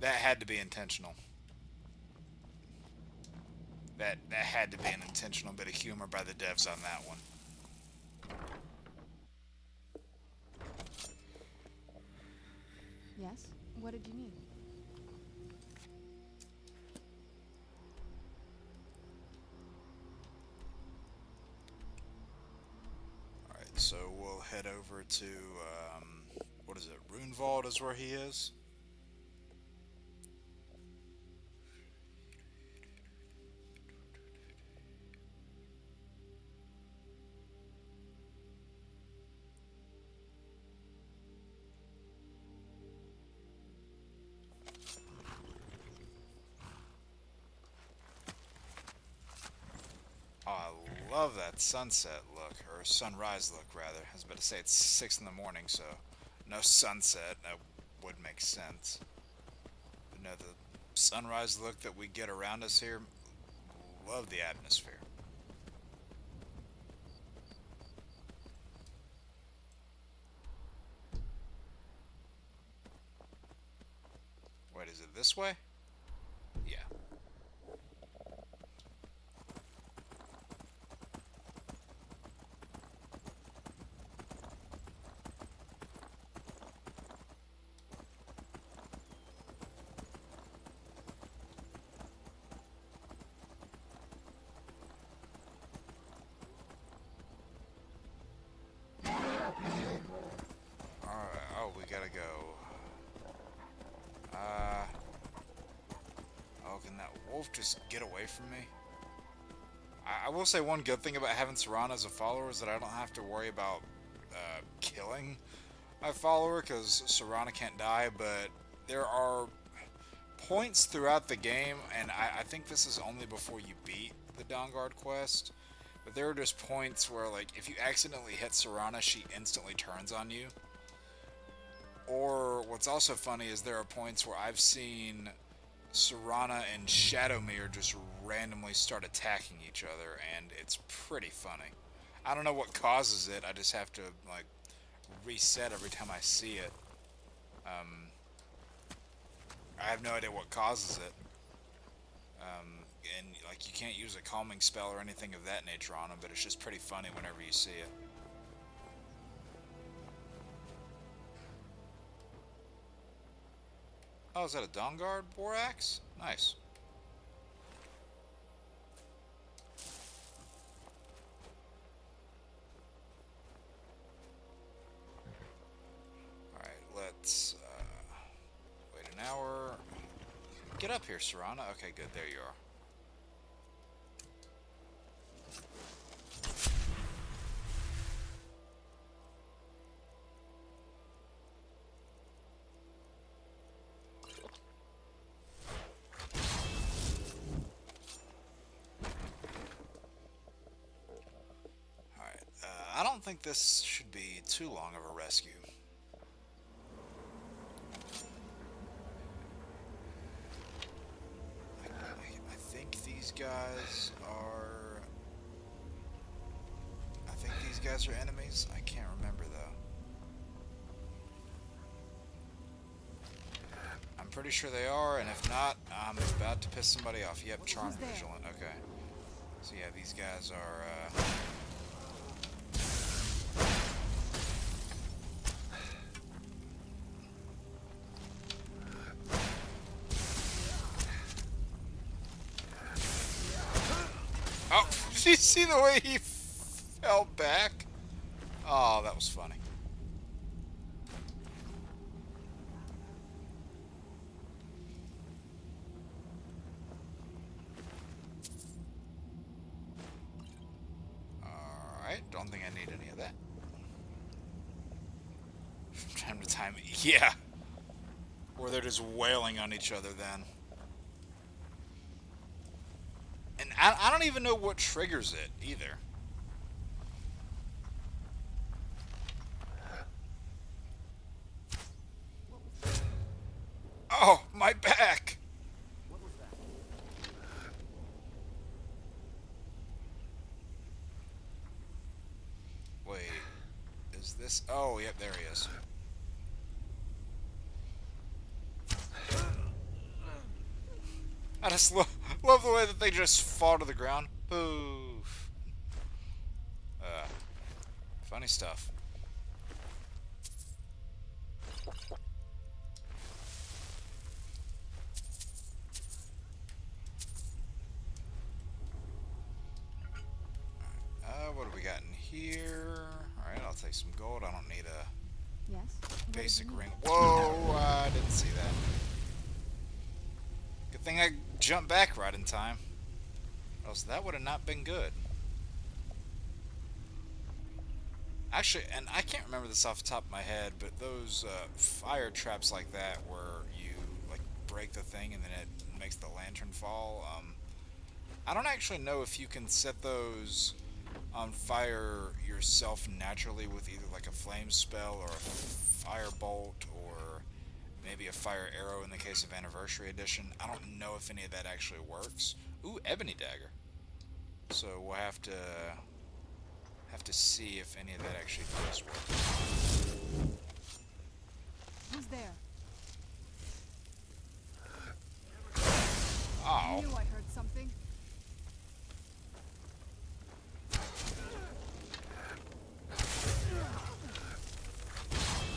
That had to be intentional. That had to be an intentional bit of humor by the devs on that one. Yes? What did you need? Alright, so we'll head over to, what is it? Runevald is where he is. Oh, I love that sunset look, or sunrise look, rather. I was about to say it's 6 in the morning, so no sunset. That would make sense. But no, the sunrise look that we get around us here, love the atmosphere. Wait, is it this way? Yeah. Alright, oh, we gotta go. Oh, can that wolf just get away from me? I will say one good thing about having Serana as a follower is that I don't have to worry about killing my follower, because Serana can't die, but there are points throughout the game, and I think this is only before you beat the Dawnguard quest, but there are just points where, like, if you accidentally hit Serana, she instantly turns on you. Or what's also funny is there are points where I've seen Serana and Shadowmere just randomly start attacking each other, and it's pretty funny. I don't know what causes it, I just have to, like, reset every time I see it. I have no idea what causes it. And, like, you can't use a calming spell or anything of that nature on them, but it's just pretty funny whenever you see it. Oh, is that a Dawnguard Borax? Nice. Alright, let's wait an hour. Get up here, Serana. Okay, good. There you are. I don't think this should be too long of a rescue. I think these guys are... I think these guys are enemies. I can't remember, though. pretty sure they are, and if not, I'm about to piss somebody off. Yep, charmed vigilant. Okay. So yeah, these guys are, Oh, did you see the way he fell back? Oh, that was funny. Alright, don't think I need any of that. From time to time, yeah. Or they're just wailing on each other then. And I don't even know what triggers it, either. Oh, my back! Wait, is this... Oh, yep, there he is. I just love the way that they just fall to the ground. Poof. Funny stuff. What do we got in here? Alright, I'll take some gold. I don't need a Yes? basic ring. Whoa, I didn't see that. Good thing I jumped back right in time. Else that would have not been good. Actually, and I can't remember this off the top of my head, but those fire traps like that where you like break the thing and then it makes the lantern fall, I don't actually know if you can set those on fire yourself naturally with either like a flame spell or a fire bolt or maybe a fire arrow in the case of Anniversary Edition. I don't know if any of that actually works. Ooh, Ebony Dagger. So we'll have to see if any of that actually does work. Who's there? Oh. I knew I heard something.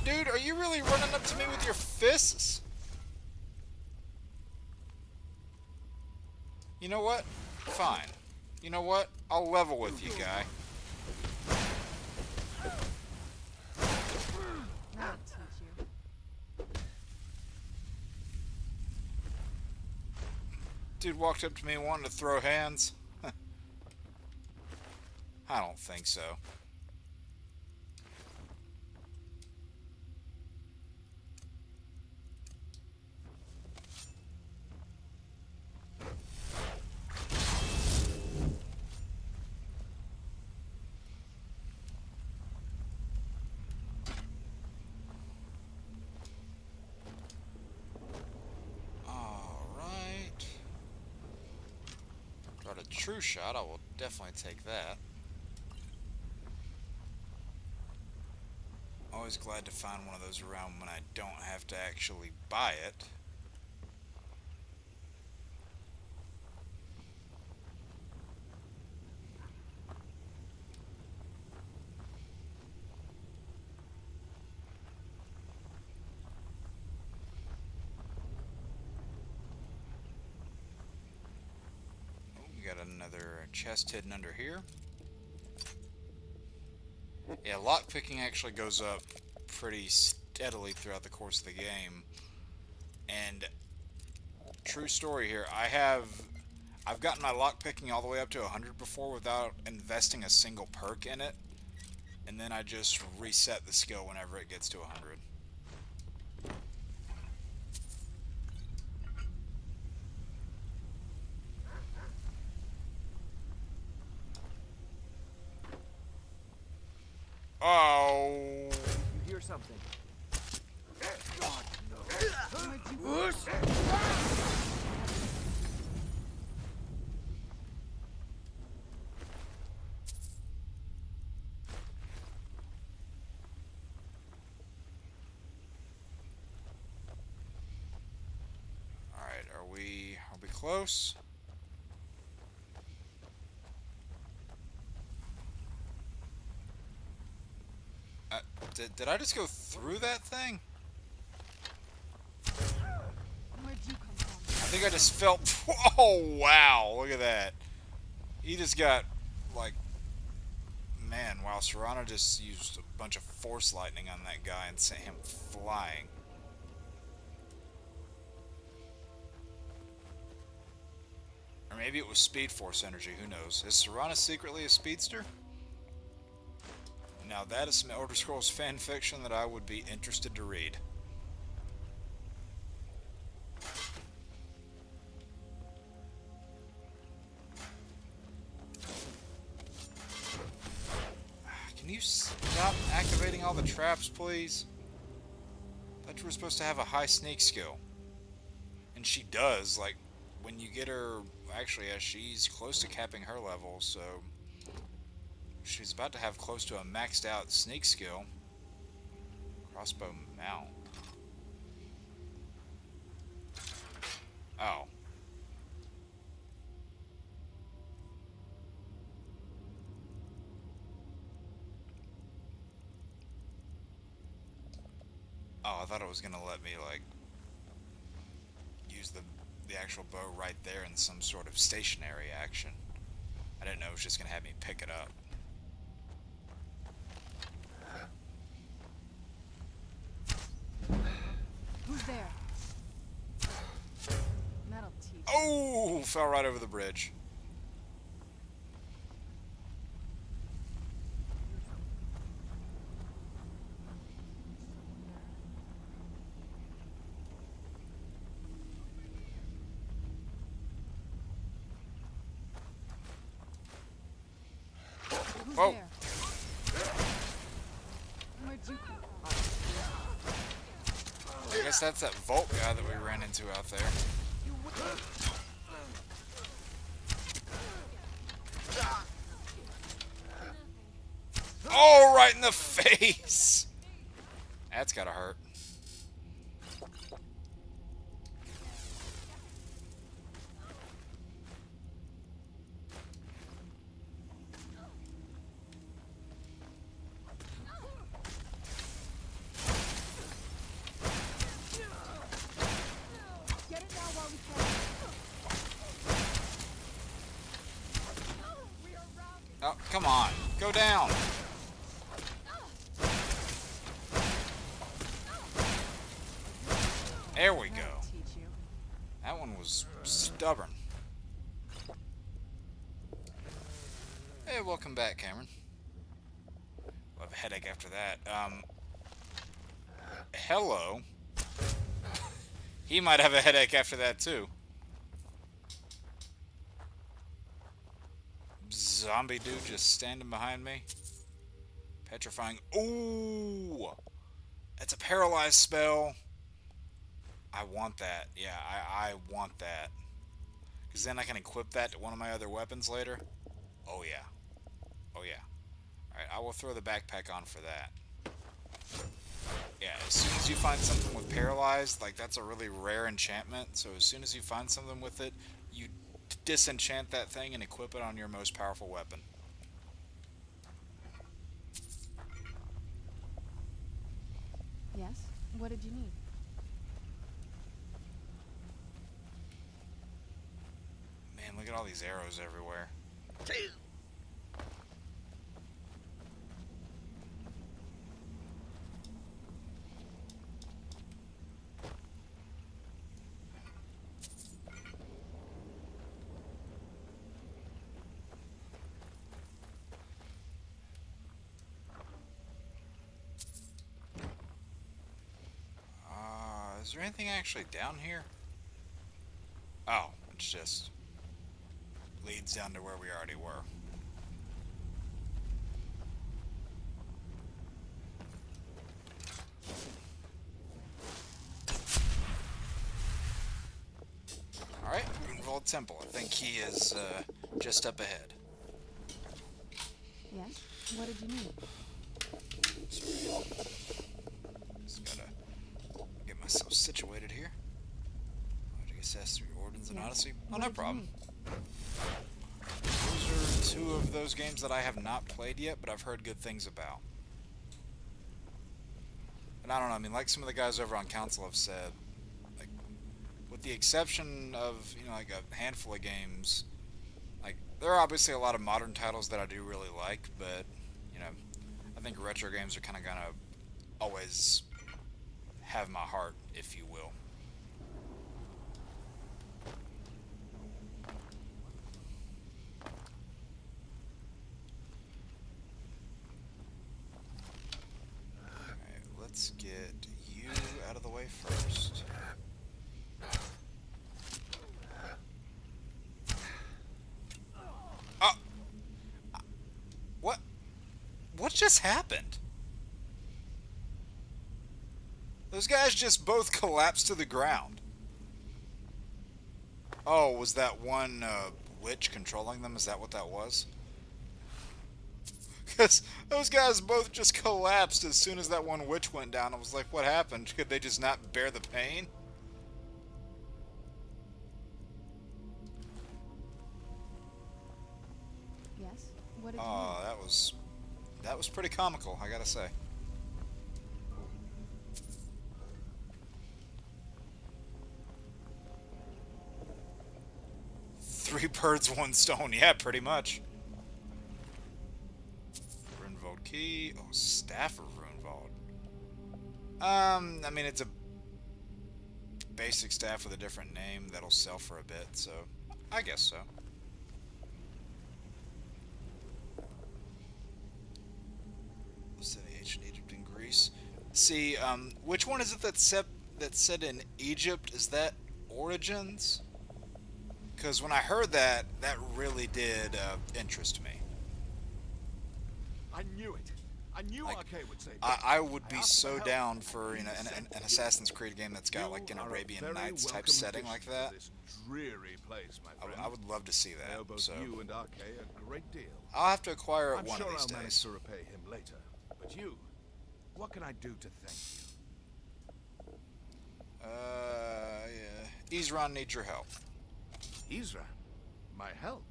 Dude, are you really running up to me with your fists? You know what? Fine. You know what? I'll level with you, guy. That'll teach you. Dude walked up to me wanting to throw hands. I don't think so. True shot, I will definitely take that. Always glad to find one of those around when I don't have to actually buy it. Got another chest hidden under here. Yeah, lockpicking actually goes up pretty steadily throughout the course of the game. And true story here, I've gotten my lockpicking all the way up to 100 before without investing a single perk in it. And then I just reset the skill whenever it gets to 100. Oh. You hear something? God, no. close. Did I just go through that thing? Where'd you come from? I think I just felt... Oh, wow. Look at that. He just got, like... Man, wow. Serrano just used a bunch of force lightning on that guy and sent him flying. Or maybe it was Speed Force energy. Who knows? Is Serrano secretly a speedster? Now that is some Elder Scrolls fan fiction that I would be interested to read. Can you stop activating all the traps, please? I thought you were supposed to have a high sneak skill. And she does, like, when you get her... Actually, yeah, she's close to capping her level, so... She's about to have close to a maxed out sneak skill. Crossbow mount. Oh. Oh, I thought it was gonna let me, like, use the actual bow right there in some sort of stationary action. I didn't know it was just gonna have me pick it up. Who's there? That'll teach. Oh, fell right over the bridge. Who's Whoa. there? Where'd you come from? I guess that's that Vault guy that we ran into out there. Oh, right in the face! That's gotta hurt. Get it now while we can. We are routed. Oh, come on. Go down. There we go. That'll teach you. That one was stubborn. Hey, welcome back, Cameron. We'll have a headache after that. Hello. He might have a headache after that, too. Zombie dude just standing behind me. Petrifying. Ooh! That's a paralyzed spell. I want that. Yeah, I want that. Because then I can equip that to one of my other weapons later. Oh, yeah. Oh, yeah. Alright, I will throw the backpack on for that. Yeah, as soon as you find something with paralyzed, like, that's a really rare enchantment. So as soon as you find something with it, you disenchant that thing and equip it on your most powerful weapon. Yes? What did you need? Man, look at all these arrows everywhere. Is there anything actually down here? Oh, it's just leads down to where we already were. Alright, Greenwald Temple. I think he is just up ahead. Yes? What did you need? Just gotta get myself situated here. I guess that's 3 orders and Yes. Odyssey? Oh, What no did you problem. need? Those are two of those games that I have not played yet, but I've heard good things about. And I don't know, I mean, like some of the guys over on Council have said, like, with the exception of, you know, like a handful of games, like, there are obviously a lot of modern titles that I do really like, but, you know, I think retro games are kind of gonna always have my heart, if you will. Alright, let's get you out of the way first. Oh! What? What just happened? Those guys just both collapsed to the ground. Oh, was that one witch controlling them? Is that what that was? Because those guys both just collapsed as soon as that one witch went down. I was like, what happened? Could they just not bear the pain? Yes? What did you Oh, that was pretty comical, I gotta say. Three birds, one stone. Yeah, pretty much. Runevald key. Oh, staff of Runevald. I mean, it's a basic staff with a different name that'll sell for a bit, so I guess so. City, ancient Egypt and Greece. See, which one is it that's set in Egypt? Is that Origins? Because when I heard that, that really did interest me. I knew it. I knew Like, Arcade would say. I would be so down for, you know, an Assassin's Creed game that's got like an Arabian Nights type setting like that. This dreary place, my friend. I would love to see I owe that. both So you and Arcade a great deal. I'll have to acquire it I'm one sure of these I'll manage days. to repay him later. But you, what can I do to thank you? Yeah. Isran needs your help. Isra, my help?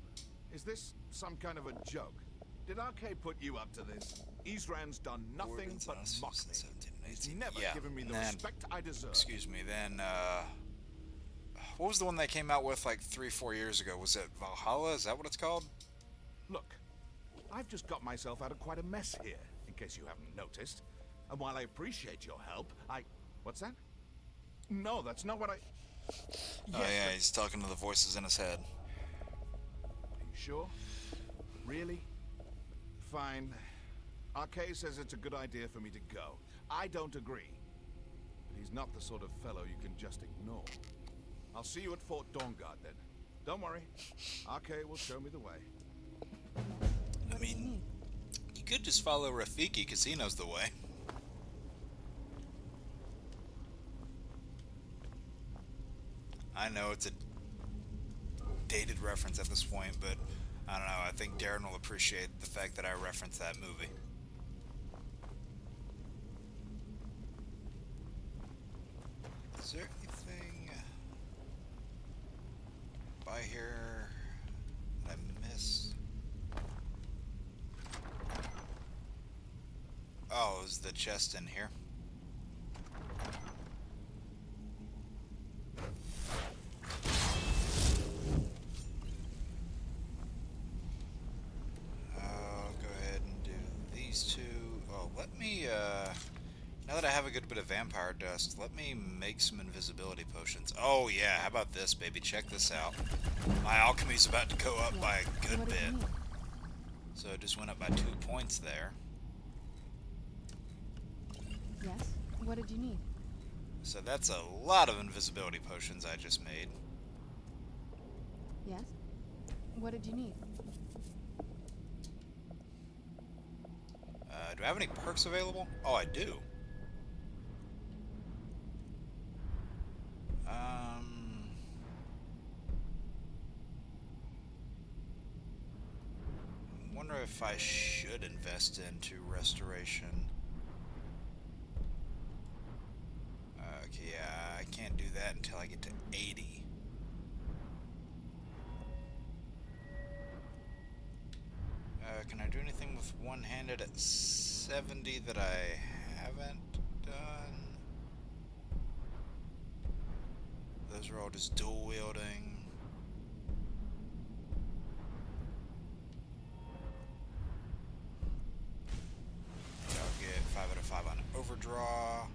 Is this some kind of a joke? Did Arcade put you up to this? Isran's done nothing but mock me. He's never Yeah, given me the then- respect I deserve. Excuse me. Then, what was the one they came out with like 3-4 years ago? Was it Valhalla? Is that what it's called? Look, I've just got myself out of quite a mess here, in case you haven't noticed. And while I appreciate your help, What's that? No, that's not what I... Oh yeah, he's talking to the voices in his head. Are you sure? Really? Fine. Arcade says it's a good idea for me to go. I don't agree. But he's not the sort of fellow you can just ignore. I'll see you at Fort Dawnguard then. Don't worry. Arcade will show me the way. I mean, you could just follow Rafiki because he knows the way. I know it's a dated reference at this point, but I don't know. I think Darren will appreciate the fact that I referenced that movie. Is there anything by here that I missed? Oh, is the chest in here? I'll go ahead and do these two. Oh, let me, now that I have a good bit of vampire dust, let me make some invisibility potions. Oh yeah, how about this, baby? Check this out. My alchemy's about to go up by a good bit. So it just went up by 2 points there. Yes? What did you need? So that's a lot of invisibility potions I just made. Yes? What did you need? Do I have any perks available? Oh, I do. I wonder if I should invest into restoration. Okay, yeah, I can't do that until I get to 80. one-handed at 70 that I haven't done. Those are all just dual wielding. I'll get 5 out of 5 on overdraw.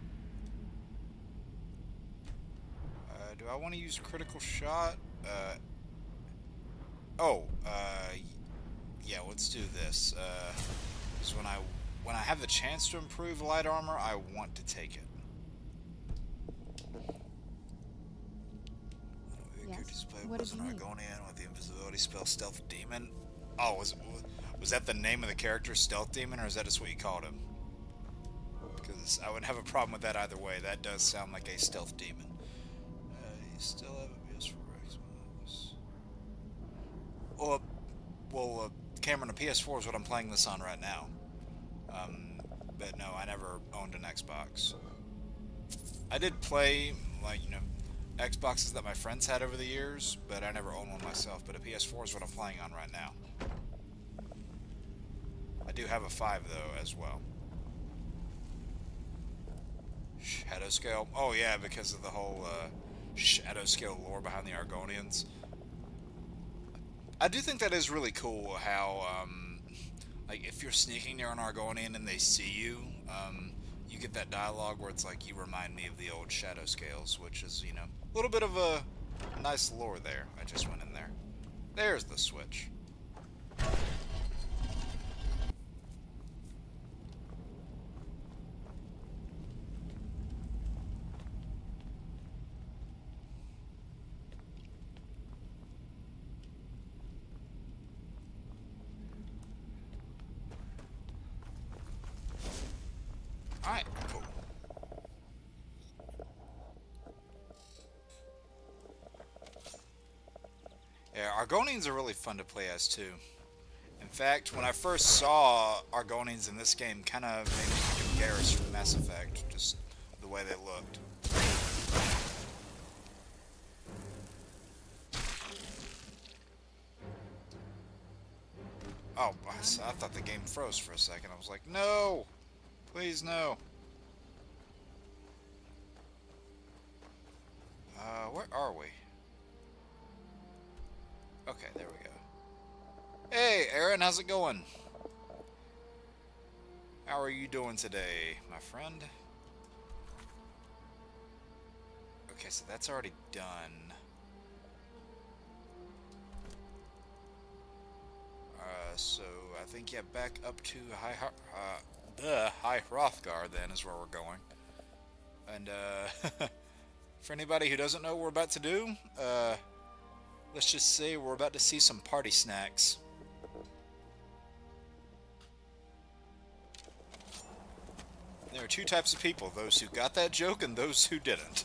Do I want to use critical shot? Yeah, let's do this. Because when I have the chance to improve light armor, I want to take it. Yes? What did you need? Argonian with the invisibility spell, Stealth Demon. Oh, was that the name of the character, Stealth Demon, or is that just what you called him? Because I wouldn't have a problem with that either way. That does sound like a Stealth Demon. You still have a PS4 Xbox. Well, Cameron, a PS4 is what I'm playing this on right now. But no, I never owned an Xbox. I did play, like, you know, Xboxes that my friends had over the years, but I never owned one myself. But a PS4 is what I'm playing on right now. I do have a 5, though, as well. Shadow Scale? Oh, yeah, because of the whole Shadow Scale lore behind the Argonians. I do think that is really cool how, like, if you're sneaking near an Argonian and they see you, you get that dialogue where it's like, you remind me of the old Shadow Scales, which is, you know, a little bit of a nice lore there. I just went in there. There's the switch. Alright, cool. Yeah, Argonians are really fun to play as too. In fact, when I first saw Argonians in this game, kind of made me think of Garrus from Mass Effect, just the way they looked. Oh, I thought the game froze for a second. I was like, no! Please, no. Where are we? Okay, there we go. Hey, Aaron, how's it going? How are you doing today, my friend? Okay, so that's already done. So I think, yeah, back up to High Hrothgar then is where we're going. And, for anybody who doesn't know what we're about to do, let's just say we're about to see some party snacks. There are two types of people, those who got that joke and those who didn't.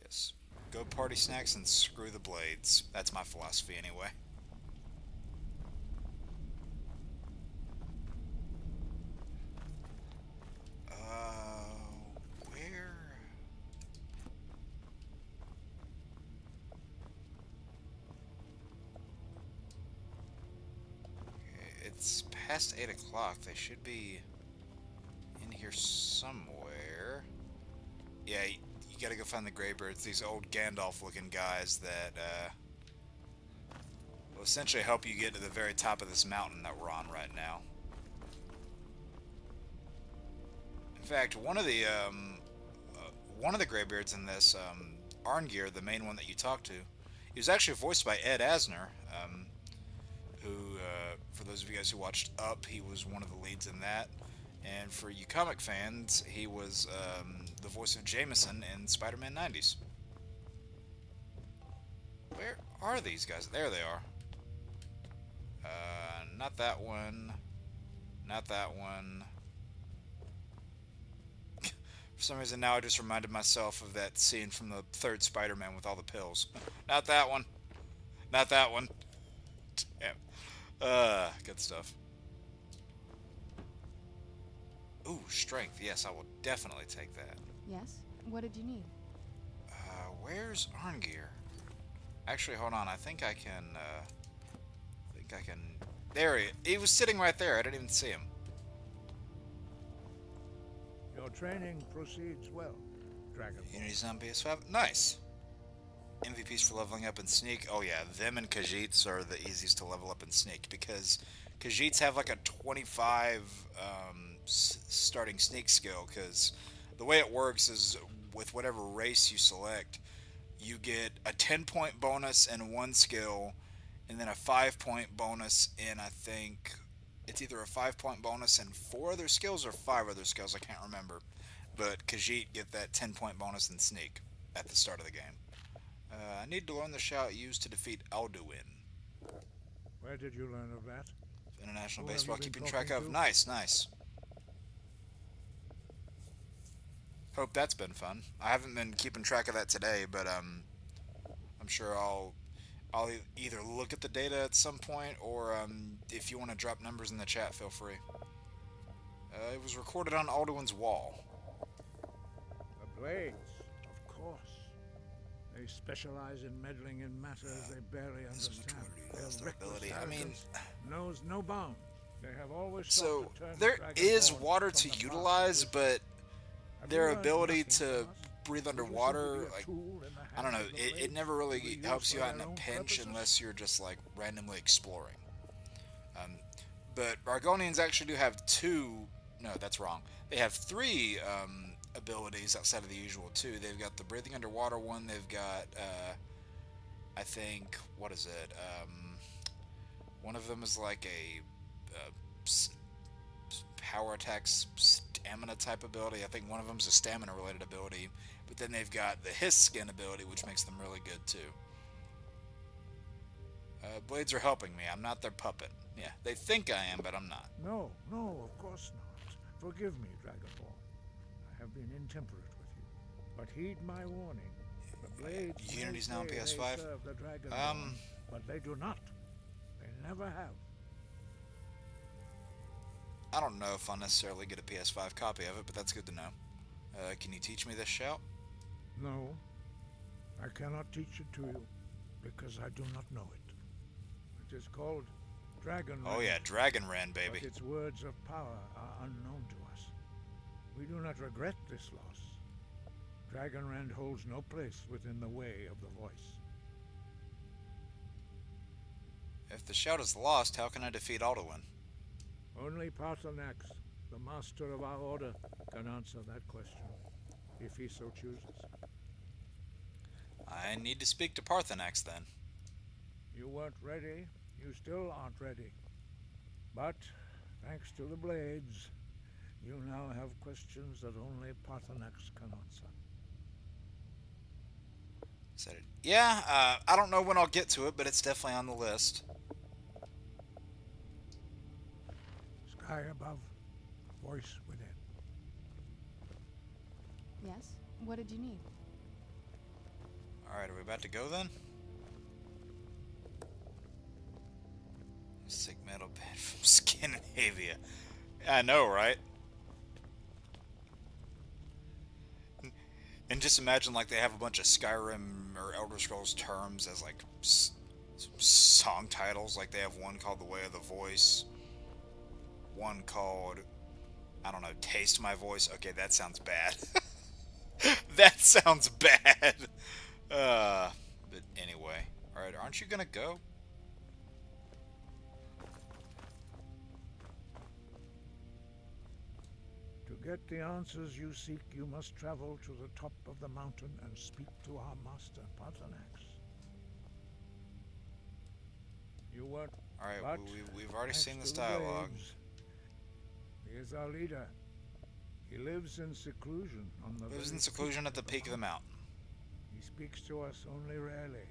Yes. Go party snacks and screw the blades. That's my philosophy anyway. Where? Okay, it's past 8 o'clock. They should be in here somewhere. Yeah, you gotta go find the Greybeards, these old Gandalf-looking guys that, will essentially help you get to the very top of this mountain that we're on right now. In fact, one of the Greybeards in this, Arngeir, the main one that you talked to, he was actually voiced by Ed Asner, who, for those of you guys who watched Up, he was one of the leads in that. And for you comic fans, he was the voice of Jameson in Spider-Man 90s. Where are these guys? There they are. Not that one. Not that one. For some reason now I just reminded myself of that scene from the third Spider-Man with all the pills. Not that one. Not that one. Damn. Good stuff. Ooh, strength. Yes, I will definitely take that. Yes? What did you need? Where's Arngeir? Actually, hold on. I think I can, There he was sitting right there. I didn't even see him. Your training proceeds well, Dragon. Unity's on PS5. Nice. MVPs for leveling up and sneak. Oh yeah, them and Khajiits are the easiest to level up and sneak because Khajiits have like a 25 starting sneak skill. Because the way it works is with whatever race you select, you get a 10-point bonus in one skill, and then a 5-point bonus in, I think it's either a 5-point bonus in 4 other skills or 5 other skills. I can't remember. But Khajiit get that 10-point bonus in sneak at the start of the game. I need to learn the shout used to defeat Alduin. Where did you learn of that? International Who have baseball you been keeping track talking of. to? Nice, nice. Hope that's been fun. I haven't been keeping track of that today, but I'm sure I'll either look at the data at some point, or if you want to drop numbers in the chat, feel free. It was recorded on Alduin's wall. The Blades, of course. They specialize in meddling in matters they barely understand. Their ability. reckless I mean, arrogance knows no bounds. They have always so sought to turn there Dragonborn is water from to the utilize, path of but Have their you learned ability nothing to from us? breathe Would you underwater, simply be a like, tool in the I don't know, hands of the it Blades never to really be used helps you for out in their a own pinch purposes? unless you're just like randomly exploring. But Argonians actually do have 2. No, that's wrong. They have 3 abilities outside of the usual 2. They've got the breathing underwater one. They've got, I think, what is it? One of them is like a power attacks stamina type ability. I think one of them is a stamina related ability. But then they've got the hiss skin ability, which makes them really good too. Blades are helping me. I'm not their puppet. Yeah, they think I am, but I'm not. No, of course not. Forgive me, Dragonborn. I have been intemperate with you. But heed my warning. The Blades may Unity's now on say they PS5. serve the Dragonborn, but they do not. They never have. I don't know if I'll necessarily get a PS5 copy of it, but that's good to know. Can you teach me this shout? No, I cannot teach it to you, because I do not know it. It is called Dragon Oh yeah, Dragon Ran, baby. But its words of power are unknown to us. We do not regret this loss. Dragonrand holds no place within the way of the voice. If the shout is lost, how can I defeat Alduin? Only Paarthurnax, the master of our order, can answer that question, if he so chooses. I need to speak to Paarthurnax then. You weren't ready. You still aren't ready. But, thanks to the Blades, you now have questions that only Paarthurnax can answer. Said it. Yeah, I don't know when I'll get to it, but it's definitely on the list. Sky above, voice within. Yes? What did you need? Alright, are we about to go then? Sick metal bed from Scandinavia. I know, right? And just imagine like they have a bunch of Skyrim or Elder Scrolls terms as like song titles. Like they have one called The Way of the Voice. One called, I don't know, Taste My Voice. Okay, that sounds bad. That sounds bad. But anyway. Alright, aren't you gonna go? To get the answers you seek, you must travel to the top of the mountain and speak to our master, Paarthurnax. You weren't. Alright, we've already thanks seen this to the dialogue. Blades, he is our leader. He lives in seclusion on the Lives very in seclusion at the peak of the mountain. He speaks to us only rarely,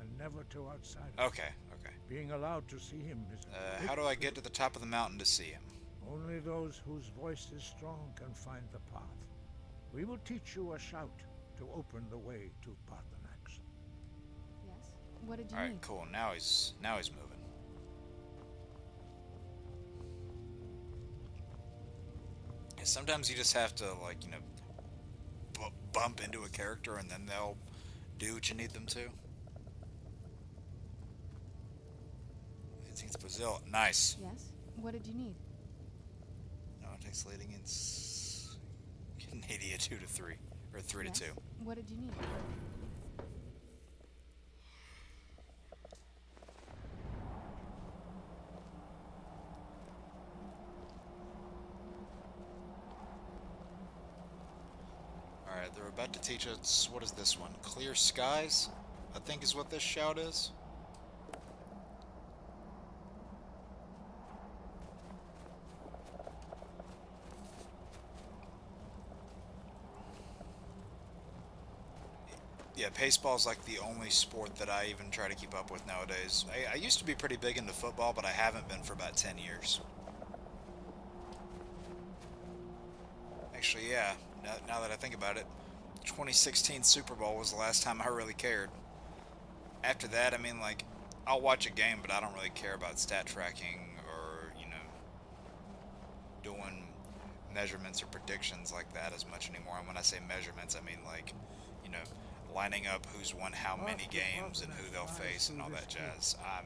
and never to outsiders. Okay, okay. Being allowed to see him is a How do I get to the top of the mountain to see him? Only those whose voice is strong can find the path. We will teach you a shout to open the way to Paarthurnax. Yes? What did you Alright, need? cool. Now he's moving. sometimes you just have to, like, you know, bump into a character and then they'll do what you need them to. 18th Brazil. Nice. Yes? What did you need? No, it takes leading in Canada 2 to 3. Or 3 to 2. What did you need? Alright, they're about to teach us, what is this one? Clear skies, I think is what this shout is. Yeah, baseball's like the only sport that I even try to keep up with nowadays. I used to be pretty big into football, but I haven't been for about 10 years. Actually, yeah, now that I think about it, 2016 Super Bowl was the last time I really cared. After that, I mean, like, I'll watch a game, but I don't really care about stat tracking or, you know, doing measurements or predictions like that as much anymore. And when I say measurements, I mean, like, you know, lining up who's won how many games and who they'll face and all that jazz. I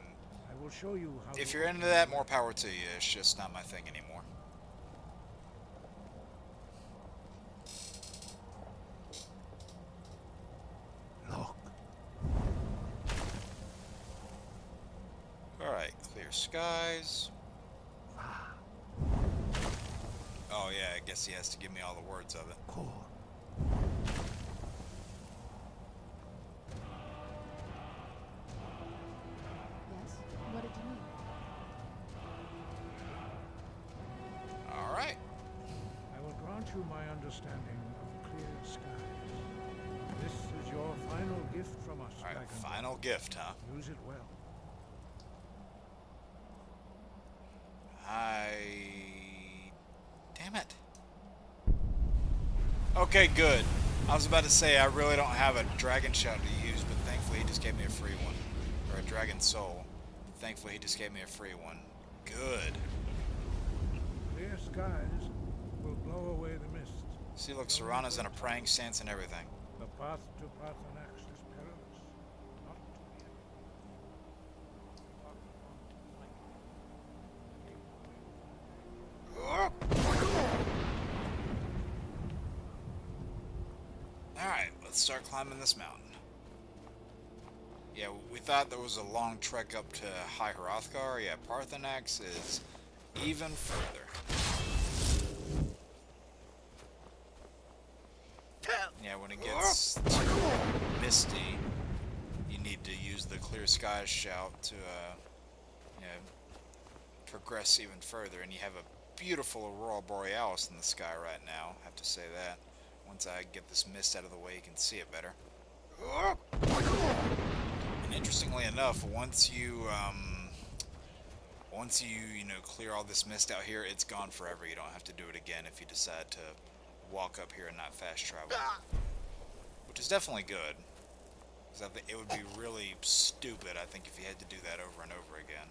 will show you how. If you're into that, more power to you. It's just not my thing anymore. Look. Alright, clear skies. Oh yeah, I guess he has to give me all the words of it. Cool. Yes? What did you need? Alright. I will grant you my understanding of clear skies. This is your final gift from us, Alright, Dragon. final gift, huh? Use it well. Damn it. Okay, good. I was about to say I really don't have a dragon shout to use, but thankfully he just gave me a free one. Or a dragon soul. Thankfully he just gave me a free one. Good. Clear skies will blow away the mist. See, look, Serana's in a praying stance and everything. The path to Pathanax is perilous. Not to be Alright, let's start climbing this mountain. Yeah, we thought there was a long trek up to High Hrothgar. Yeah, Pathanax is even further. Yeah, when it gets too misty, you need to use the Clear Skies shout to, you know, progress even further. And you have a beautiful Aurora Borealis in the sky right now, I have to say that. Once I get this mist out of the way, you can see it better. And interestingly enough, once you clear all this mist out here, it's gone forever. You don't have to do it again if you decide to walk up here and not fast travel. Which is definitely good. Because I think it would be really stupid, I think, if you had to do that over and over again.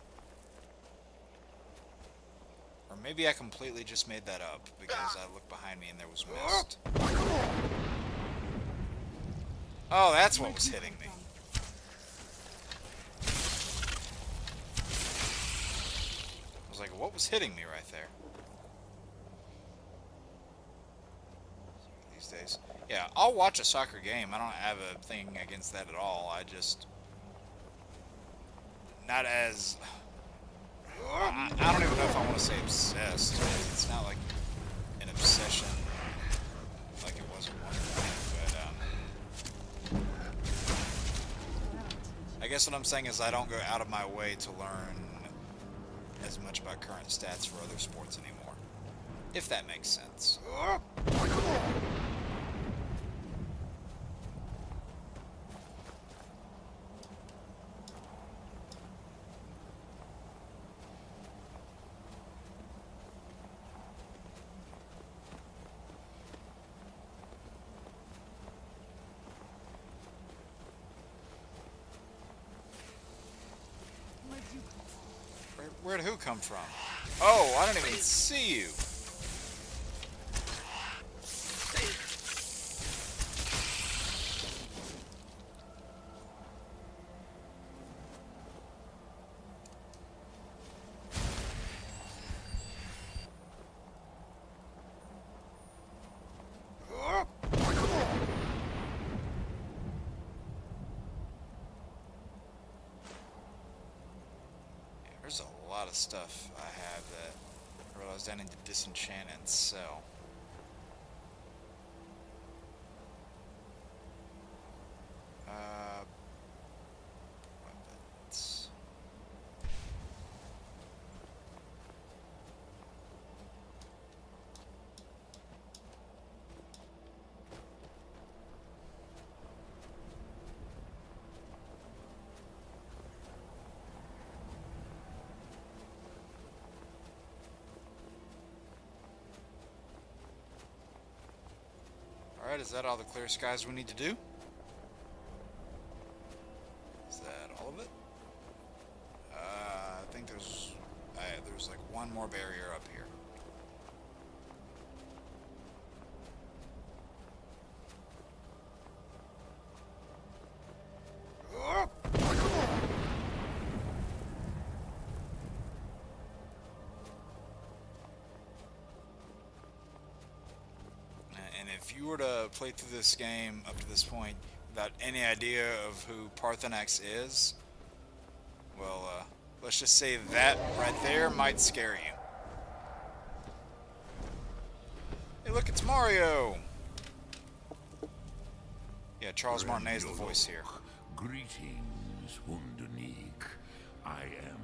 Or maybe I completely just made that up, because I looked behind me and there was mist. Oh, that's what was hitting me. I was like, what was hitting me right there? These days. Yeah, I'll watch a soccer game. I don't have a thing against that at all. I just... Not as... I don't even know if I want to say obsessed. It's not like an obsession like it was at one point, but I guess what I'm saying is I don't go out of my way to learn as much about current stats for other sports anymore. If that makes sense. Where'd who come from? Oh, I didn't even see you. lot of stuff I have that I realized I need to disenchant and sell. Weapons. Alright, is that all the clear skies we need to do? Is that all of it? I think there's like one more barrier up here. And if you were to play through this game up to this point without any idea of who Parthenax is, well, let's just say that right there might scare you. Hey, look, it's Mario! Yeah, Charles Martinet is the voice here. Greetings, Wunderneek. I am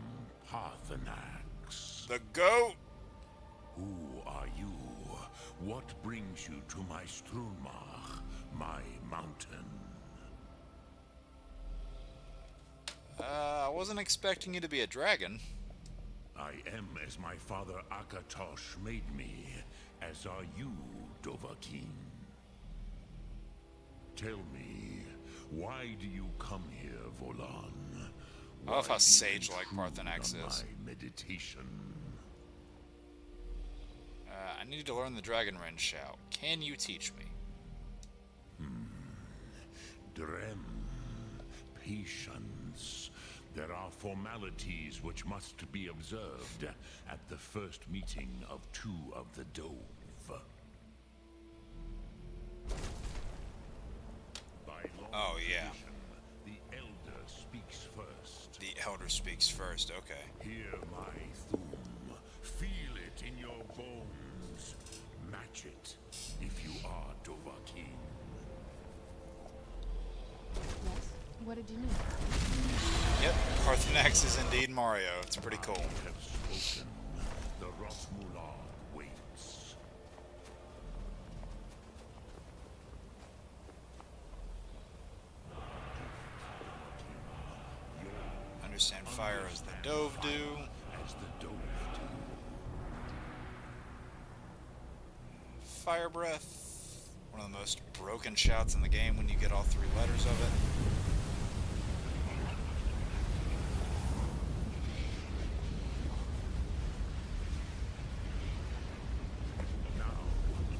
Parthenax. The GOAT! Who are you? What brings you to my Strunmach, my mountain? I wasn't expecting you to be a dragon. I am as my father Akatosh made me, as are you, Dovahkiin. Tell me, why do you come here, Volan? I love how Why do you sage-like intrude Parthenax on is. my meditation. I need to learn the Dragon Wren shout. Can you teach me? Drem, patience. There are formalities which must be observed at the first meeting of two of the Dove. By long Oh, yeah. tradition, the Elder speaks first. The Elder speaks first, okay. Hear my thum. Feel it in your bones. Match it if you are Dovahkiin. Yes? What did you need? Yep, Parthenax is indeed Mario. It's pretty cool. I have spoken. The Rosmular waits. Understand fire as the Dove do. As the Dove do. Fire breath. One of the most broken shouts in the game when you get all three letters of it. Now,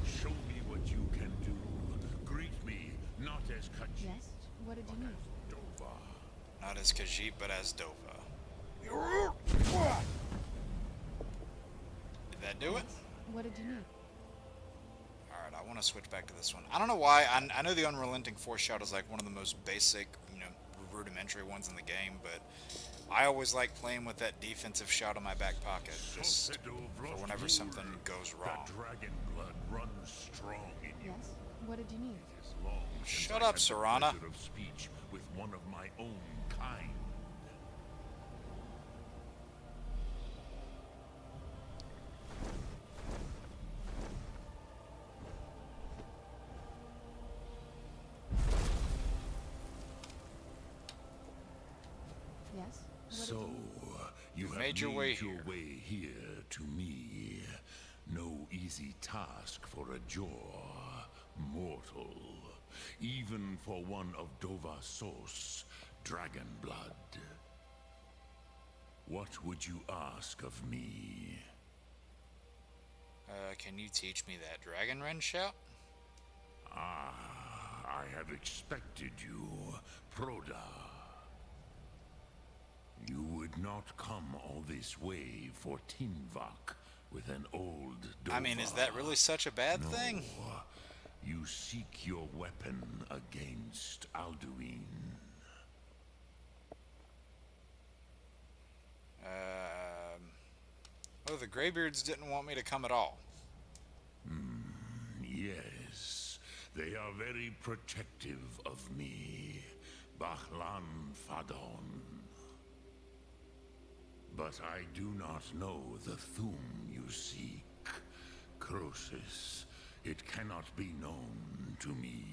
show me what you can do. Greet me, not as Khajiit, Yes? What did you need? Dova. Not as Khajiit, but as Dova. Did that do it? What did you need? Alright, I want to switch back to this one. I don't know why. I know the Unrelenting Force shout is like one of the most basic, rudimentary ones in the game, but I always like playing with that defensive shout in my back pocket, just for whenever something goes wrong. That dragon blood runs strong in you. Yes? What did you need? It is long since Shut I up, had the Serana. pleasure of speech with one of my own kind. Yes? What did So, you need? you have made your way your way here to me. No easy task for a Jor, mortal. Even for one of Dova Sos, dragon blood. What would you ask of me? Can you teach me that Dragon Wren shout? Ah, I had expected you, Proda. You would not come all this way for Tinvak with an old Dova. I mean, is that really such a bad thing? You seek your weapon against Alduin. the Greybeards didn't want me to come at all. Yes, they are very protective of me, Bahlan Fadon. But I do not know the Thum you seek, Croesus. It cannot be known to me.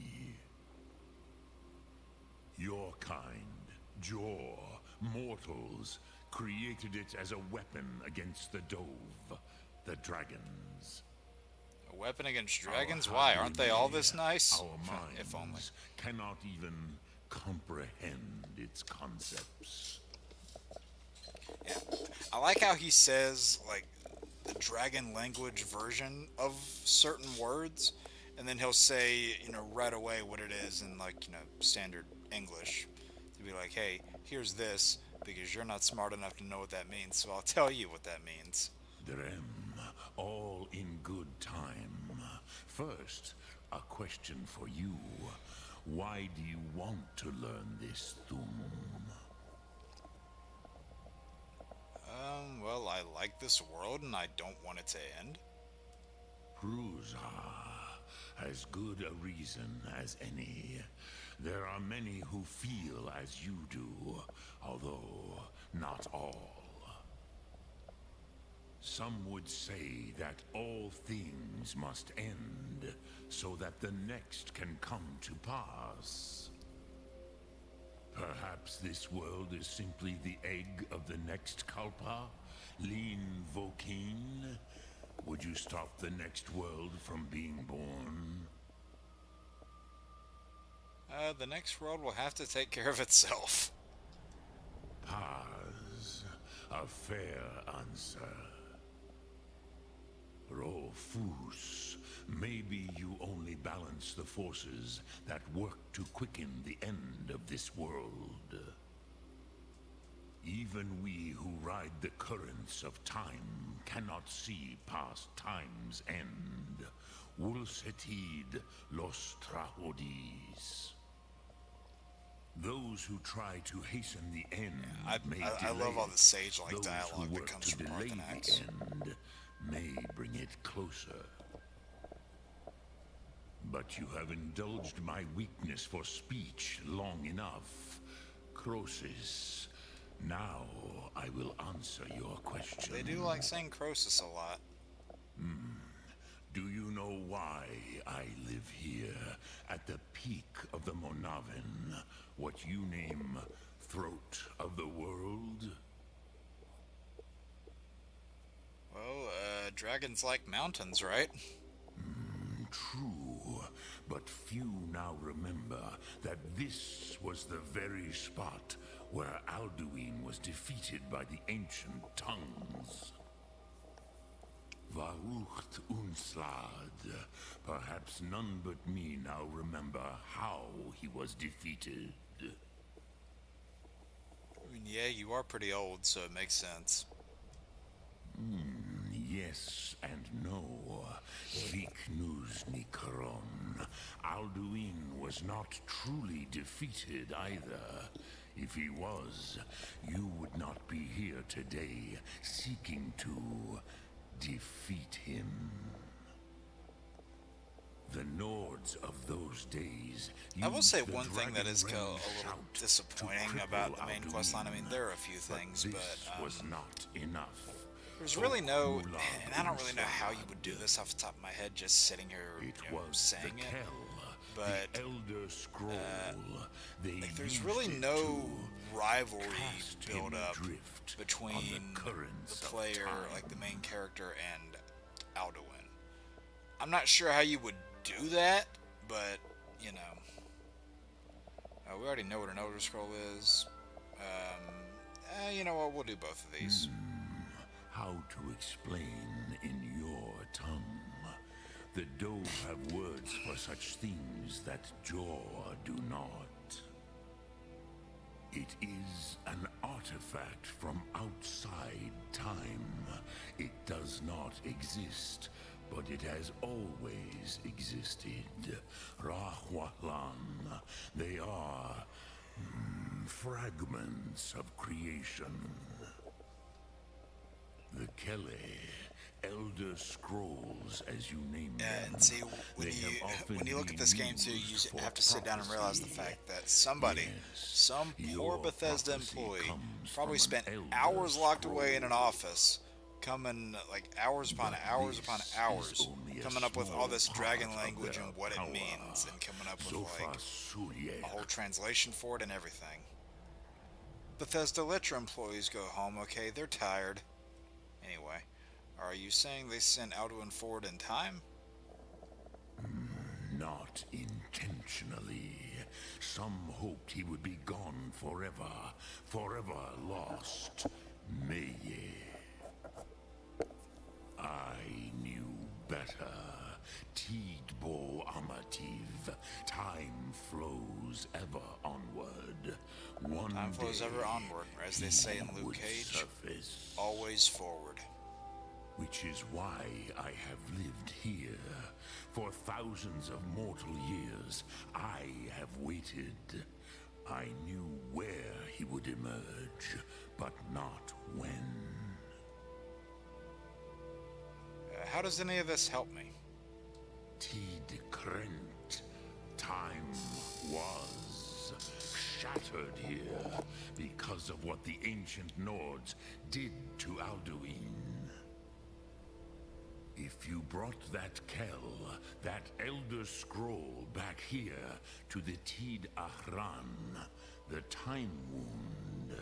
Your kind, Jor, mortals, created it as a weapon against the Dove, the dragons. A weapon against dragons? Why? Aren't they all this nice? Our minds If only. cannot even comprehend its concepts. Yeah. I like how he says, like, the dragon language version of certain words, and then he'll say, you know, right away what it is in, like, you know, standard English. To be like, hey, here's this, because you're not smart enough to know what that means, so I'll tell you what that means. Drem, all in good time. First, a question for you. Why do you want to learn this Thum? Well, I like this world and I don't want it to end. Prusa, as good a reason as any. There are many who feel as you do, although not all. Some would say that all things must end, so that the next can come to pass. Perhaps this world is simply the egg of the next Kalpa, Lin Vokin. Would you stop the next world from being born? The next world will have to take care of itself. Paz, a fair answer. Rofus, maybe you only balance the forces that work to quicken the end of this world. Even we who ride the currents of time cannot see past time's end. Wulsetid los trahodis. Those who try to hasten the end I love all the sage-like dialogue that comes from Arthanax. End may bring it closer. But you have indulged my weakness for speech long enough, Croesus. Now I will answer your question. They do like saying Croesus a lot. Do you know why I live here, at the peak of the Monavin, what you name Throat of the World? Well, dragons like mountains, right? True, but few now remember that this was the very spot where Alduin was defeated by the ancient tongues. Varucht Unslad. Perhaps none but me now remember how he was defeated. I mean, yeah, you are pretty old, so it makes sense. Yes and no. Viknuz Nikaron. Alduin was not truly defeated either. If he was, you would not be here today, seeking to defeat him. The Nords of those days. I will say used the one thing that dragon is a realm little shout disappointing to about the cripple main Alduin. questline. I mean, there are a few things, This but was not enough. there's really no, Mulan and I don't really know how you Unsad. would do this off the top of my head, just sitting here, It you know, was saying the it. Kell, But the Elder Scroll. They like, there's used really it no to rivalry cast build him up adrift between on the currents the of player, time. like the main character, and Alduin. I'm not sure how you would do that, but you know, we already know what an Elder Scroll is. You know what? We'll do both of these. How to explain in your tongue? The Dove have words for such things that Jor do not. It is an artifact from outside time. It does not exist, but it has always existed. Rahwalan. They are fragments of creation. The Kele, Elder Scrolls, as you name them. And see, when you look at this game too, you have to sit down and realize the fact that somebody, some poor Bethesda employee, probably spent hours locked away in an office, coming like hours upon hours upon hours, coming up with all this dragon language and what it means, and coming up with like a whole translation for it and everything. Bethesda Litra employees go home, okay, they're tired. Anyway, are you saying they sent Alduin forward in time? Not intentionally. Some hoped he would be gone forever, forever lost. Meye. I knew better. Tidbo Amativ. Time flows ever onward. Time flows ever onward, or as they say in Luke Cage, always forward. Which is why I have lived here. For thousands of mortal years, I have waited. I knew where he would emerge, but not when. How does any of this help me? Tid Krent. Time was shattered here because of what the ancient Nords did to Alduin. If you brought that Kell, that Elder Scroll back here to the Tid Ahran, the Time Wound,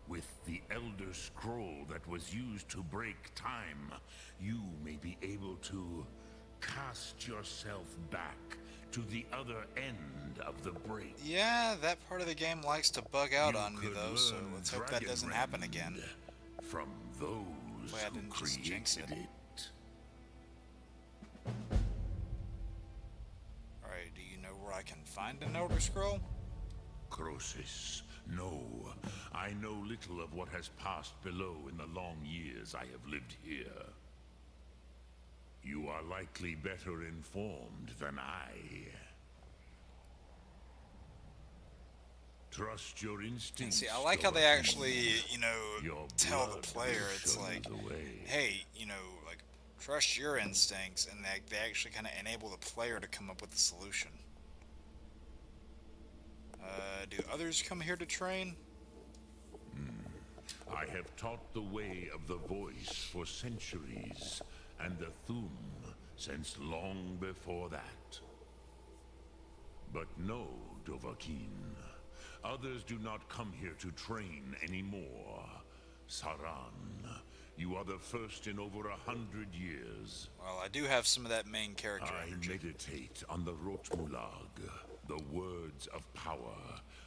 with the Elder Scroll that was used to break time, you may be able to cast yourself back to the other end of the break. Yeah, that part of the game likes to bug out on me though, so let's hope that doesn't happen again. From those who created it. Alright, do you know where I can find an Elder Scroll? Croesus, no. I know little of what has passed below in the long years I have lived here. You are likely better informed than I. Trust your instincts. See, I like how they actually, you know, tell the player, it's like, hey, you know, like, trust your instincts, and they actually kind of enable the player to come up with the solution. Do others come here to train? I have taught the way of the voice for centuries, and the Thum since long before that. But no, Dovahkiin. Others do not come here to train anymore. Saran, you are the first in over 100 years. Well, I do have some of that main character energy. I meditate on the Rotmulag, the words of power.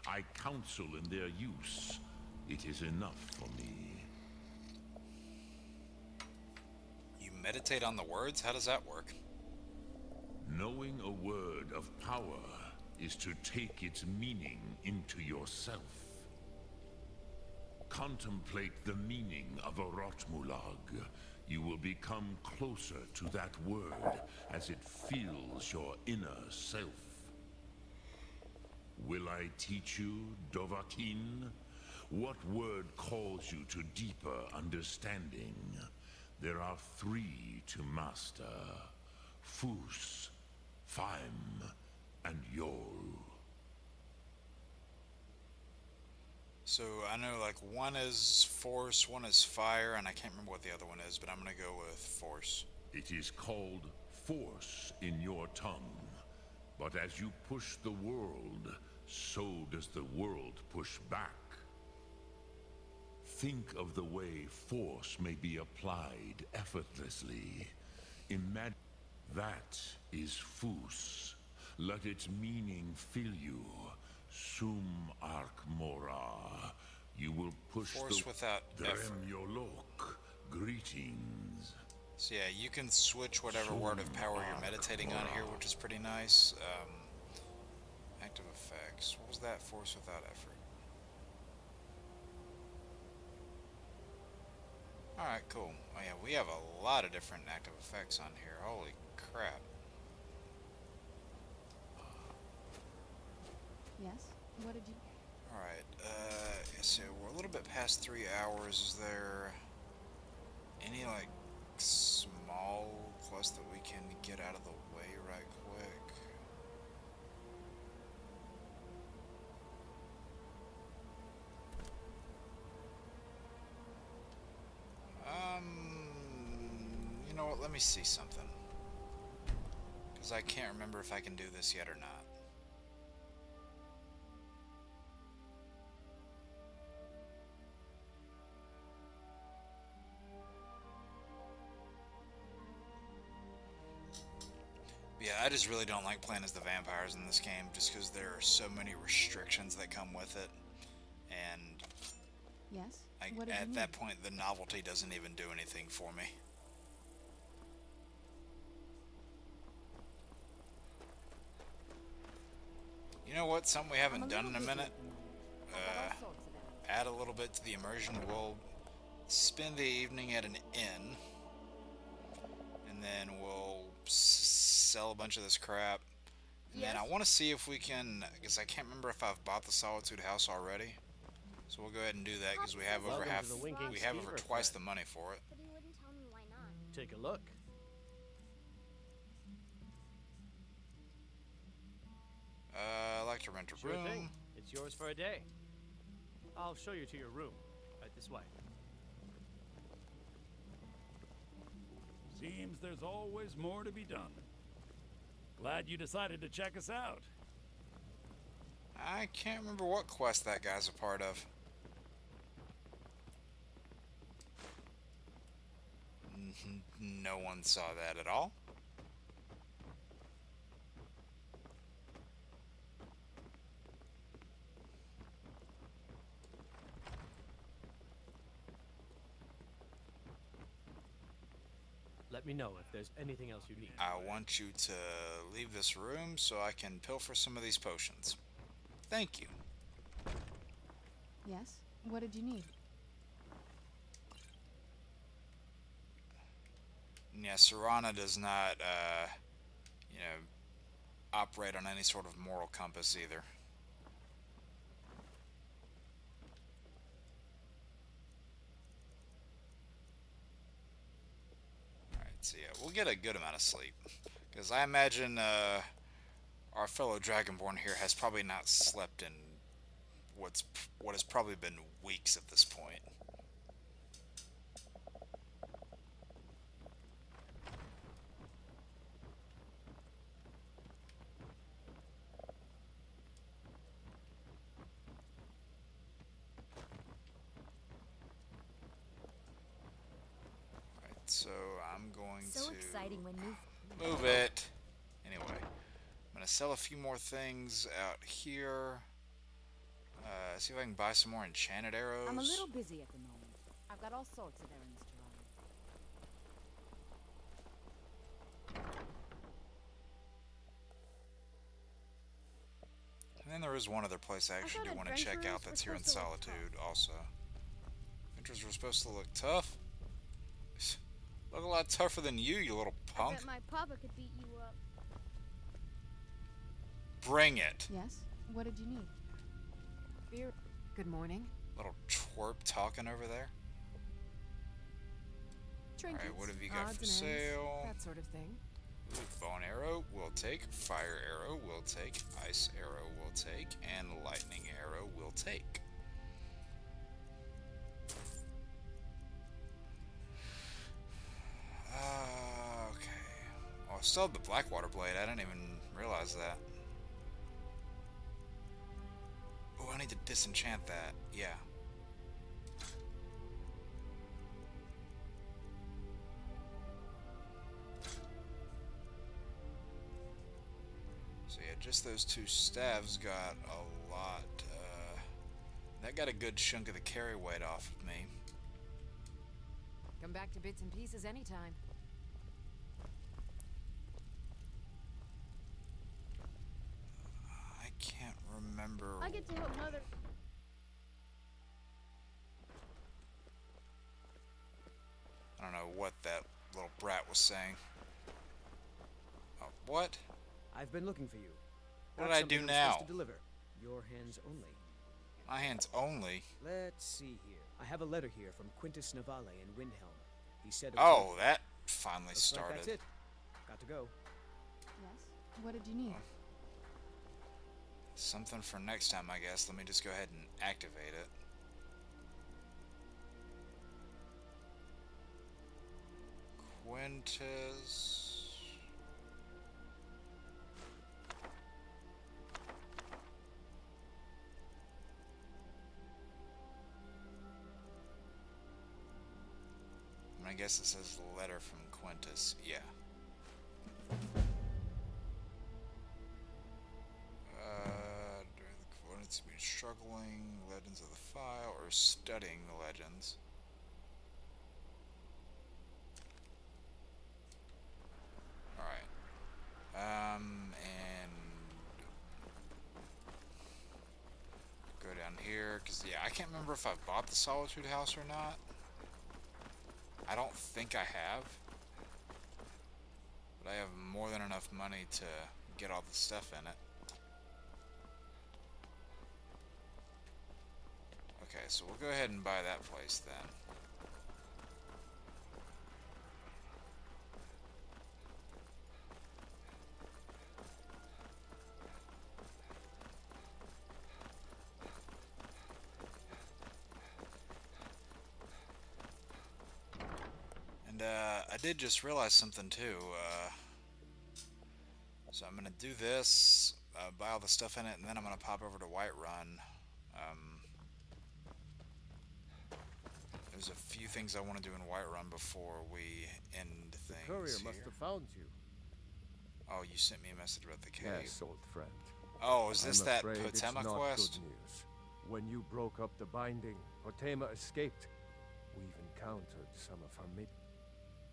I counsel in their use. It is enough for me. You meditate on the words? How does that work? Knowing a word of power is to take its meaning into yourself. Contemplate the meaning of a Rotmulag. You will become closer to that word as it fills your inner self. Will I teach you, Dovahkiin? What word calls you to deeper understanding? There are 3 to master. Fus, Faim, and Yol. So I know like one is force, one is fire, and I can't remember what the other one is, but I'm gonna go with force. It is called force in your tongue. But as you push the world, so does the world push back. Think of the way force may be applied effortlessly. Imagine that is Fus. Let its meaning fill you. Sum Ark Mora. You will push force without effort. Yolok. Greetings. So yeah, you can switch whatever word of power you're meditating on here, which is pretty nice. Active effects. What was that? Force without effort. Alright, cool. Oh yeah, we have a lot of different active effects on here. Holy crap. Yes? What did you... Alright, so we're a little bit past 3 hours. Is there... any like small quests that we can get out of the way right quick? You know what? Let me see something. Because I can't remember if I can do this yet or not. Yeah, I just really don't like playing as the vampires in this game, just because there are so many restrictions that come with it, and Yes? at that point, the novelty doesn't even do anything for me. You know what? Something we haven't done in a minute. Add a little bit to the immersion. We'll spend the evening at an inn, and then we'll sell a bunch of this crap. And then I want to see if we can, because I can't remember if I've bought the Solitude House already. So we'll go ahead and do that because we have over twice the money for it. But he wouldn't tell me why not. Take a look. I'd like to rent a Sure room. thing. It's yours for a day. I'll show you to your room. Right this way. Seems there's always more to be done. Glad you decided to check us out. I can't remember what quest that guy's a part of. No one saw that at all. Let me know if there's anything else you need. I want you to leave this room so I can pilfer some of these potions. Thank you. Yes? What did you need? Yeah, Serana does not, you know, operate on any sort of moral compass either. Alright, so yeah, we'll get a good amount of sleep. Because I imagine, our fellow Dragonborn here has probably not slept in what has probably been weeks at this point. Alright, so I'm going So to exciting when move it. Anyway, I'm going to sell a few more things out here. See if I can buy some more enchanted arrows. I'm a little busy at the moment. I've got all sorts of errands to run. And then there is one other place I actually do want to check out that's here in Solitude also. Adventures were supposed to look tough. Look a lot tougher than you little I punk. bet my papa could beat you up. Bring it. Yes? What did you need? Beer. Good morning. Little twerp talking over there. Trinkets, Alright, what have you got odds for and ends, sale? that sort of thing. Ooh, bow and arrow, we'll take. Fire arrow, we'll take. Ice arrow, we'll take. And lightning arrow, we'll take. Okay. Oh, I still have the Blackwater blade. I didn't even realize that. Oh, I need to disenchant that. Yeah. So yeah, just those two staves got a lot, that got a good chunk of the carry weight off of me. Come back to bits and pieces anytime. I can't remember. I get to help Mother. I don't know what that little brat was saying. Oh, what? I've been looking for you. What Got did I do something I'm supposed now? to deliver. Your hands only. My hands only? Let's see here. I have a letter here from Quintus Navale in Windhelm. He said it was Oh, that finally Looks started. like that's it. Got to go. Yes? What did you need? Something for next time, I guess. Let me just go ahead and activate it. Quintus. I guess it says letter from Quintus. Yeah. During the coordinates been struggling, legends of the file, or studying the legends. Alright. And go down here, because, yeah, I can't remember if I bought the Solitude House or not. I don't think I have. But I have more than enough money to get all the stuff in it. Okay, so we'll go ahead and buy that place then. And I did just realize something too. So I'm gonna do this, buy all the stuff in it, and then I'm gonna pop over to Whiterun. There's a few things I want to do in Whiterun before we end things. The courier here. must have found you. Oh, you sent me a message about the cave. Yes, old friend. Oh, is this I'm that afraid it's Potema not quest? Good news. When you broke up the binding, Potema escaped. We've encountered some of her mid.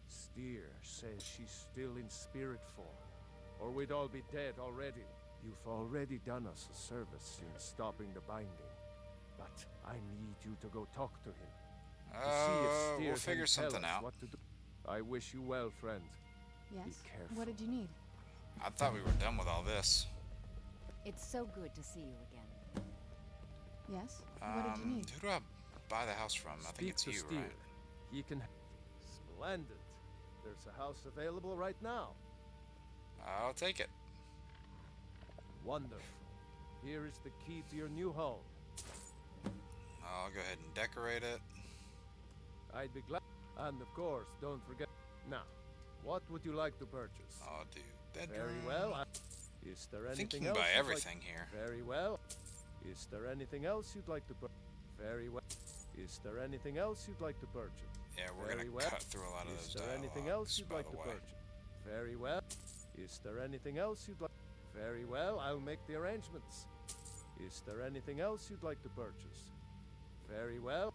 Steer says she's still in spirit form, or we'd all be dead already. You've already done us a service in stopping the binding, but I need you to go talk to him. We'll figure something out. What to do. I wish you well, friend. Yes? Be careful. What did you need? I thought we were done with all this. It's so good to see you again. Yes? What did you need? Who do I buy the house from? I think it's Speak to you, Steer. right? He can. Splendid. There's a house available right now. I'll take it. Wonderful. Here is the key to your new home. I'll go ahead and decorate it. I'd be glad. And of course, don't forget. Now, what would you like to purchase? Oh, dude. Bedroom. Very well. Is there I think anything you else? can buy you'd everything like... here. Very well. Is there anything else you'd like to purchase? Very well. Is there anything else you'd like to purchase? Yeah, we're Very gonna well. cut through a lot of those Is there anything else you'd like to purchase? Very well. Is there anything else you'd like? Very well. I'll make the arrangements. Is there anything else you'd like to purchase? Very well.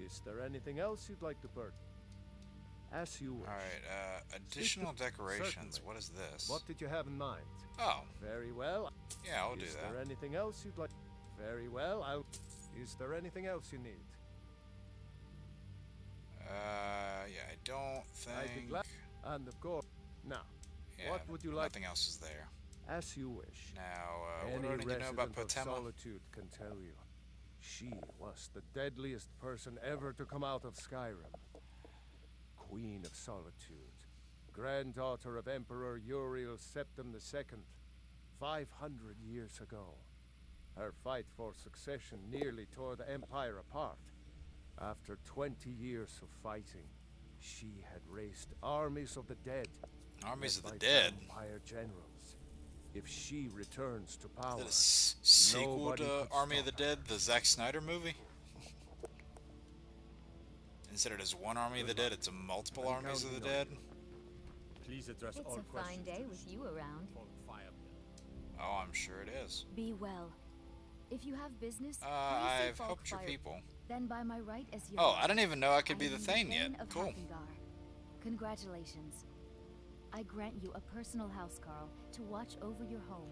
Is there anything else you'd like to purchase? As you wish. Alright, additional decorations. Certainly. What is this? What did you have in mind? Oh. Very well. Yeah, I'll do Is that. there anything else you'd like? Very well. Is there anything else you need? Yeah, I don't I'd be think... glad. And of course, now, Yeah, what would you like? nothing else is there. As you wish. Now, what Any do I need to know about resident of Potema? Solitude can tell you. She was the deadliest person ever to come out of Skyrim. Queen of Solitude, granddaughter of Emperor Uriel Septim II, 500 years ago. Her fight for succession nearly tore the Empire apart. After 20 years of fighting, she had raised armies of the dead. Armies of led the by dead? Vampire generals. If she returns to power, Is that a sequel nobody to could Army of the stop Dead, the Zack Snyder movie? Instead of just one Army of the Dead, it's a multiple Armies of the Dead? Please address It's all a questions. fine day with you around. Oh, I'm sure it is. Be well. If you have business, I've helped your people. Then by my right as your Oh, I didn't even know I could be the Thane Thane yet. of Cool. Hathengard. Congratulations. I grant you a personal housecarl to watch over your home,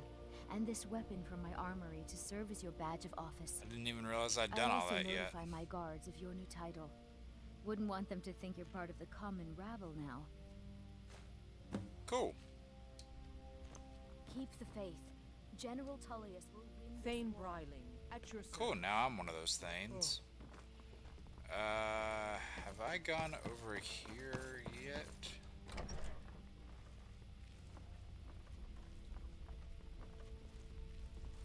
and this weapon from my armory to serve as your badge of office. I didn't even realize I'd done all that I yet. also notify my guards of your new title. Wouldn't want them to think you're part of the common rabble now. Cool. Keep the faith. General Tullius will win. Thane Bryling, at your Cool, now I'm one of those Thanes. Have I gone over here yet?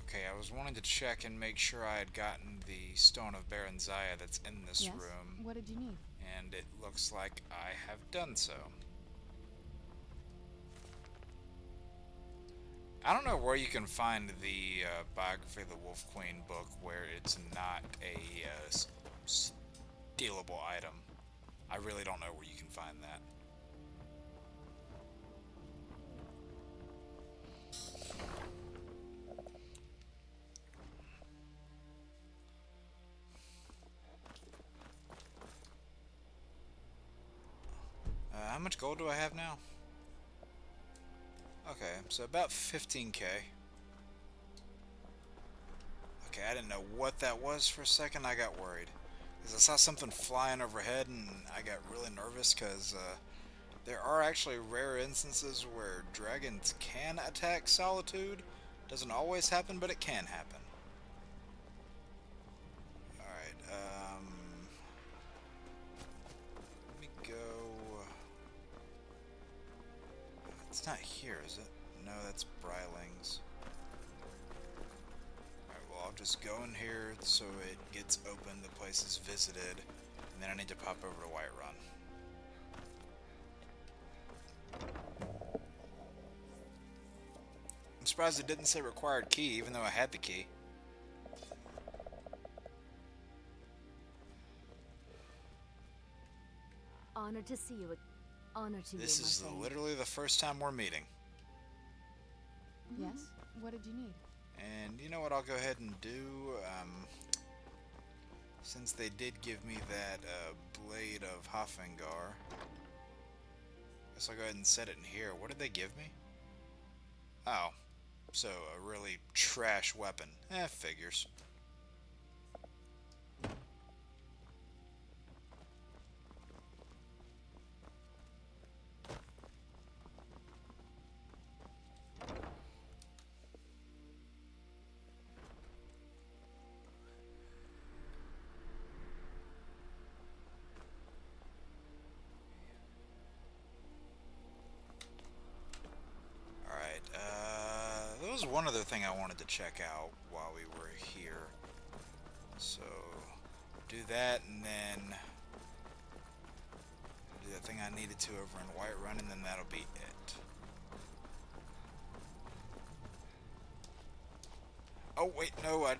Okay, I was wanting to check and make sure I had gotten the Stone of Baron Zaya that's in this Yes? room. What did you need? And it looks like I have done so. I don't know where you can find the biography of the Wolf Queen book where it's not a stealable item. I really don't know where you can find that. How much gold do I have now? Okay, so about 15k. Okay, I didn't know what that was for a second. I got worried. Because I saw something flying overhead and I got really nervous because there are actually rare instances where dragons can attack Solitude. Doesn't always happen, but it can happen. Alright, let me go... It's not here, is it? No, that's Bryling's. Alright, well, I'll just go in here so it gets open, the place is visited, and then I need to pop over to Whiterun. I'm surprised it didn't say required key, even though I had the key. Honored to see you. Honored to This you, is my friend. literally the first time we're meeting. Yes? What did you need? And you know what I'll go ahead and do? Since they did give me that Blade of Hofengar, guess I'll go ahead and set it in here. What did they give me? Oh, so a really trash weapon. Figures. There was one other thing I wanted to check out while we were here. So, do that and then do that thing I needed to over in Whiterun, and then that'll be it. Oh, wait, no, I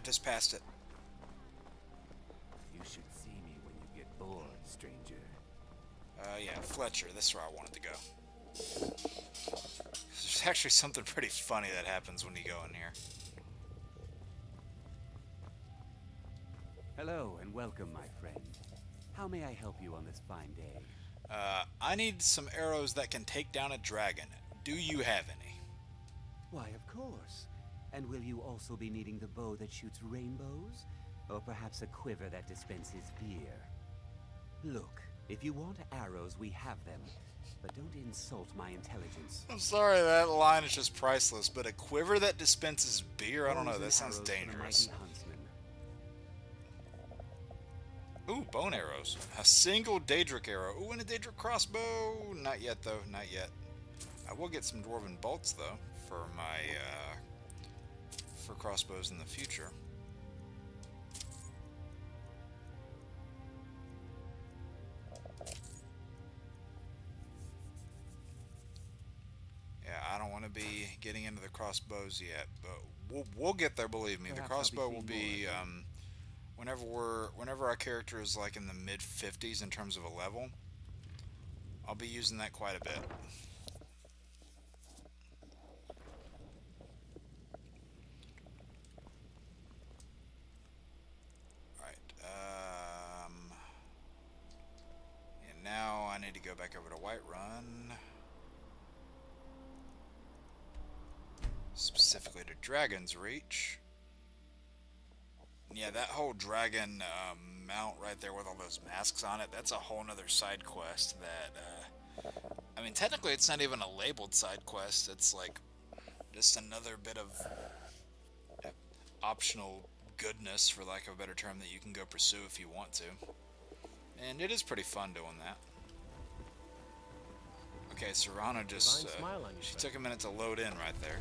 just passed it. You should see me when you get bored, stranger. Yeah, Fletcher, that's where I wanted to go. There's actually something pretty funny that happens when you go in here. Hello and welcome, my friend. How may I help you on this fine day? I need some arrows that can take down a dragon. Do you have any? Why, of course. And will you also be needing the bow that shoots rainbows? Or perhaps a quiver that dispenses beer? Look, if you want arrows, we have them. But don't insult my intelligence. I'm sorry, that line is just priceless, but a quiver that dispenses beer? I don't know, Bows that and sounds arrows for the dangerous. mighty huntsman. Ooh, bone arrows. A single Daedric arrow. Ooh, and a Daedric crossbow. Not yet, though. Not yet. I will get some Dwarven bolts, though, for my, for crossbows in the future. Yeah, I don't want to be getting into the crossbows yet, but we'll get there, believe me. Perhaps The crossbow I'll be will seeing be, whenever our character is like in the mid-50s in terms of a level, I'll be using that quite a bit. Alright, and now I need to go back over to Whiterun. Specifically to Dragon's Reach. Yeah, that whole dragon mount right there with all those masks on it, that's a whole nother side quest that, I mean, technically it's not even a labeled side quest, it's like just another bit of optional goodness, for lack of a better term, that you can go pursue if you want to. And it is pretty fun doing that. Okay, Serrano just... Divine smile on your she face. took a minute to load in right there.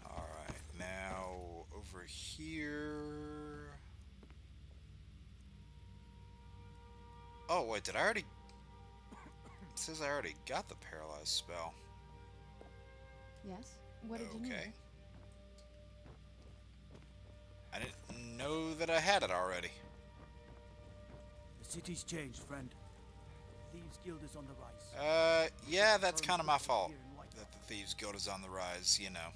Alright, now over here... Oh, wait, did I already... It says I already got the paralyzed spell. Yes? What did you need? Okay. I didn't know that I had it already. The city's changed, friend. Thieves Guild is on the rise. Yeah, that's kind of my fault. That the Thieves Guild is on the rise, you know.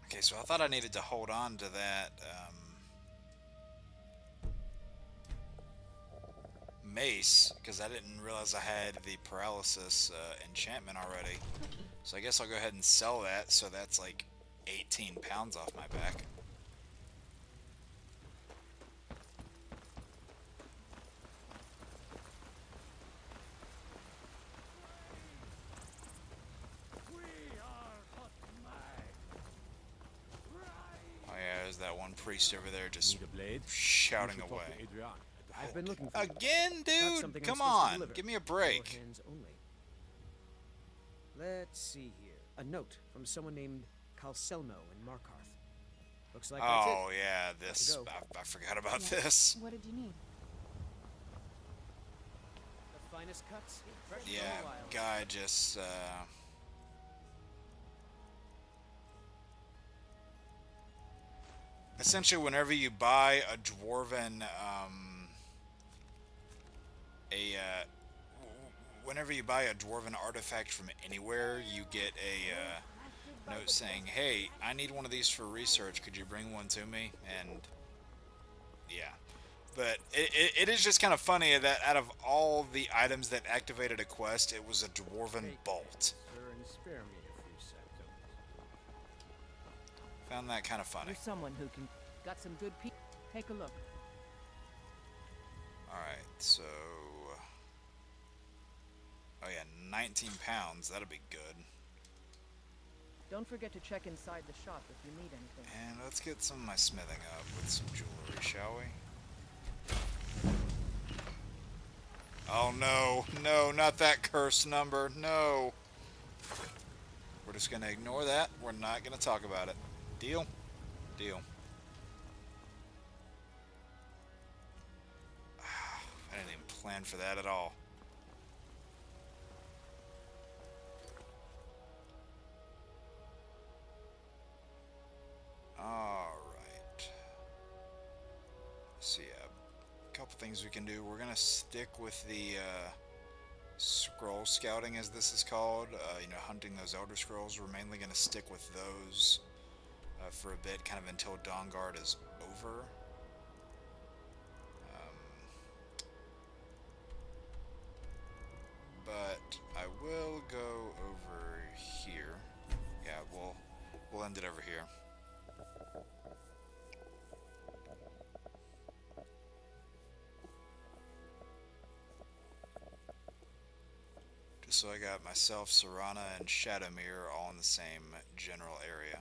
Okay, so I thought I needed to hold on to that, mace, because I didn't realize I had the paralysis enchantment already. So I guess I'll go ahead and sell that, so that's like 18 pounds off my back. Oh yeah, there's that one priest over there just shouting away. I've been looking for Again, Got dude? something I'm Come supposed to on, deliver. give me a Your break. hands only. Let's see here. A note from someone named Calselmo in Markarth. Looks like that's it. Oh yeah, Got to this, go. I forgot about Yes. this. What did you need? The finest cuts. Fresh from Yeah, the wild. guy just, essentially, whenever you buy a dwarven, whenever you buy a dwarven artifact from anywhere, you get a note saying, "Hey, I need one of these for research. Could you bring one to me?" And yeah, but it is just kind of funny that out of all the items that activated a quest, it was a dwarven bolt. Sir, and spare me a few seconds. Found that kind of funny. You're someone who can... Got some good people. Take a look. Alright, so... Oh yeah, 19 pounds. That'll be good. Don't forget to check inside the shop if you need anything. And let's get some of my smithing up with some jewelry, shall we? Oh no, no, not that cursed number, no. We're just gonna ignore that. We're not gonna talk about it. Deal? Deal. I didn't even plan for that at all. Alright. So yeah, a couple things we can do. We're gonna stick with the scroll scouting, as this is called. You know, hunting those Elder Scrolls. We're mainly gonna stick with those for a bit, kind of until Dawnguard is over. But I will go over here. Yeah, we'll end it over here. Just so I got myself, Serana, and Shadowmere all in the same general area.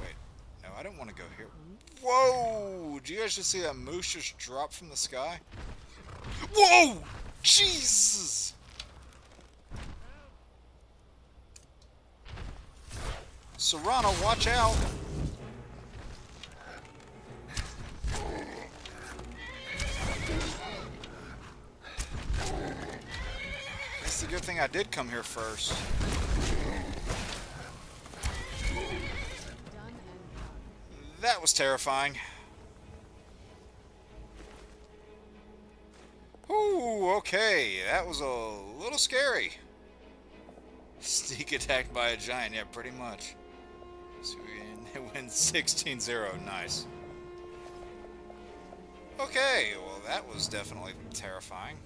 Wait, no, I don't want to go here. Whoa! Did you guys just see that moose just drop from the sky? Whoa! Jesus! Serrano, watch out! It's a good thing I did come here first. That was terrifying. Ooh, okay, that was a little scary. Sneak attacked by a giant, yeah, pretty much. So we win 16-0, nice. Okay, well that was definitely terrifying.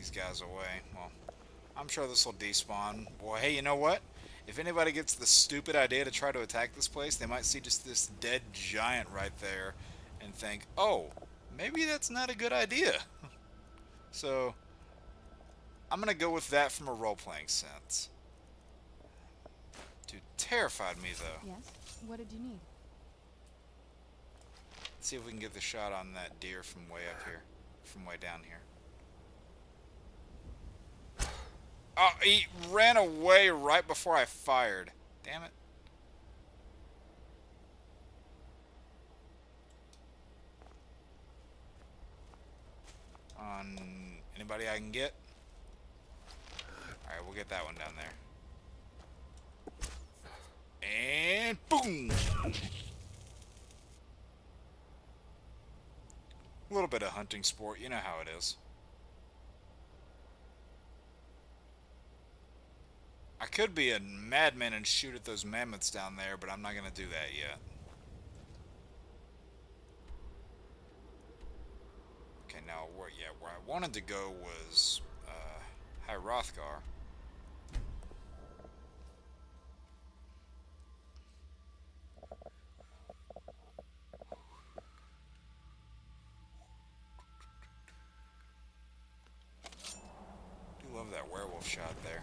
these guys away. Well, I'm sure this will despawn. Well, hey, you know what? If anybody gets the stupid idea to try to attack this place, they might see just this dead giant right there and think, oh, maybe that's not a good idea. So, I'm going to go with that from a role-playing sense. Dude, terrified me, though. Yes? What did you need? Let's see if we can get the shot on that deer from way up here. From way down here. Oh, he ran away right before I fired. Damn it. On anybody I can get? Alright, we'll get that one down there. And boom! A little bit of hunting sport, you know how it is. I could be a madman and shoot at those mammoths down there, but I'm not going to do that yet. Okay, now, where I wanted to go was High Rothgar. I do love that werewolf shot there.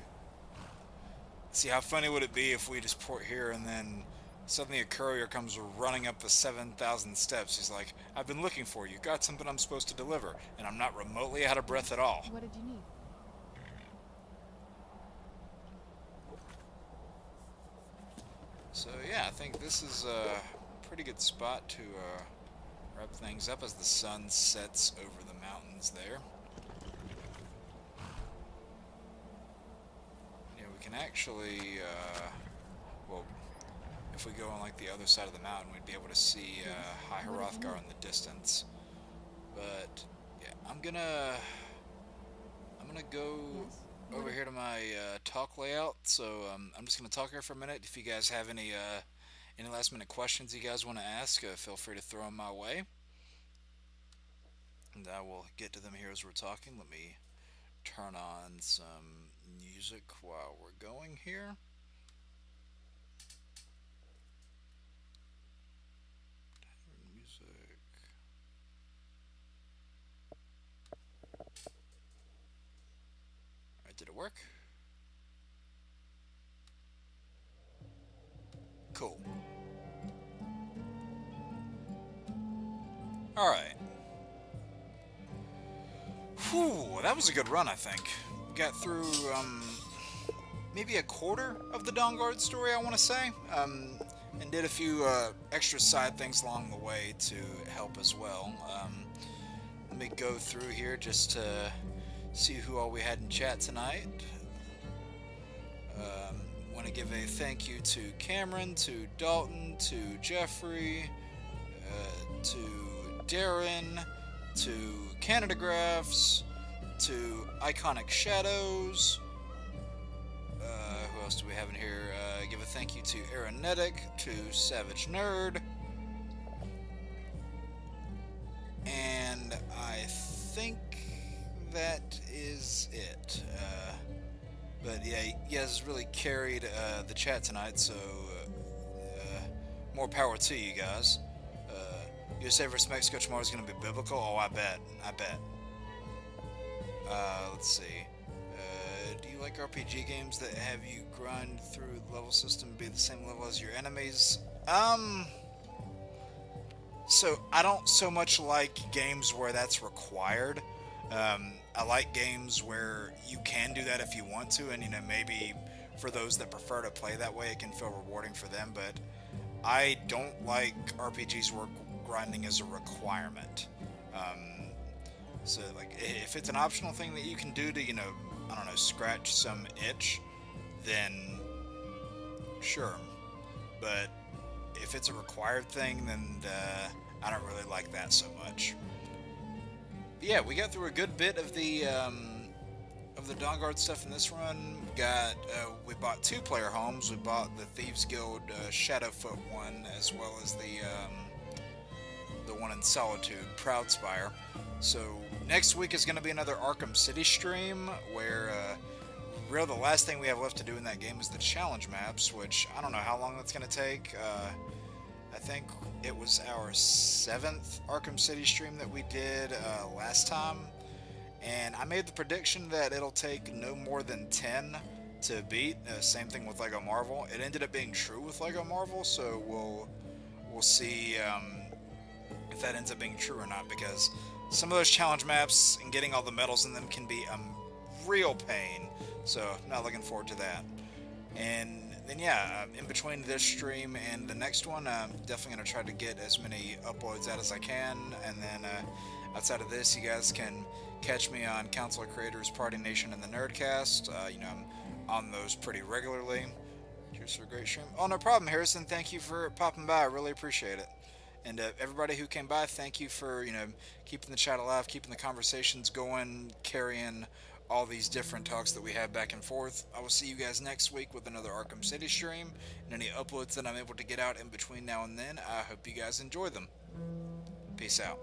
See, how funny would it be if we just port here and then suddenly a courier comes running up the 7,000 steps. He's like, I've been looking for you. Got something I'm supposed to deliver. And I'm not remotely out of breath at all. What did you need? So yeah, I think this is a pretty good spot to wrap things up as the sun sets over the mountains there. Yeah, we can actually, well, if we go on like the other side of the mountain, we'd be able to see High Hrothgar in the distance. But yeah, I'm gonna go over here to my talk layout. So I'm just gonna talk here for a minute. If you guys have any last minute questions you guys want to ask, feel free to throw them my way, and I will get to them here as we're talking. Let me turn on some music while we're going here. Music. Alright, did it work? Cool. Alright. Whew, that was a good run, I think. Got through, maybe a quarter of the Dawnguard story, I want to say. And did a few extra side things along the way to help as well. Let me go through here just to see who all we had in chat tonight. Want to give a thank you to Cameron, to Dalton, to Jeffrey, to Darren, to Canada Graphs, to Iconic Shadows. Who else do we have in here? Give a thank you to Aeronetic, to Savage Nerd, and I think that is it. But yeah, you guys really carried the chat tonight, so more power to you guys. USA vs Mexico tomorrow is going to be biblical. Oh, I bet. Let's see. Do you like RPG games that have you grind through the level system and be the same level as your enemies? So I don't so much like games where that's required. I like games where you can do that if you want to, and maybe for those that prefer to play that way, it can feel rewarding for them. But I don't like RPGs where grinding is a requirement. So like, if it's an optional thing that you can do to, I don't know, scratch some itch, then sure. But if it's a required thing, then I don't really like that so much. But yeah, we got through a good bit of the Dawnguard stuff in this run. We bought 2-player homes. We bought the Thieves Guild Shadowfoot one, as well as the one in Solitude, Proudspire. So next week is going to be another Arkham City stream, where really the last thing we have left to do in that game is the challenge maps, which I don't know how long that's going to take. I think it was our 7th Arkham City stream that we did last time, and I made the prediction that it'll take no more than 10 to beat. Same thing with Lego Marvel. It ended up being true with Lego Marvel, so we'll see if that ends up being true or not, because some of those challenge maps and getting all the medals in them can be a real pain, so not looking forward to that. And then yeah, in between this stream and the next one, I'm definitely going to try to get as many uploads out as I can, and then outside of this, you guys can catch me on Council of Creators, Party Nation, and the Nerdcast. You know, I'm on those pretty regularly. Cheers for a great stream. Oh, no problem, Harrison. Thank you for popping by. I really appreciate it. And everybody who came by, thank you for, you know, keeping the chat alive, keeping the conversations going, carrying all these different talks that we have back and forth. I will see you guys next week with another Arkham City stream, and any uploads that I'm able to get out in between now and then. I hope you guys enjoy them. Peace out.